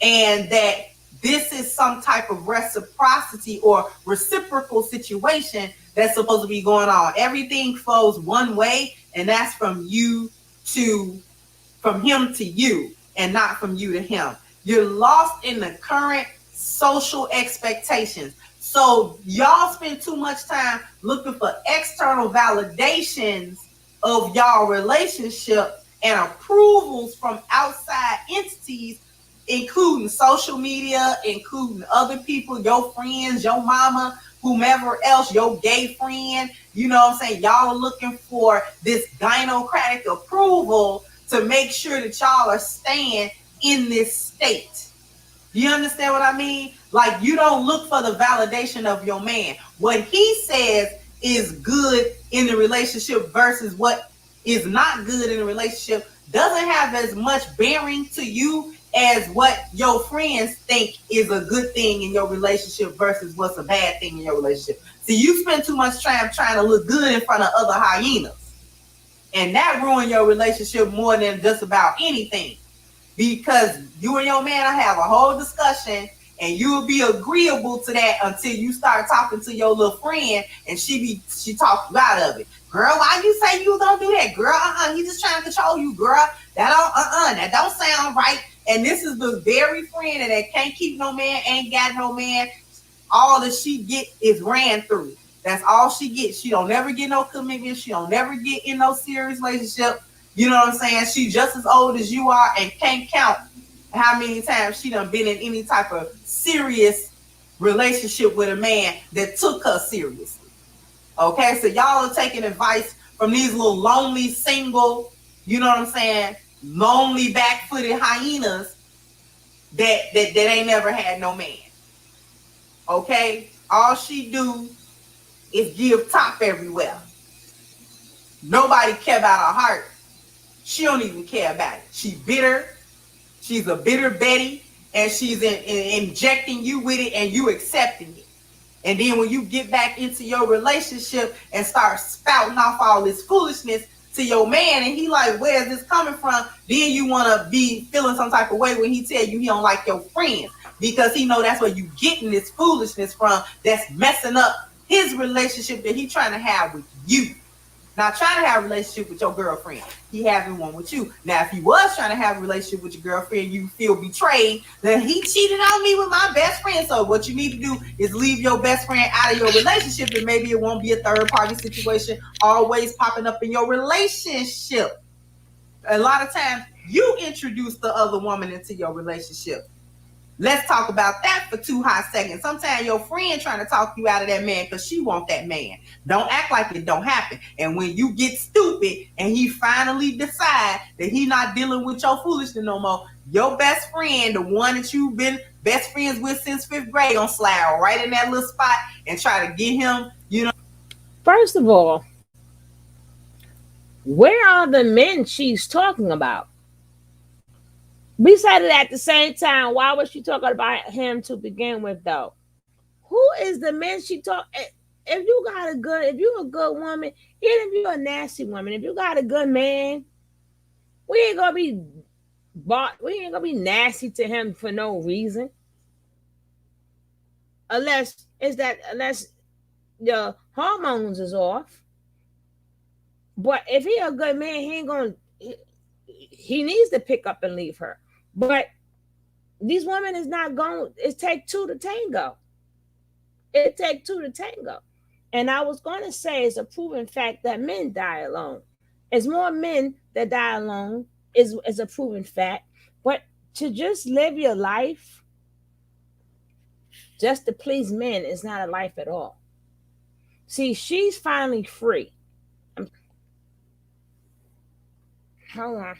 and that this is some type of reciprocity or reciprocal situation that's supposed to be going on. Everything flows one way, and that's from him to you, and not from you to him. You're lost in the current social expectations. So y'all spend too much time looking for external validations of y'all relationship and approvals from outside entities, including social media, including other people, your friends, your mama, whomever else, your gay friend. You know what I'm saying? Y'all are looking for this gynocratic approval to make sure that y'all are staying in this state. Do you understand what I mean? Like, you don't look for the validation of your man. What he says is good in the relationship versus what is not good in the relationship doesn't have as much bearing to you as what your friends think is a good thing in your relationship versus what's a bad thing in your relationship. See, you spend too much time trying to look good in front of other hyenas, and that ruins your relationship more than just about anything, because you and your man will have a whole discussion and you'll be agreeable to that until you start talking to your little friend and she talks you out of it. Girl, why you say you don't do that? Girl, he just trying to control you, girl. That don't sound right. And this is the very friend that can't keep no man, ain't got no man. All that she get is ran through. That's all she gets. She don't never get no commitment. She don't never get in no serious relationship. You know what I'm saying? She's just as old as you are and can't count how many times she done been in any type of serious relationship with a man that took her seriously. Okay, so y'all are taking advice from these little lonely, single, you know what I'm saying, lonely, back-footed hyenas that ain't never had no man. Okay, all she do is give top everywhere. Nobody care about her heart. She don't even care about it. She bitter. She's a bitter Betty, and she's injecting you with it, and you accepting it. And then when you get back into your relationship and start spouting off all this foolishness to your man, and he like, where is this coming from? Then you want to be feeling some type of way when he tell you he don't like your friends, because he know that's where you getting this foolishness from that's messing up his relationship that he trying to have with you. Not trying to have a relationship with your girlfriend. He having one with you. Now, if he was trying to have a relationship with your girlfriend, you feel betrayed, then he cheated on me with my best friend. So what you need to do is leave your best friend out of your relationship, and maybe it won't be a third party situation always popping up in your relationship. A lot of times you introduce the other woman into your relationship. Let's talk about that for 2 hot seconds. Sometimes your friend trying to talk you out of that man because she want that man. Don't act like it don't happen. And when you get stupid and he finally decide that he not dealing with your foolishness no more, your best friend, the one that you've been best friends with since 5th grade, gonna slide right in that little spot and try to get him, you know. First of all, where are the men she's talking about? We said it at the same time. Why was she talking about him to begin with, though? Who is the man she talk? If you're a good woman, even if you're a nasty woman, if you got a good man, we ain't gonna be nasty to him for no reason. Unless the hormones is off. But if he a good man, he needs to pick up and leave her. But these women is not going. It take two to tango. It take two to tango. And I was going to say it's a proven fact that men die alone. It's more men that die alone is a proven fact. But to just live your life just to please men is not a life at all. See, she's finally free. Hold on.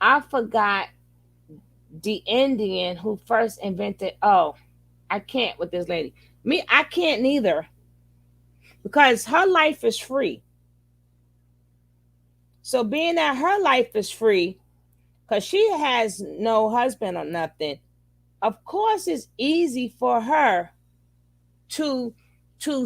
I forgot the Indian who first invented. Oh, I can't with this lady. Me, I can't neither because her life is free. So being that her life is free, because she has no husband or nothing, of course it's easy for her to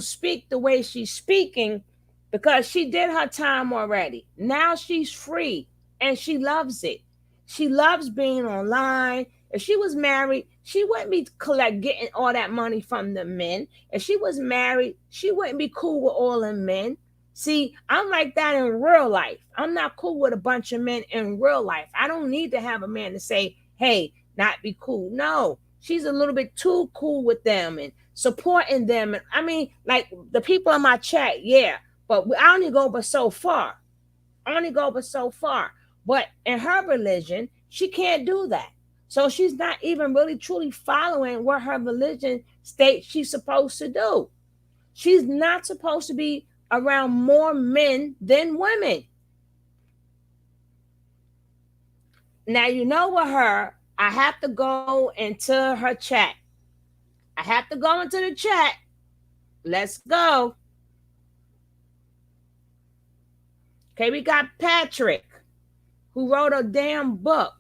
speak the way she's speaking because she did her time already. Now she's free and she loves it. She loves being online. If she was married, she wouldn't be getting all that money from the men. If she was married, she wouldn't be cool with all the men. See, I'm like that in real life. I'm not cool with a bunch of men in real life. I don't need to have a man to say, hey, not be cool. No, she's a little bit too cool with them and supporting them. And I mean, like the people in my chat, yeah, but I only go but so far. I only go but so far. But in her religion, she can't do that. So she's not even really truly following what her religion states she's supposed to do. She's not supposed to be around more men than women. Now, you know with her, I have to go into her chat. I have to go into the chat. Let's go. Okay, we got Patrick, who wrote a damn book.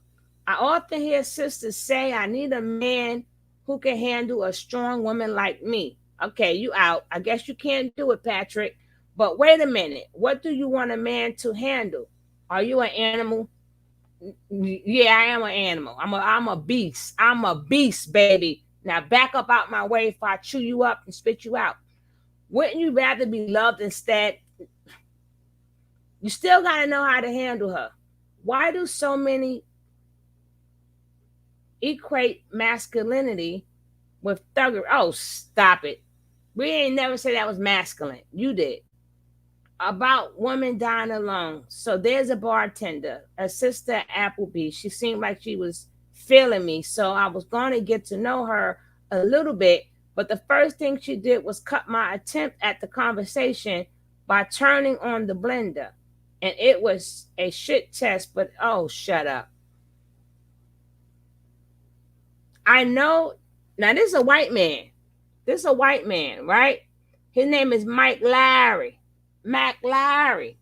I often hear sisters say, I need a man who can handle a strong woman like me. Okay, you out. I guess you can't do it, Patrick. But wait a minute. What do you want a man to handle? Are you an animal? Yeah, I am an animal. I'm a beast. I'm a beast, baby. Now back up out my way if I chew you up and spit you out. Wouldn't you rather be loved instead? You still got to know how to handle her. Why do so many equate masculinity with thuggery? Oh, stop it. We ain't never said that was masculine. You did. About women dying alone. So there's a bartender, a sister at Applebee's. She seemed like she was feeling me. So I was going to get to know her a little bit. But the first thing she did was cut my attempt at the conversation by turning on the blender. And it was a shit test, but oh, shut up. I know. Now, this is a white man. This is a white man, right? His name is Mike Larry. Mac Larry.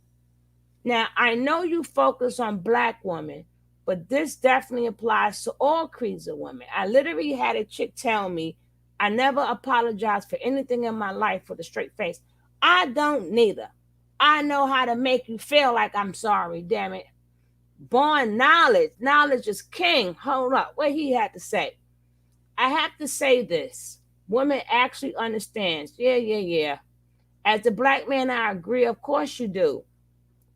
Now, I know you focus on black women, but this definitely applies to all creeds of women. I literally had a chick tell me, I never apologize for anything in my life with a straight face. I don't neither. I know how to make you feel like I'm sorry, damn it. Born knowledge. Knowledge is king. Hold up. What he had to say. I have to say this. Women actually understands. Yeah. As a black man, I agree. Of course you do.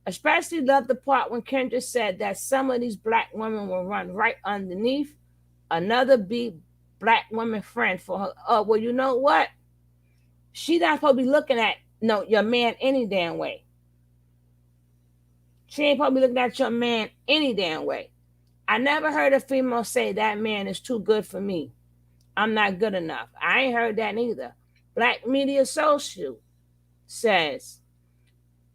Especially love the part when Kendra said that some of these black women will run right underneath another black woman friend for her. Oh, well, you know what? She not supposed to be looking at your man any damn way. She ain't supposed to be looking at your man any damn way. I never heard a female say that man is too good for me. I'm not good enough. I ain't heard that neither. Black Media Social says,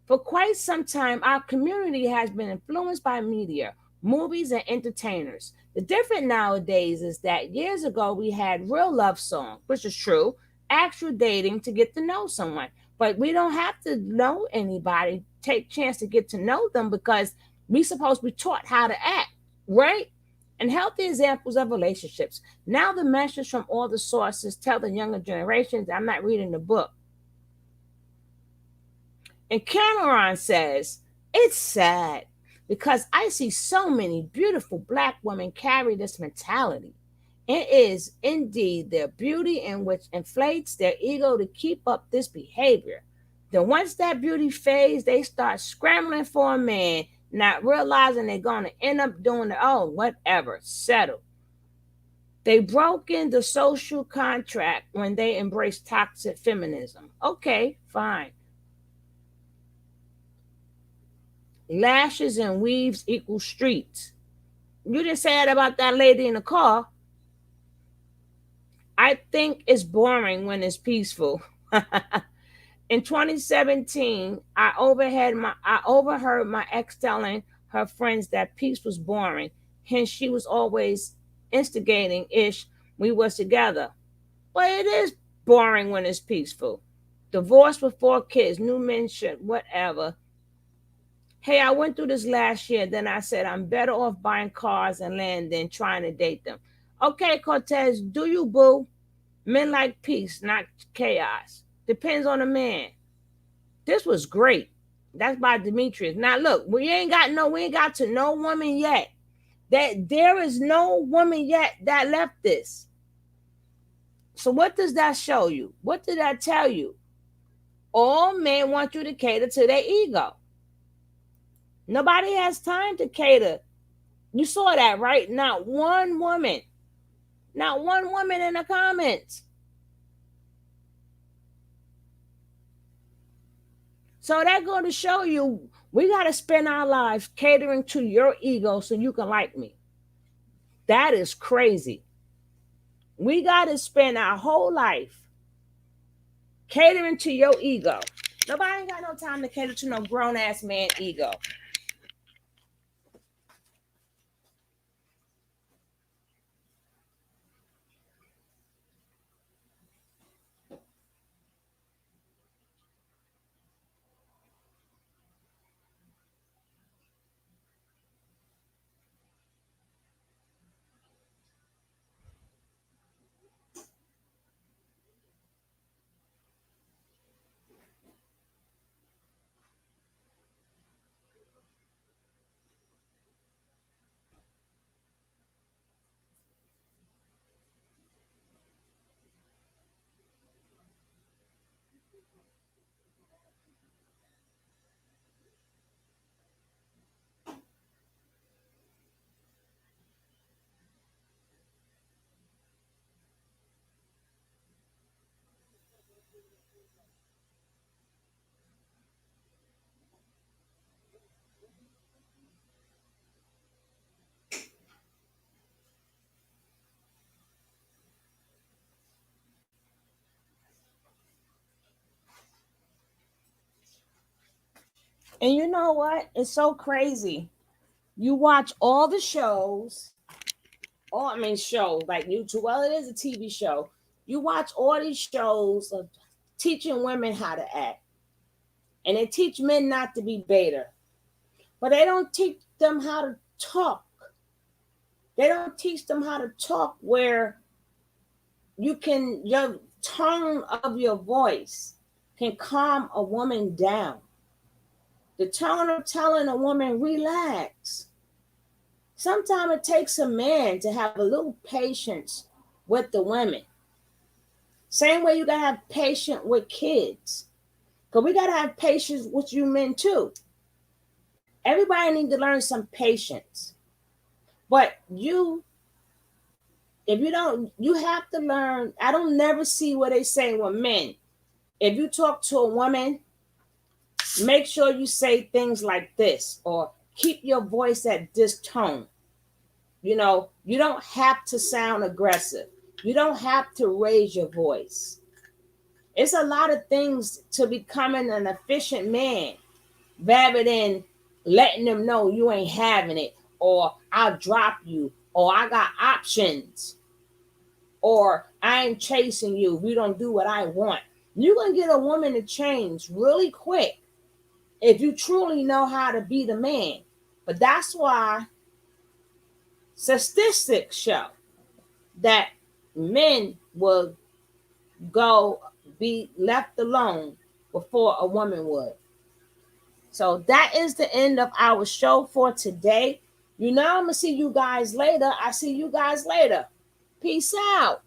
for quite some time, our community has been influenced by media, movies, and entertainers. The difference nowadays is that years ago we had real love songs, which is true, actual dating to get to know someone. But we don't have to know anybody, take chance to get to know them because we're supposed to be taught how to act, right? And healthy examples of relationships. Now the message from all the sources tell the younger generations, I'm not reading the book. And Cameron says, it's sad because I see so many beautiful black women carry this mentality. It is indeed their beauty in which inflates their ego to keep up this behavior. Then once that beauty fades, they start scrambling for a man, not realizing they're going to end up doing whatever, settle. They broke in the social contract when they embraced toxic feminism. Okay, fine. Lashes and weaves equal streets. You didn't say that about that lady in the car. I think it's boring when it's peaceful. In 2017, I overheard my ex telling her friends that peace was boring. Hence, she was always instigating ish. We was together. But it is boring when it's peaceful. Divorced with 4 kids, new men should, whatever. Hey, I went through this last year. Then I said, I'm better off buying cars and land than trying to date them. Okay, Cortez, do you, boo? Men like peace, not chaos. Depends on the man. This was great. That's by Demetrius. Now look, we ain't got to no woman yet. That there is no woman yet that left this. So what does that show you? What did that tell you? All men want you to cater to their ego. Nobody has time to cater. You saw that, right? Not one woman. Not one woman in the comments. So that's going to show you we got to spend our lives catering to your ego so you can like me. That is crazy. We got to spend our whole life catering to your ego. Nobody ain't got no time to cater to no grown-ass man ego. And you know what? It's so crazy. You watch all the shows, shows like YouTube. Well, it is a TV show. You watch all these shows of teaching women how to act. And they teach men not to be beta. But they don't teach them how to talk. They don't teach them how to talk where your tone of your voice can calm a woman down. The tone of telling a woman, relax. Sometimes it takes a man to have a little patience with the women. Same way you got to have patience with kids. Because we got to have patience with you men too. Everybody needs to learn some patience. But you have to learn. I don't never see what they say with men. If you talk to a woman, make sure you say things like this or keep your voice at this tone. You know, you don't have to sound aggressive. You don't have to raise your voice. It's a lot of things to becoming an efficient man rather than letting them know you ain't having it or I'll drop you or I got options or I ain't chasing you if you don't do what I want. You're going to get a woman to change really quick if you truly know how to be the man. But that's why statistics show that men will be left alone before a woman would. So that is the end of our show for today. You know, I'm going to see you guys later. I see you guys later. Peace out.